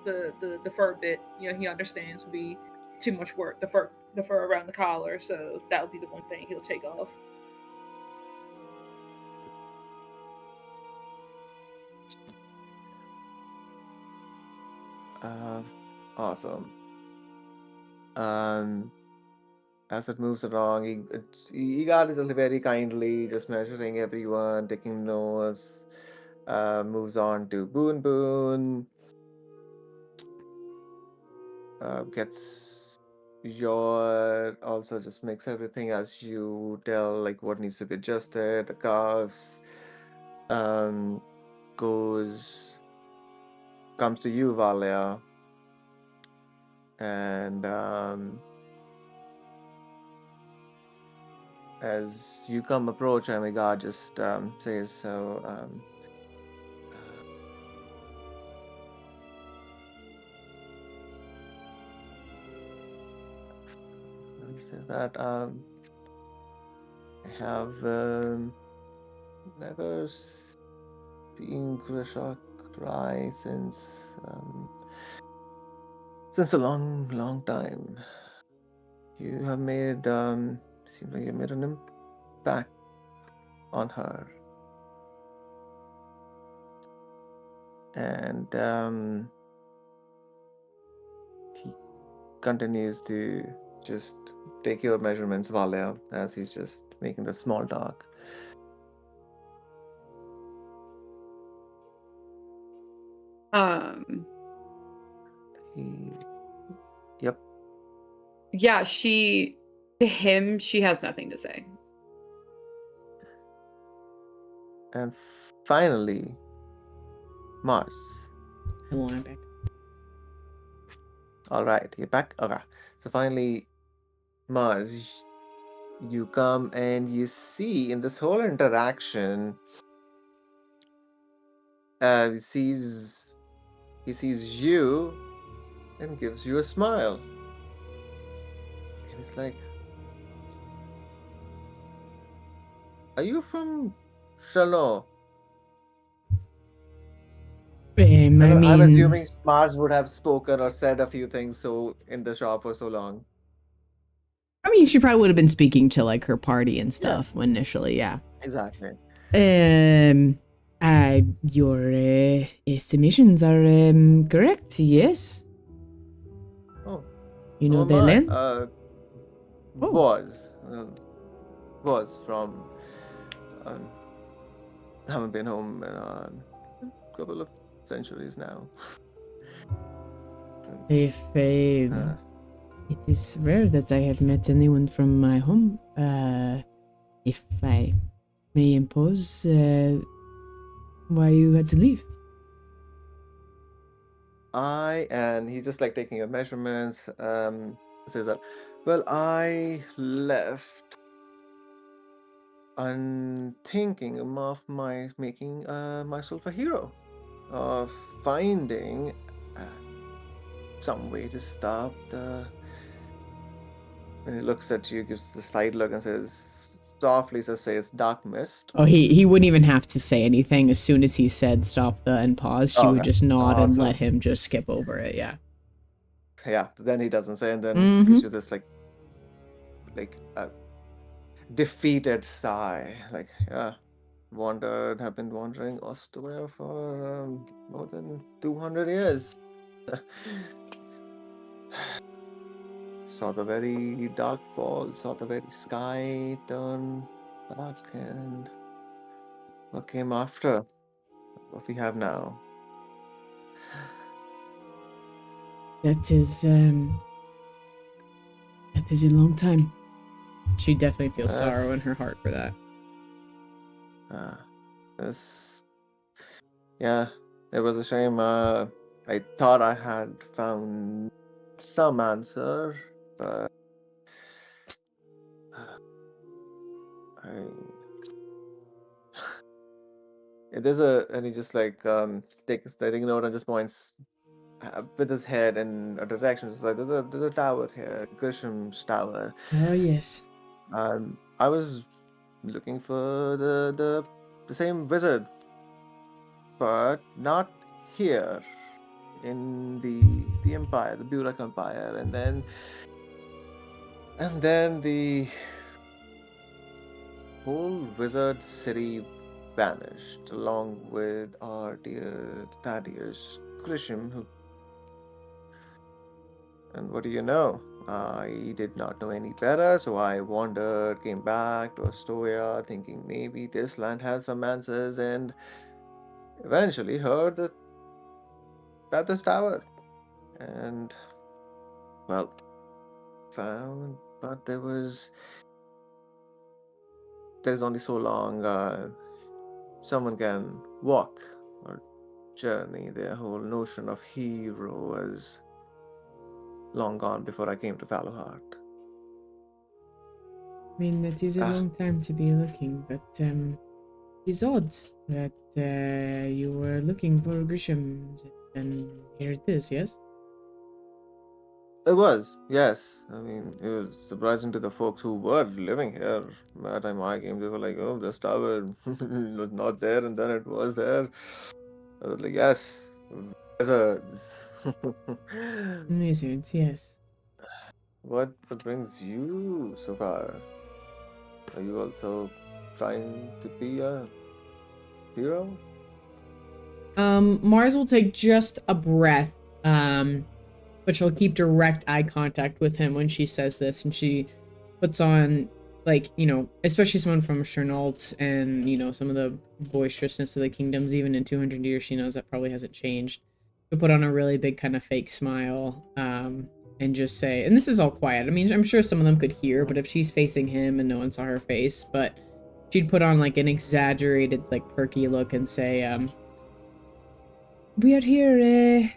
the fur bit, he understands would be too much work. The fur around the collar, so that would be the one thing he'll take off. Awesome. Um, as it moves along, Egad is very kindly just measuring everyone, taking notes. Moves on to Boon Boon. Gets your also just makes everything as you tell, like what needs to be adjusted, the cuffs. Um, comes to you, Valia, and as you come approach, Amiga just says so. Says that I have never seen Grishok cry since a long, long time. You have made seems like you made an impact on her, and he continues to just take your measurements, Valia, as he's just making the small talk. Yep. Yeah, to him, she has nothing to say. And finally, Mars. Hello, I'm back. All right, you're back. Okay. So finally, Mars, you come and you see in this whole interaction, he sees you and gives you a smile. And he's like, "Are you from Shano?" I I'm mean, assuming Mars would have spoken or said a few things so in the shop for so long. mean, she probably would have been speaking to like her party and stuff initially, yeah. Exactly. Your estimations are correct, yes? Oh, You know oh the my. land? Was from. Um, haven't been home in a couple of centuries now. If it is rare that I have met anyone from my home, if I may impose, why you had to leave? And he's just like taking your measurements. Says that, well, I left and thinking of making myself a hero, of finding some way to stop the. When he looks at you, gives the side look and softly says, "Dark mist." Oh, he wouldn't even have to say anything. As soon as he said stop the and pause, she would Okay. just nod and Awesome. let him just skip over it, yeah. Yeah, then he doesn't say, and then gives you this like a defeated sigh, like, yeah, have been wandering Austria for more than 200 years. Saw the very dark fall, saw the very sky turn dark, and what came after? What we have now. That is a long time. She definitely feels sorrow in her heart for that. Yeah, it was a shame. I thought I had found some answer, but and he just like takes taking note and just points with his head in a direction. It's like there's a tower here, Grisham's tower. Oh yes. I was looking for the same wizard, but not here in the Empire, the Burek Empire, and then the whole wizard city vanished along with our dear Thaddeus Grisham, and what do you know? I did not know any better, so I wandered, came back to Astoria, thinking maybe this land has some answers, and eventually heard at this tower. And, well, found, but there's only so long someone can walk or journey. Their whole notion of hero was long gone before I came to Fallowheart. I mean, that is a long time to be looking, but it's odd that you were looking for Grisham, and here it is, yes? It was, yes. I mean, it was surprising to the folks who were living here. By the time I came, they were like, "Oh, this tower was not there, and then it was there." I was like, "Yes, wizards." Wizards, yes. What brings you so far? Are you also trying to be a hero? Mars will take just a breath, but she'll keep direct eye contact with him when she says this, and she puts on, like, you know, especially someone from Chernault and, you know, some of the boisterousness of the kingdoms, even in 200 years, she knows that probably hasn't changed. She'll put on a really big kind of fake smile, and just say, and this is all quiet. I mean, I'm sure some of them could hear, but if she's facing him and no one saw her face, but she'd put on like an exaggerated, like, perky look and say, we are here,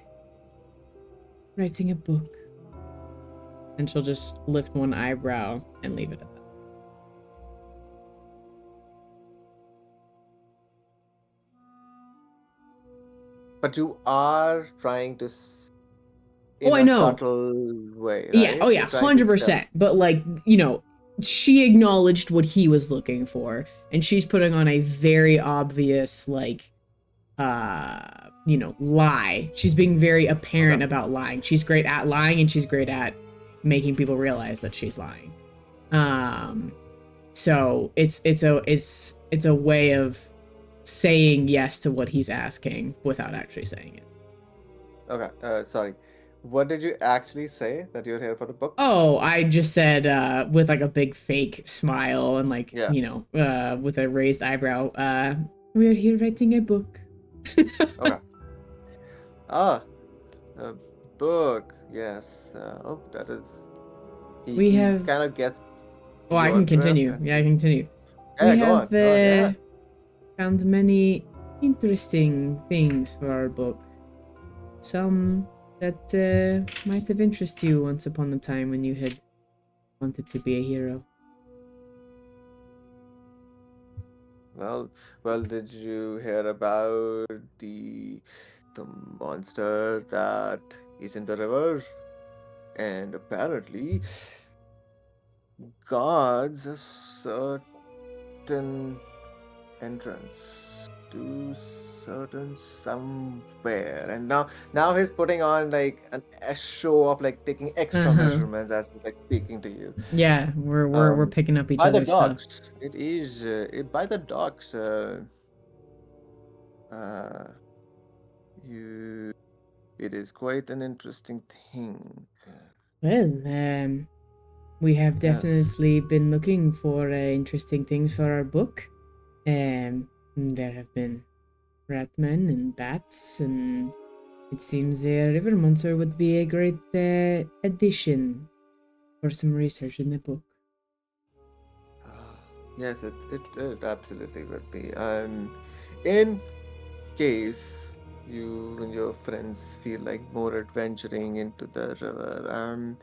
writing a book. And she'll just lift one eyebrow and leave it at that. But you are trying to, Oh, I know. subtle way, right? Yeah, oh yeah, 100%. But, like, you know, she acknowledged what he was looking for, and she's putting on a very obvious, like, you know, lie. She's being very apparent about lying. She's great at lying, and she's great at making people realize that she's lying. So it's a way of saying yes to what he's asking without actually saying it. Okay, sorry. What did you actually say that you're here for the book? Oh, I just said with like a big fake smile and like, Yeah. with a raised eyebrow, we're here writing a book. Okay. Ah, a book. Yes. Oh, that is. We He have kind of gets Oh, I can yours well. continue. Yeah, I can continue. Yeah, We go have on. Go on. Yeah. found many interesting things for our book. Some that might have interested you once upon a time when you had wanted to be a hero. Well, did you hear about the monster that is in the river? And apparently guards a certain entrance to certain somewhere. And now he's putting on like a show of like taking extra Uh-huh. measurements as he's like speaking to you. Yeah, we're picking up each By the other's stuff. docks. It is by the docks. Uh, you. It is quite an interesting thing. Well, we have Yes. definitely been looking for interesting things for our book. There have been ratmen and bats, and it seems a river monster would be a great addition for some research in the book. Ah, yes, it absolutely would be. And in case you and your friends feel like more adventuring into the river,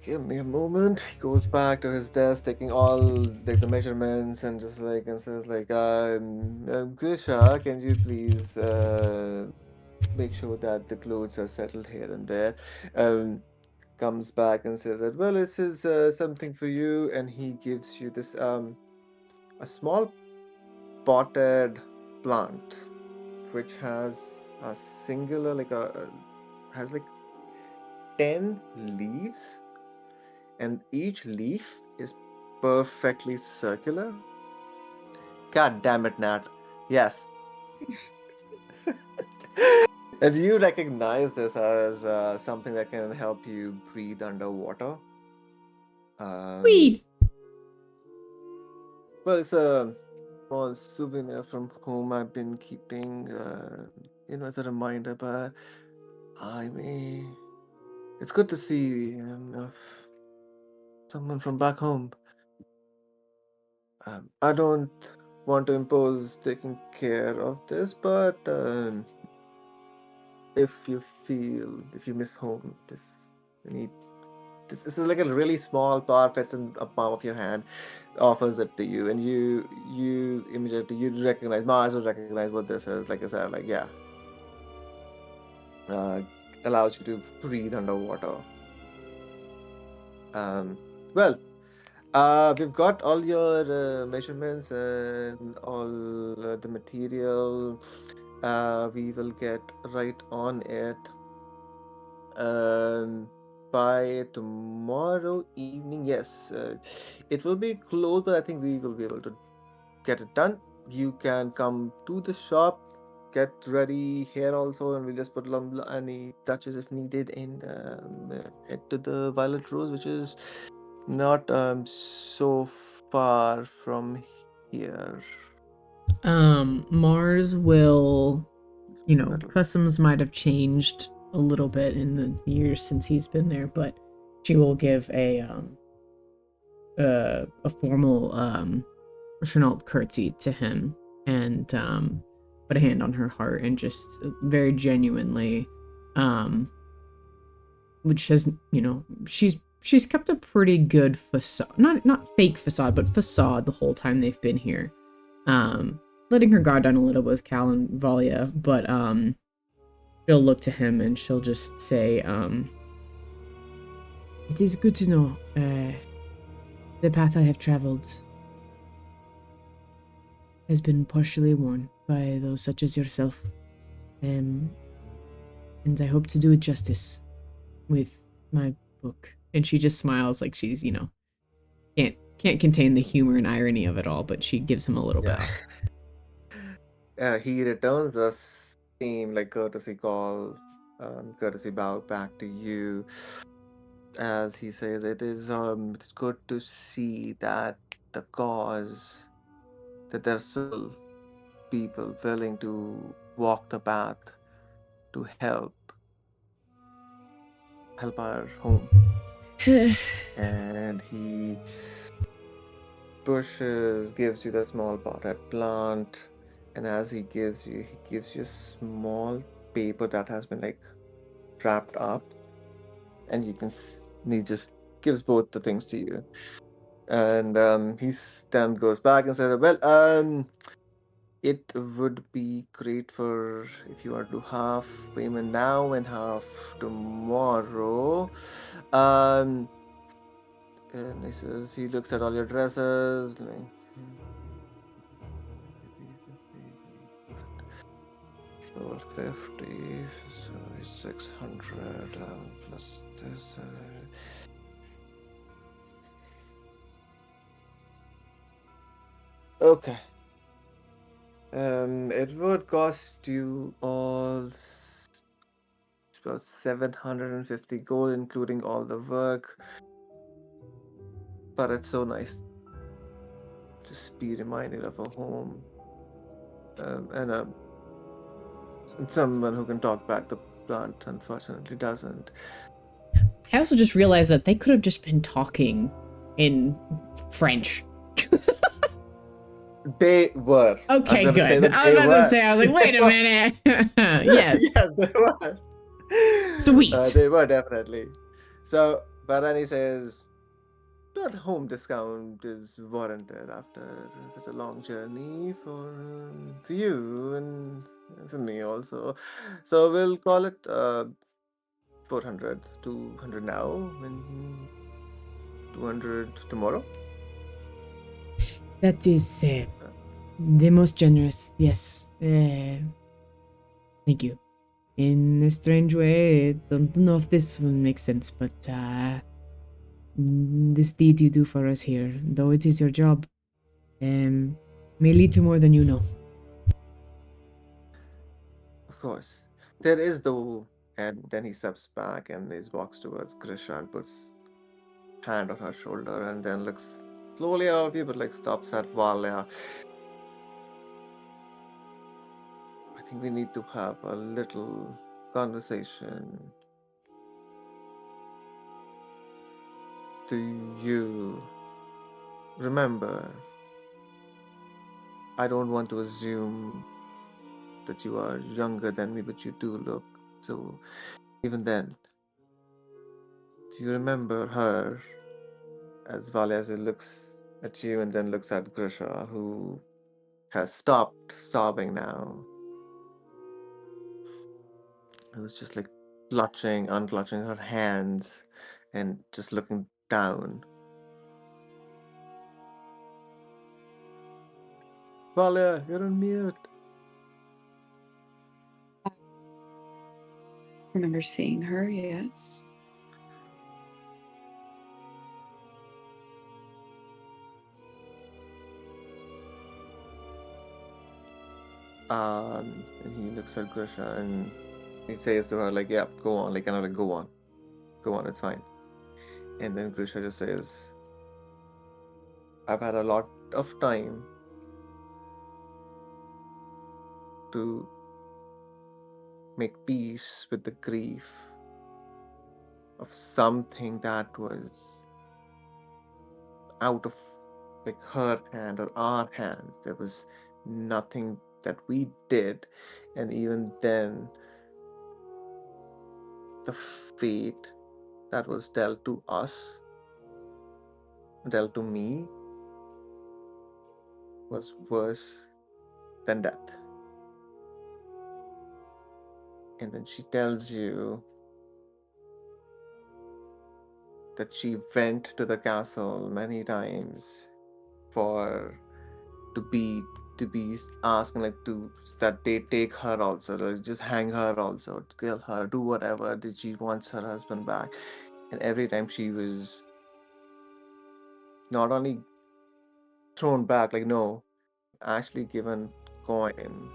give me a moment. He goes back to his desk, taking all like the measurements, and just like and says like, Grisha, can you please make sure that the clothes are settled here and there? Comes back and says that, well, this is something for you, and he gives you this a small potted plant which has a singular has like 10 leaves, and each leaf is perfectly circular. God damn it, Nat. Yes. And you recognize this as something that can help you breathe underwater. Um, Weed. well, it's a small souvenir from home I've been keeping, as a reminder. But I may. It's good to see someone from back home. I don't want to impose taking care of this, but if you miss home, need this is like a really small part fits in a palm of your hand, offers it to you, and you immediately you recognize Mars will recognize what this is. Like I said, like yeah, uh, allows you to breathe underwater. Um, well, we've got all your measurements and all the material. We will get right on it. Um, by tomorrow evening, yes, it will be closed, but I think we will be able to get it done. You can come to the shop, get ready here also, and we'll just put any touches if needed, and head to the Violet Rose, which is not so far from here. Mars will, That'll- customs might have changed a little bit in the years since he's been there, but she will give a formal Chenault curtsy to him and put a hand on her heart and just very genuinely, which has, she's kept a pretty good facade, not fake facade, but facade the whole time they've been here. Letting her guard down a little with Cal and Valia, but she'll look to him and she'll just say, it is good to know the path I have traveled has been partially worn by those such as yourself. And I hope to do it justice with my book. And she just smiles like she's, can't contain the humor and irony of it all, but she gives him a little bow. He returns the same like courtesy call, courtesy bow back to you as he says, it's good to see that the cause that there's still people willing to walk the path to help our home. And he gives you the small potted plant, and as he gives you a small paper that has been like wrapped up, and he just gives both the things to you. And he then goes back and says, well, it would be great for if you are to half payment now and half tomorrow. Um, and he looks at all your dresses, like 450, so 600 plus this. Okay. It would cost you all about 750 gold, including all the work. But it's so nice to just be reminded of a home, and someone who can talk back. The plant unfortunately doesn't. I also just realized that they could have just been talking in French. They were. Okay, I'm gonna say good. that I was they about to were. say, I was like, wait a minute. Yes. Yes, they were. Sweet. They were definitely. So, but then he says, that home discount is warranted after such a long journey for you and for me also. So we'll call it 400, 200 now and 200 tomorrow. That is the most generous, yes. Thank you. In a strange way, I don't know if this will make sense, but this deed you do for us here, though it is your job, may lead to more than you know. Of course. There is though, and then he steps back and he walks towards Grisha and puts hand on her shoulder and then looks slowly at all of you, but like stops at Valia. I think we need to have a little conversation. Do you remember? I don't want to assume that you are younger than me, but you do look so. Even then, do you remember her? As Valia looks at you and then looks at Grisha, who has stopped sobbing now, who's just like unclutching her hands, and just looking down. Valia, you're on mute. I remember seeing her, yes. And he looks at Grisha and he says to her, like, yeah, go on, like, kind of like, go on, it's fine. And then Grisha just says, I've had a lot of time to make peace with the grief of something that was out of like her hand or our hands. There was nothing that we did, and even then the fate that was dealt to us, dealt to me, was worse than death. And then she tells you that she went to the castle many times for to be asking like to that they take her also, like just hang her also, to kill her, do whatever. Did she wants her husband back? And every time she was not only thrown back, like, no, actually given coin.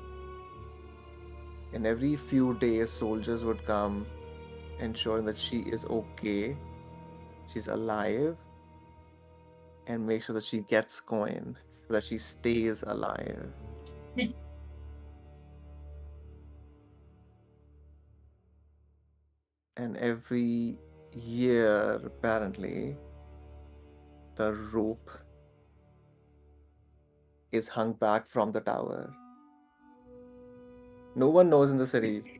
And every few days, soldiers would come, ensuring that she is okay, she's alive, and make sure that she gets coin so that she stays alive. And every year, apparently, the rope is hung back from the tower. No one knows in the city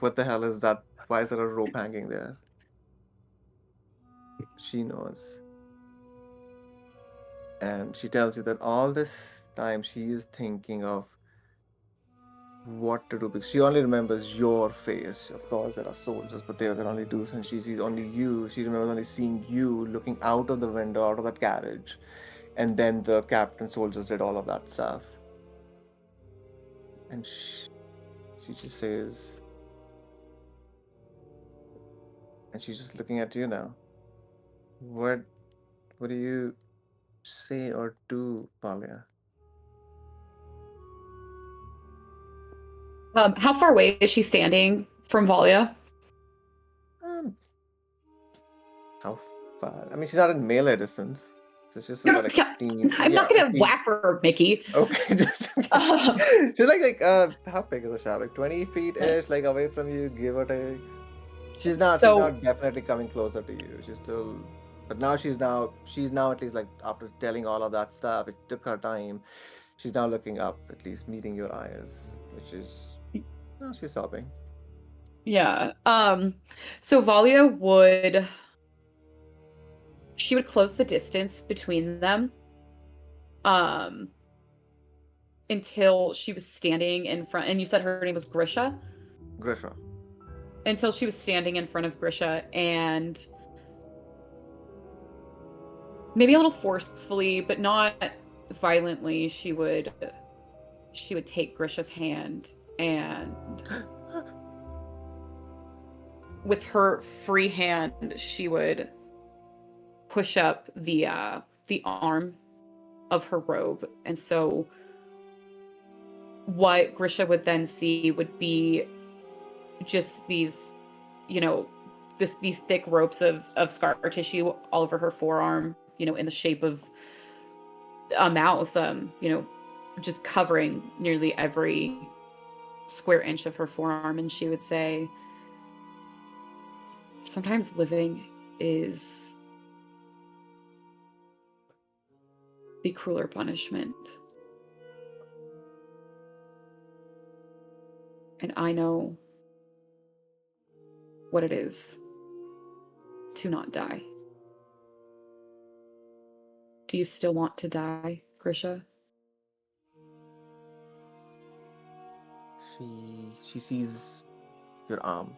what the hell is that. Why is there a rope hanging there? She knows. And she tells you that all this time she is thinking of what to do because she only remembers your face. Of course, there are soldiers, but they can only do, and she sees only you. She remembers only seeing you looking out of the window, out of that carriage, and then the captain soldiers did all of that stuff. And she just says, and she's just looking at you now. What do you say or do, Valia? How far away is she standing from Valia? Um, how far? I mean, she's not in melee distance. So it's just No, about like yeah, 15. I'm Yeah, not gonna 15. whack her, Mickey. Okay, just Um, she's how big is the shop? Like 20 feet ish, like away from you, give or take. She's so not definitely coming closer to you. She's still, but now she's now at least like after telling all of that stuff, it took her time. She's now looking up, at least meeting your eyes, which is, oh, she's sobbing. yeah. So Valia would she would close the distance between them. Um, until she was standing in front, and you said her name was Grisha? Grisha. Until she was standing in front of Grisha, and maybe a little forcefully, but not violently, she would take Grisha's hand, and with her free hand, she would push up the arm of her robe. And so what Grisha would then see would be just these, these thick ropes of scar tissue all over her forearm, in the shape of a mouth, just covering nearly every square inch of her forearm. And she would say, sometimes living is the crueler punishment. And I know what it is to not die. Do you still want to die, Grisha? She sees your arm,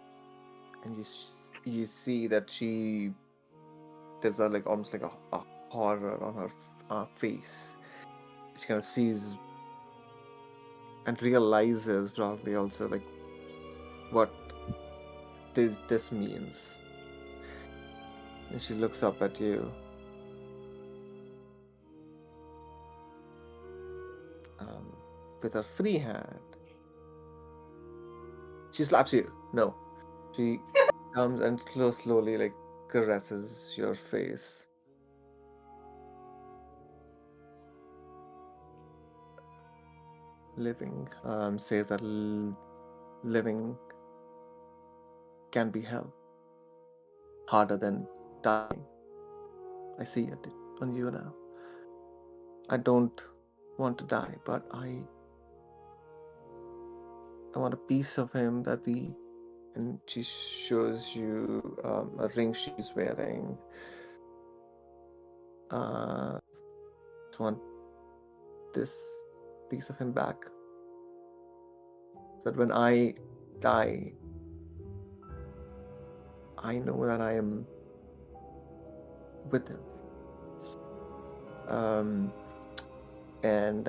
and you see that there's like almost like a horror on her face. She kind of sees and realizes probably also like what this means. And she looks up at you. With her free hand. She slaps you. No. She comes and slowly like caresses your face. Living says that living can be hell. Harder than dying. I see it on you now. I don't want to die, but I want a piece of him that we. And she shows you a ring she's wearing. Just want this piece of him back. So that when I die, I know that I am with him. And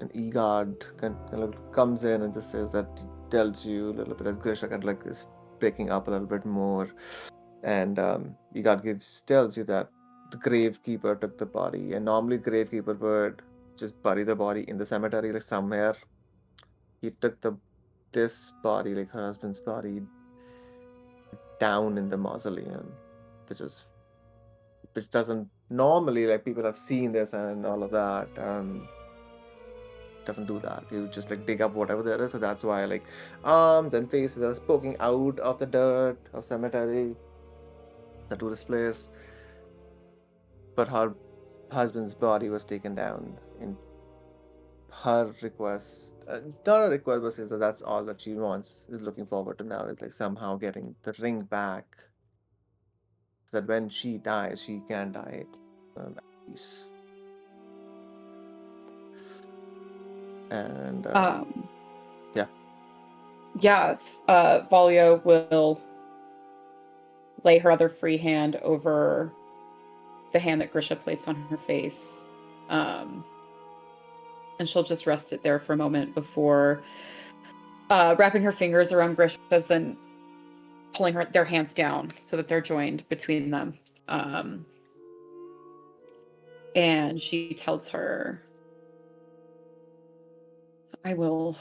an E-guard kind of comes in and just says that, tells you a little bit as Grisha kind of like is breaking up a little bit more, and Igard tells you that the gravekeeper took the body, and normally gravekeeper would just bury the body in the cemetery, like somewhere. He took this body, like her husband's body, down in the mausoleum, which is which doesn't normally, like, people have seen this and all of that. Doesn't do that. You just like dig up whatever there is. So that's why, like, arms and faces are poking out of the dirt of cemetery. It's a tourist place. But her husband's body was taken down in her request. Not a request, but says that that's all that she wants, is looking forward to now, is like somehow getting the ring back, so that when she dies, she can die at peace. And yeah. Yes, Valia will lay her other free hand over the hand that Grisha placed on her face. And she'll just rest it there for a moment before wrapping her fingers around Grisha's and pulling their hands down so that they're joined between them. And she tells her, I will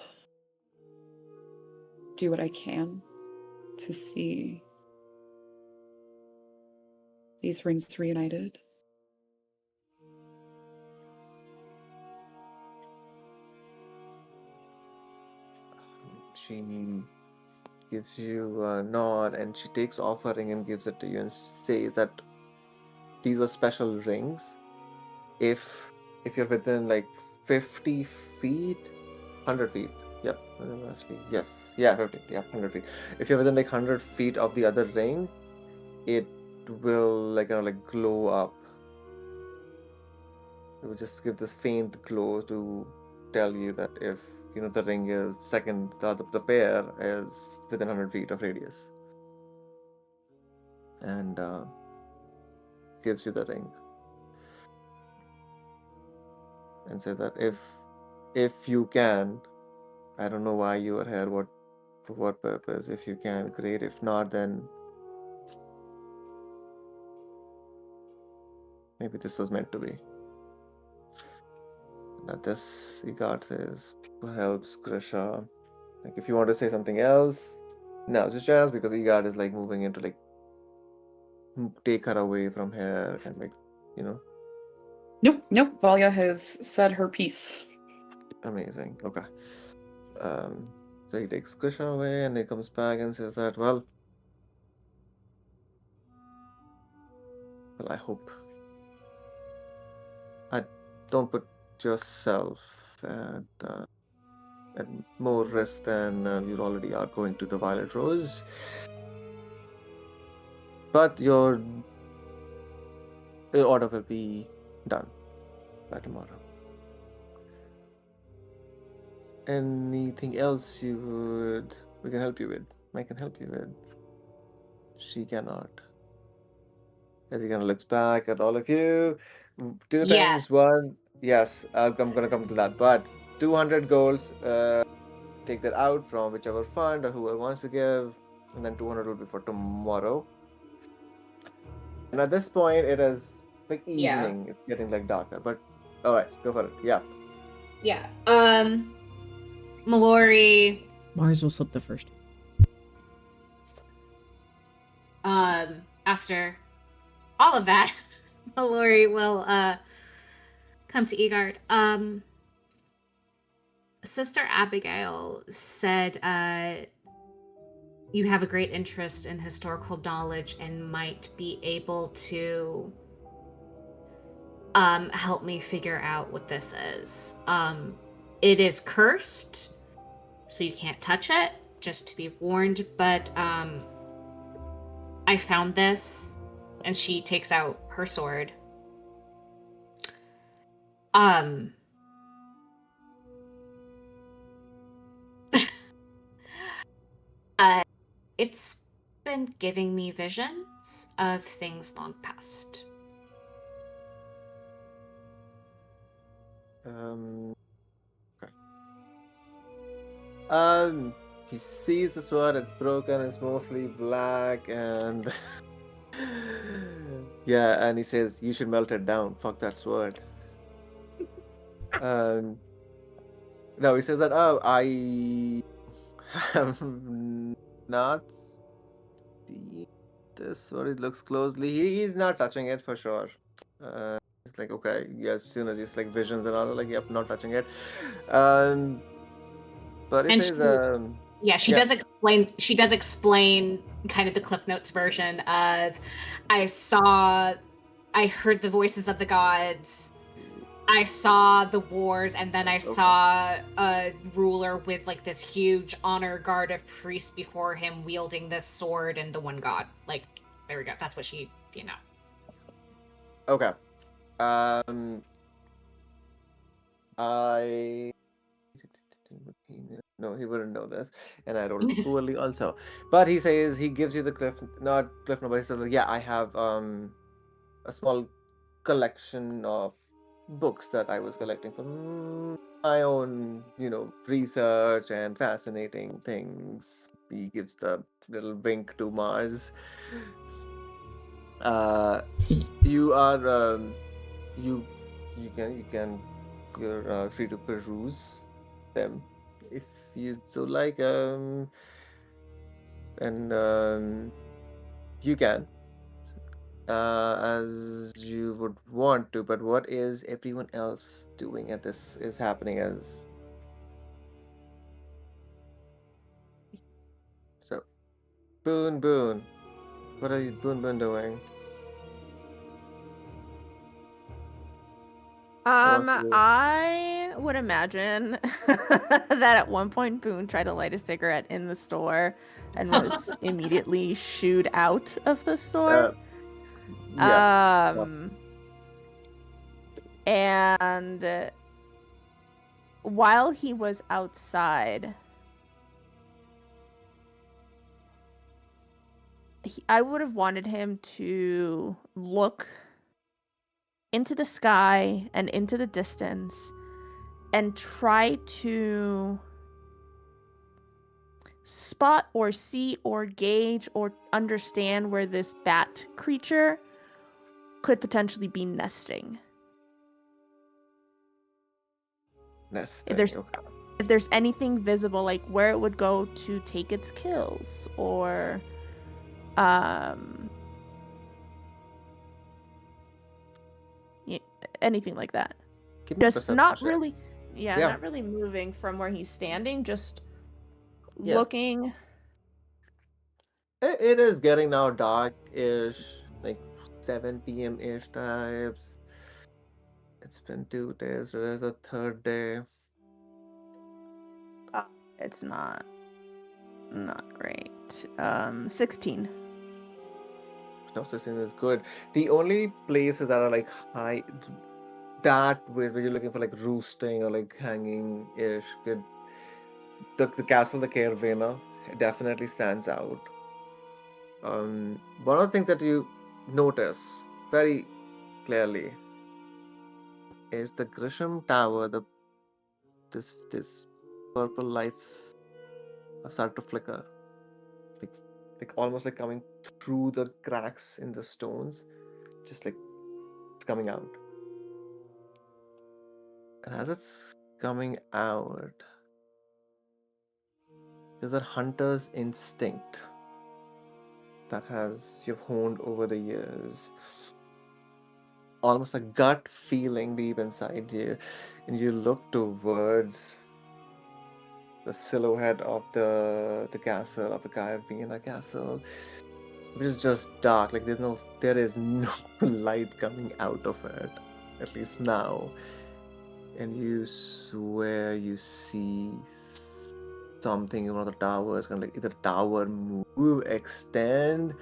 do what I can to see these rings reunited. She gives you a nod, and she takes off her ring and gives it to you and says that these were special rings. If you're within like 50 feet, 100 feet. Yep. Actually, yes. Yeah, 50. Yeah, 100 feet. If you're within like 100 feet of the other ring, it will like like glow up. It will just give this faint glow to tell you that if the ring is the pair is within 100 feet of radius, and gives you the ring and says that if you can, I don't know why you are here, for what purpose. If you can, great. If not, then maybe this was meant to be. Now this Igard says helps Grisha. Like, if you want to say something else, now's your chance, because Igard is like moving into like take her away from here and like Nope. Valia has said her piece. Amazing. Okay. So he takes Grisha away and he comes back and says that, well, I hope I don't put yourself at more risk than you already are going to the Violet Rose. But your order will be done by tomorrow. Anything else we can help you with? I can help you with. She cannot. As he kind of looks back at all of you, two Yes. things. One, yes, I'm gonna come to that, but 200 golds. Take that out from whichever fund or whoever wants to give, and then 200 will be for tomorrow. And at this point, it is like evening. It's getting like darker, but all right, go for it. Yeah. Yeah. Mallory. Mars will slip the first. After all of that, Mallory will come to Egard. Sister Abigail said you have a great interest in historical knowledge and might be able to help me figure out what this is. It is cursed, so you can't touch it, just to be warned, but I found this, and she takes out her sword. It's been giving me visions of things long past. Okay. he sees the sword, it's broken, it's mostly black, and yeah, and he says, "You should melt it down. Fuck that sword." Um, no, he says that. Oh, I have not seen this sword. It looks closely. He's not touching it for sure. It's like okay, yeah. As soon as he's like visions and all, like yep, not touching it. Um, but he And says, yeah, she yeah, does explain. She does explain kind of the Cliff Notes version of, I heard the voices of the gods. I saw the wars, and then I okay, saw a ruler with like this huge honor guard of priests before him wielding this sword and the one god. Like, there we go. That's what she, okay. Um, I no, he wouldn't know this, and I rolled poorly also. But he says he gives you the not cliff note, but he says, like, yeah, I have a small collection of books that I was collecting from my own, research and fascinating things. He gives the little wink to Mars. You are you you're free to peruse them if you so like and you can as you would want to, but what is everyone else doing at this is happening as so Boon, what are you Boon doing? What wants to do? I would imagine that at one point Boone tried to light a cigarette in the store and was immediately shooed out of the store. uh yeah, And while he was outside, I would have wanted him to look into the sky and into the distance and try to spot or see or gauge or understand where this bat creature could potentially be nesting. nesting. If Okay. there's anything visible, like where it would go to take its kills, or anything like that. Give me a Just perception not check. really, Yeah. not really moving from where he's standing, just Yeah. looking. It is getting now dark-ish, like 7 p.m. ish types. It's been 2 days. There's a third day. It's not great. 16. No, 16 is good. The only places that are like high, that where you're looking for like roosting or like hanging ish, good. The castle, the Caravana, definitely stands out. One of the things that you notice very clearly is the Grisham Tower. This purple lights start to flicker, like almost like coming through the cracks in the stones, just like it's coming out. And as it's coming out, there's a hunter's instinct that has you've honed over the years. Almost a gut feeling deep inside you, and you look towards the silhouette of the castle of the Vienna castle, which is just dark. Like there is no light coming out of it, at least now. And you swear you see something in one of the towers, kind of like either tower move, extend,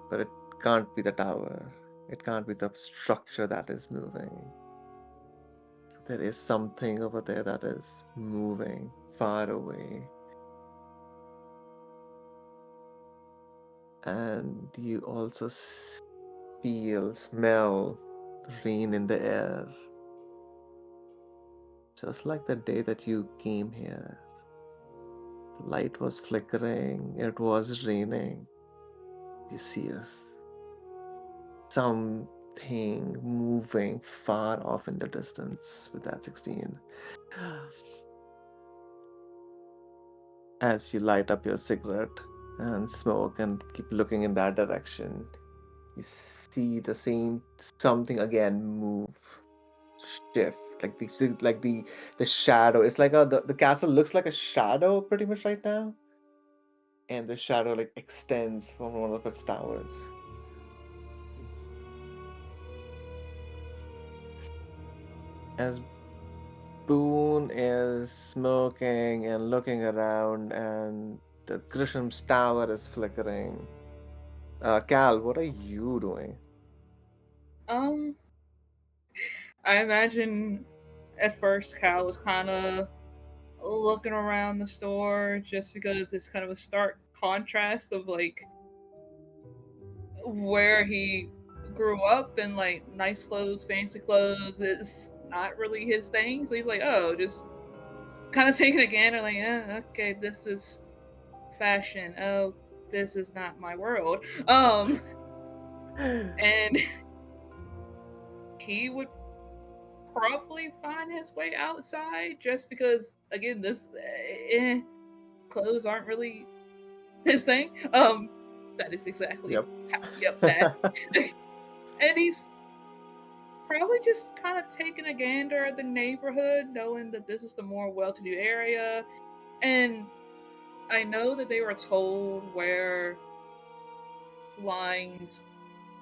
but it can't be the tower. It can't be the structure that is moving. There is something over there that is moving far away. And you also smell rain in the air. just like the day that you came here. The light was flickering, it was raining. You see something moving far off in the distance with that 16. As you light up your cigarette and smoke and keep looking in that direction, you see the same something again move, shift, like the shadow. It's like the castle looks like a shadow pretty much right now, and the shadow like extends from one of its towers. As Boone is smoking and looking around, and the Grisham's tower is flickering. Cal, what are you doing? Um, I imagine at first Cal was kind of looking around the store just because it's kind of a stark contrast of like where he grew up and like nice clothes, fancy clothes is not really his thing. So he's like, oh, just kind of taking a gander, like, okay, this is fashion. Oh, this is not my world. And he would probably find his way outside just because, again, this clothes aren't really his thing. That is exactly Yep. yep, that. And he's probably just kind of taking a gander at the neighborhood, knowing that this is the more well-to-do area. And I know that they were told where Line's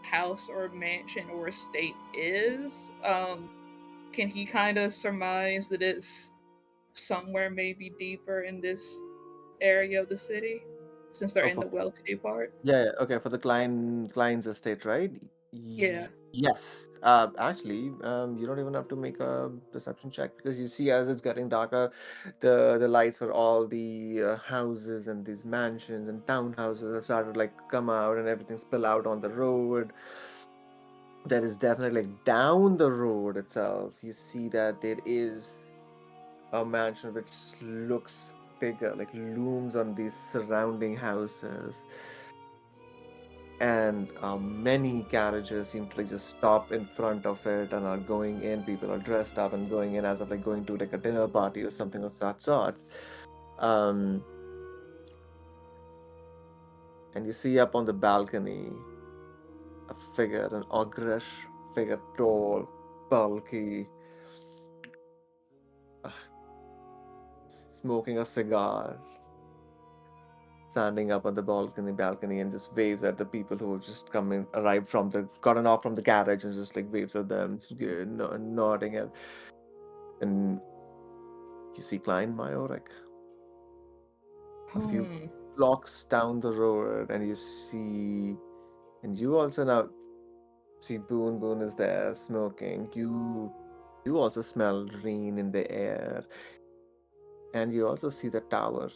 house or mansion or estate is. Can he kind of surmise that it's somewhere maybe deeper in this area of the city, since they're Oh, in the well-to-do part? yeah, okay, for the Klein's estate, right? Yeah. Yes. Actually, you don't even have to make a perception check because you see as it's getting darker, the lights for all the houses and these mansions and townhouses have started like come out and everything spill out on the road. There is definitely like down the road itself, you see that there is a mansion which looks bigger, like looms on these surrounding houses. And many carriages seem to like just stop in front of it and are going in. People are dressed up and going in as of like going to like a dinner party or something of that sort. Um, and you see up on the balcony a figure, an ogreish figure, tall, bulky, uh, smoking a cigar, standing up on the balcony and just waves at the people who have just come in, arrived from the, gotten off from the carriage and just like waves at them, nodding at. And you see Klein Majorek a few Hmm. blocks down the road, and you see, and you also now see Boone. Boone is there smoking. You also smell rain in the air, and you also see the tower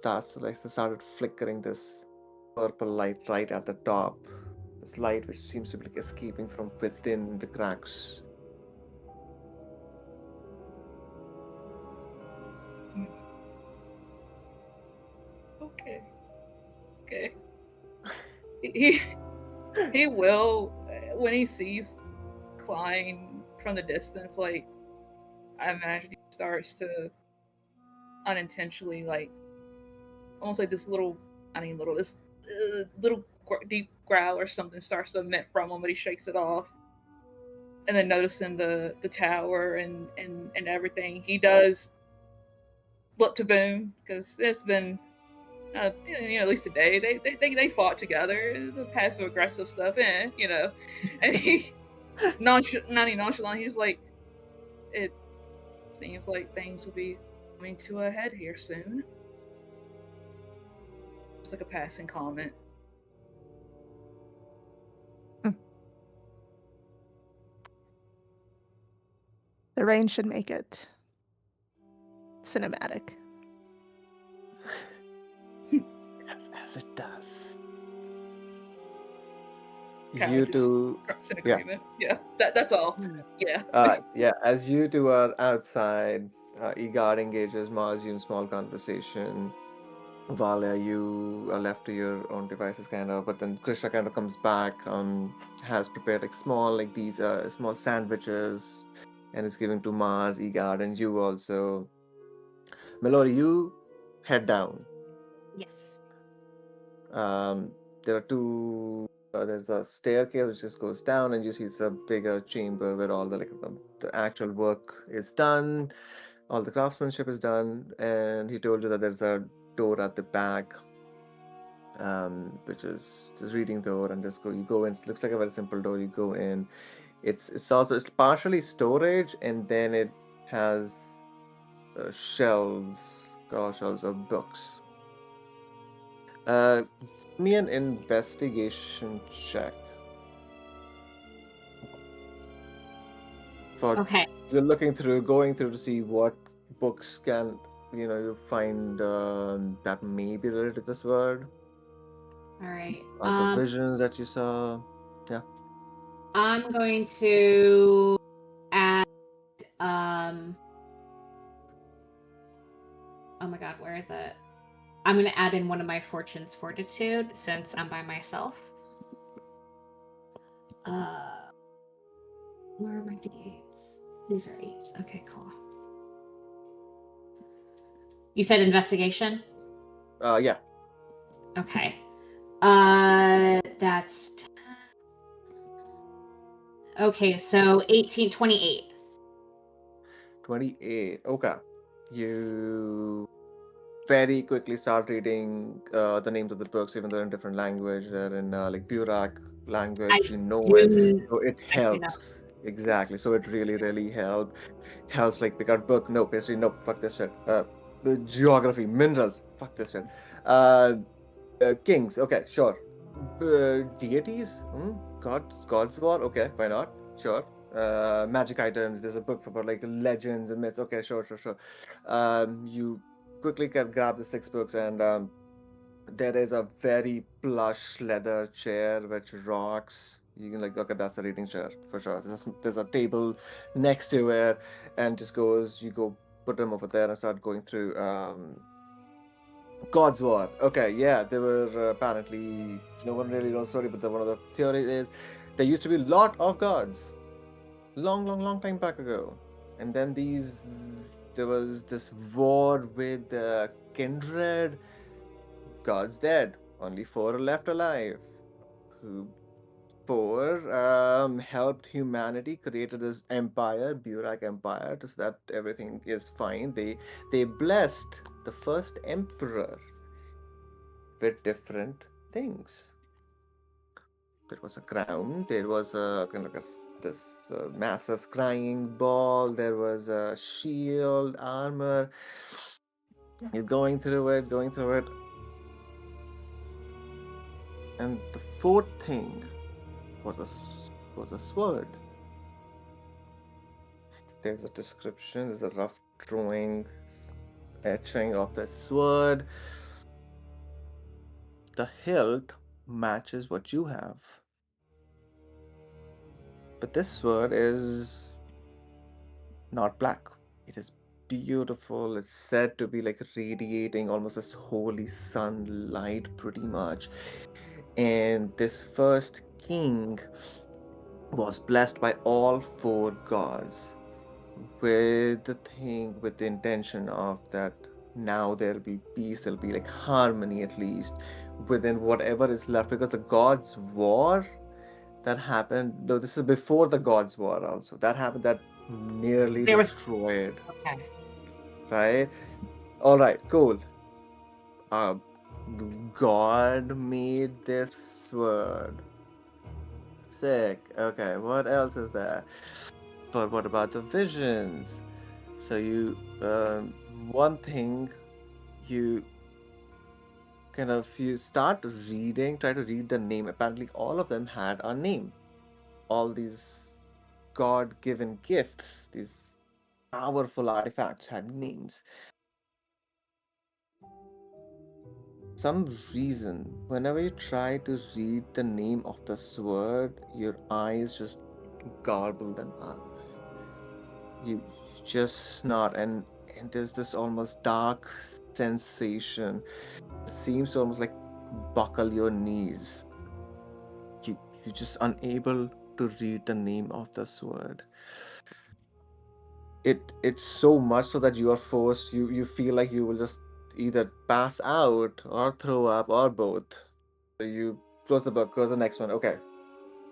started flickering this purple light right at the top. This light which seems to be like escaping from within the cracks. Okay. Okay. He he will when he sees Klein from the distance. Like I imagine he starts to unintentionally like almost like this little, I mean little this little deep growl or something starts to emit from him, but he shakes it off. And then noticing the tower and everything, he does look to Boone because it's been at least a day. They fought together, the passive aggressive stuff, and he nonchalant. He's like, it seems like things will be coming to a head here soon. It's like a passing comment. The rain should make it cinematic. As it does. Kind You of just two, in yeah. agreement. Yeah, that's all. Yeah. Yeah, as you two are outside, Igard engages Mars in small conversation. Valia, you are left to your own devices, kind of. But then Krishna kind of comes back, has prepared like small, like these small sandwiches, and is giving to Mars, Igard, and you also. Melody, you head down. Yes. There are two. There's a staircase which just goes down, and you see it's a bigger chamber where all the actual work is done, all the craftsmanship is done, and he told you that there's a door at the back, which is just reading door, and just go. You go in. It looks like a very simple door. You go in. It's partially storage, and then it has shelves, shelves of books. Give me an investigation check for Okay. you're going through to see what books can you find that may be related to this word, All right. or the visions that you saw. Yeah. I'm going to add oh my god, where is it? I'm going to add in one of my fortune's fortitude since I'm by myself. Where are my d8s? These are 8s. Okay, cool. You said investigation? Yeah. Okay. That's 10. Okay, so 18, 28. 28. Okay. You very quickly start reading the names of the books, even though they're in different language. They're in like Burak I language. You know it, do. so it I do know. helps. Exactly. So it really helps. Like pick out book. Nope. History. Nope. Fuck this shit. The geography, minerals. Fuck this shit. Uh, Kings. Okay, sure. Deities. Gods war. Okay, why not? Sure. Magic items. There's a book about like legends and myths. Okay, sure. You quickly can grab the 6 books, and there is a very plush leather chair which rocks. You can like, okay, that's a reading chair for sure. There's a table next to it, and just goes. You go put them over there and start going through. God's War. Okay, yeah, there were apparently no one really knows the story, but one of the theories is there used to be a lot of gods, long time back ago, and then there was this war with kindred gods dead, only 4 are left alive. Who 4 helped humanity created this empire, Burak Empire, so that everything is fine. They blessed the first emperor with different things. There was a crown. There was a kind of like this massive scrying ball. There was a shield, armor. You're going through it, and the fourth thing was a sword. There's a description. There's a rough drawing, etching of the sword. The hilt matches what you have, but this sword is not black. It is beautiful. It's said to be like radiating almost this holy sunlight, pretty much. And this first king was blessed by all 4 gods with the intention of that now there'll be peace, there'll be like harmony at least within whatever is left, because the gods' war that happened, though this is before the gods' war also, that happened, that nearly There was. destroyed. Okay. Right? All right, cool. Uh, God made this sword. Sick. Okay, what else is there? But what about the visions? So one thing you you start reading, try to read the name. Apparently, all of them had a name. All these God-given gifts, these powerful artifacts had names. some reason, whenever you try to read the name of the sword, your eyes just garble them up. You just snort, and there's this almost dark sensation. It seems to almost like buckle your knees. You're just unable to read the name of the sword. It's so much so that you are forced. You feel like you will just either pass out or throw up or both. So you close the book, go to the next one. Okay,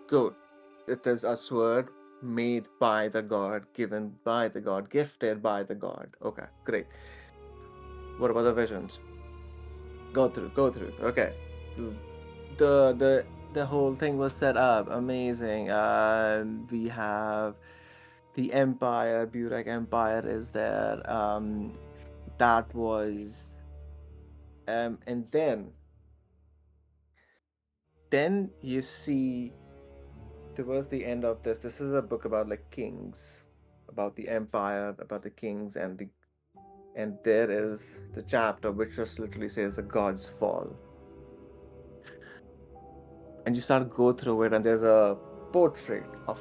good. It is a sword made by the god, given by the god, gifted by the god. Okay, great. What about the visions? Go through, go through. Okay. So the whole thing was set up. Amazing. We have the Empire, Burek Empire is there. That was and then you see towards the end of this. This is a book about like kings, about the empire, about the kings and there is the chapter which just literally says the gods fall. And you start to go through it, and there's a portrait of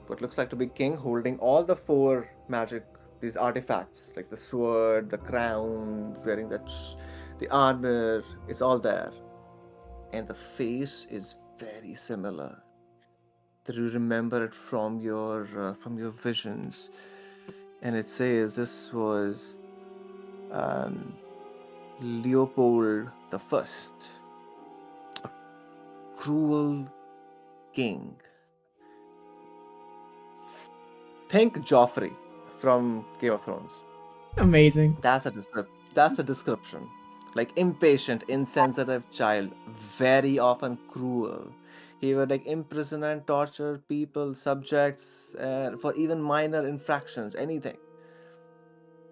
what looks like to be king holding all the four magic these artifacts like the sword, the crown, wearing the armor. It's all there, and the face is very similar. That you remember it from your visions, and it says this was um, Leopold the First, a cruel king. Think Joffrey from Game of Thrones. Amazing. That's a description. Like impatient, insensitive child, very often cruel. He would like imprison and torture people, subjects, for even minor infractions, anything.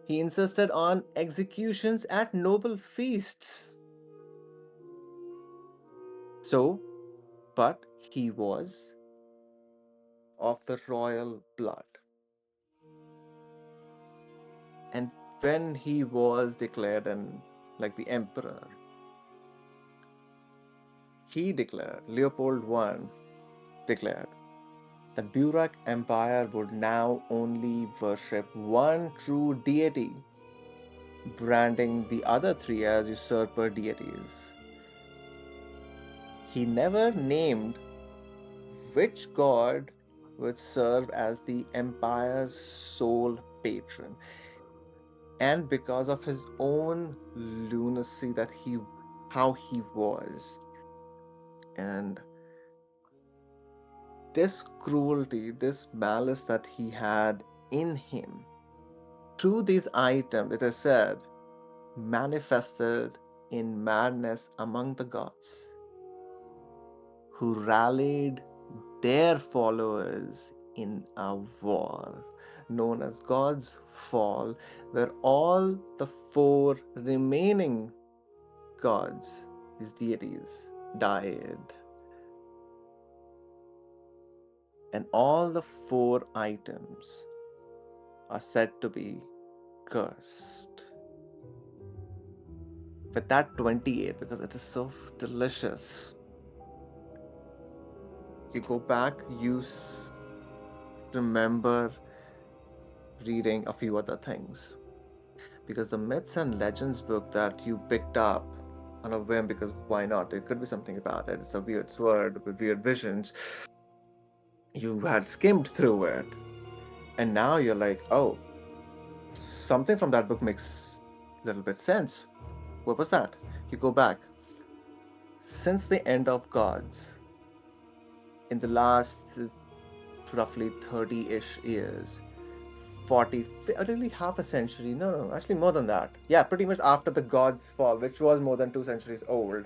He insisted on executions at noble feasts. So, but he was of the royal blood. And when he was declared like the emperor, Leopold I declared that Burak Empire would now only worship one true deity, branding the other three as usurper deities. He never named which god would serve as the empire's sole patron. And because of his own lunacy that how he was, and this cruelty, this malice that he had in him, through these items, it is said, manifested in madness among the gods, who rallied their followers in a war known as God's Fall, where all the four remaining gods, these deities, died. And all the four items are said to be cursed. With that 28, because it is so delicious, you go back, remember reading a few other things. Because the myths and legends book that you picked up on a whim, because why not? There could be something about it. It's a weird sword with weird visions. You had skimmed through it, and now you're like, oh, something from that book makes a little bit sense. What was that? You go back. Since the end of Gods, in the last roughly 30-ish years, 40, really half a century, no, actually more than that. Yeah, pretty much after the Gods' fall, which was more than 2 centuries old,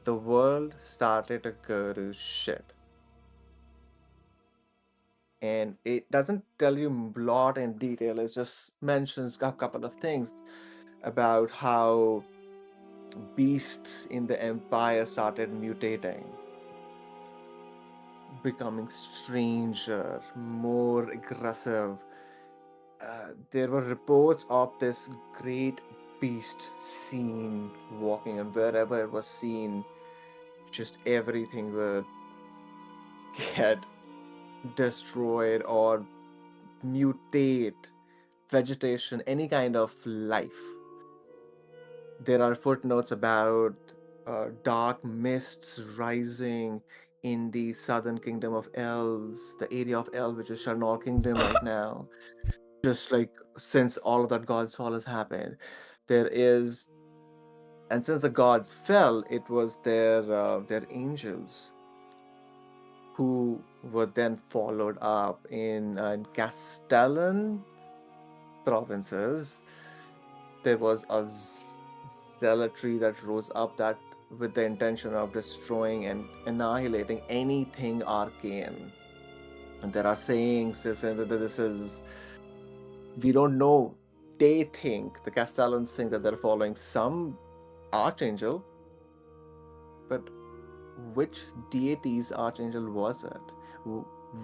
the world started to go to shit. And it doesn't tell you a lot in detail, it just mentions a couple of things about how beasts in the empire started mutating, becoming stranger, more aggressive. There were reports of this great beast seen walking, and wherever it was seen, just everything would get destroyed or mutate vegetation, any kind of life. There are footnotes about dark mists rising in the southern kingdom of elves, the area of elves, which is Sharnal Kingdom right now. Just like since all of that God's fall has happened, there is, and since the gods fell, it was their angels who were then followed up in Castellan provinces. There was a zealotry that rose up that with the intention of destroying and annihilating anything arcane. And there are sayings that this is, we don't know. They think, the Castellans think that they're following some archangel, but which deity's archangel was it?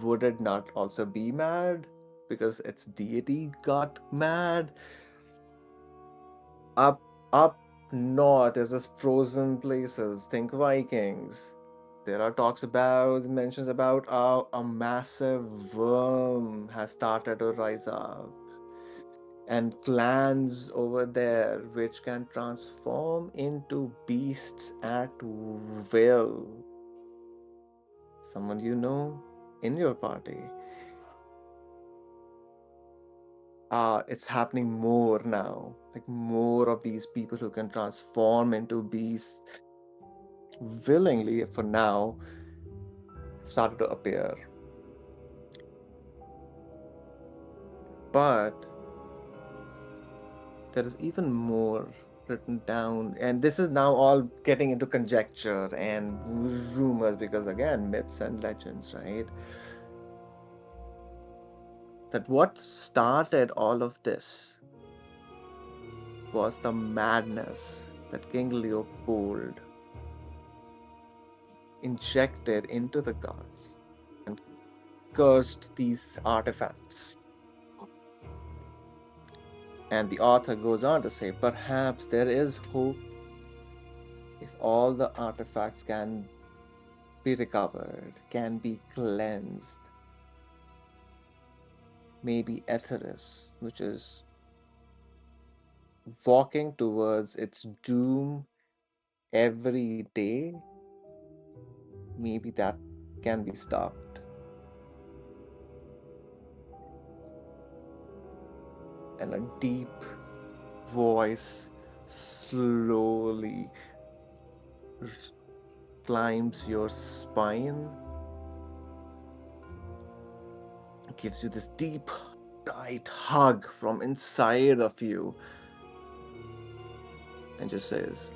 Would it not also be mad because its deity got mad? Up north, there's this frozen places. Think Vikings. There are talks about mentions about a massive worm has started to rise up, and clans over there which can transform into beasts at will. Someone you know in your party. It's happening more now. Like more of these people who can transform into beasts willingly for now started to appear. But there is even more written down, and this is now all getting into conjecture and rumors because, again, myths and legends, right? That what started all of this was the madness that King Leopold injected into the gods and cursed these artifacts. And the author goes on to say, perhaps there is hope if all the artifacts can be recovered, can be cleansed. Maybe Etheris, which is walking towards its doom every day, maybe that can be stopped. And a deep voice slowly climbs your spine, gives you this deep, tight hug from inside of you, and just says,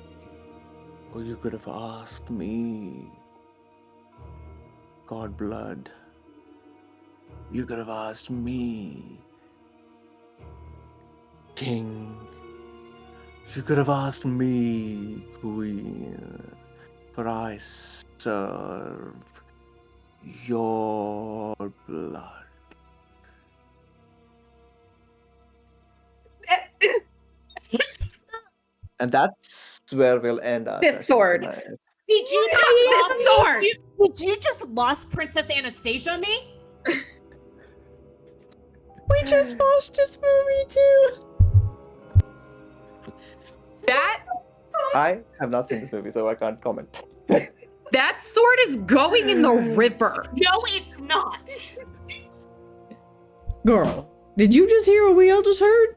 oh, you could have asked me, God blood. You could have asked me, King. You could have asked me, Queen, for I serve your blood. And that's where we'll end our This session sword. tonight. Did you This just sword. Did you just lost Princess Anastasia on me? We just watched this movie too. That I have not seen this movie, so I can't comment. that sword is going in the river. No, it's not. Girl, did you just hear what we all just heard?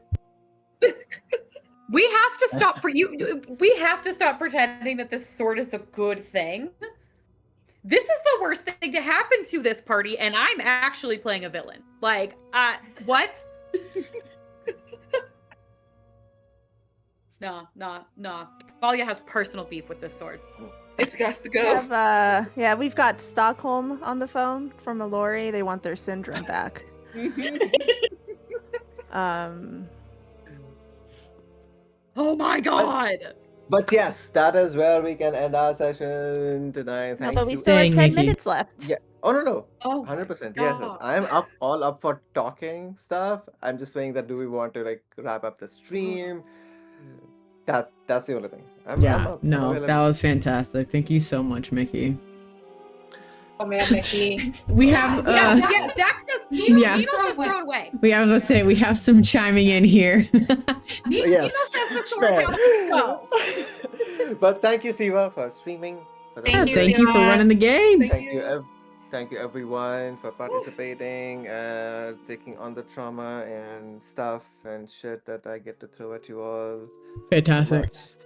We have to stop we have to stop pretending that this sword is a good thing. This is the worst thing to happen to this party, and I'm actually playing a villain. Like, what? No. Valia has personal beef with this sword. It's got to We go. have, we've got Stockholm on the phone from Mallory. They want their syndrome back. Oh my god! But yes, that is where we can end our session tonight. No, Thank but we you. still have 10 Thank you. minutes left. Yeah. Oh no. Oh, 100%. Yes. God. I'm all up for talking stuff. I'm just saying that do we want to like wrap up the stream? That's the only thing. Yeah, no, available. that was fantastic. Thank you so much, Mickey. Oh man, Mickey. We have yeah, Zach says Nemo, yeah. Nemo says throw it away. we have to say we have some chiming in here. Yes. Nemo says the sword fair. has to go. But thank you, Siva, for streaming. For the Thank you, Thank you for Siva. running the game. Thank you everyone for participating, taking on the trauma and stuff and shit that I get to throw at you all. Fantastic. Much.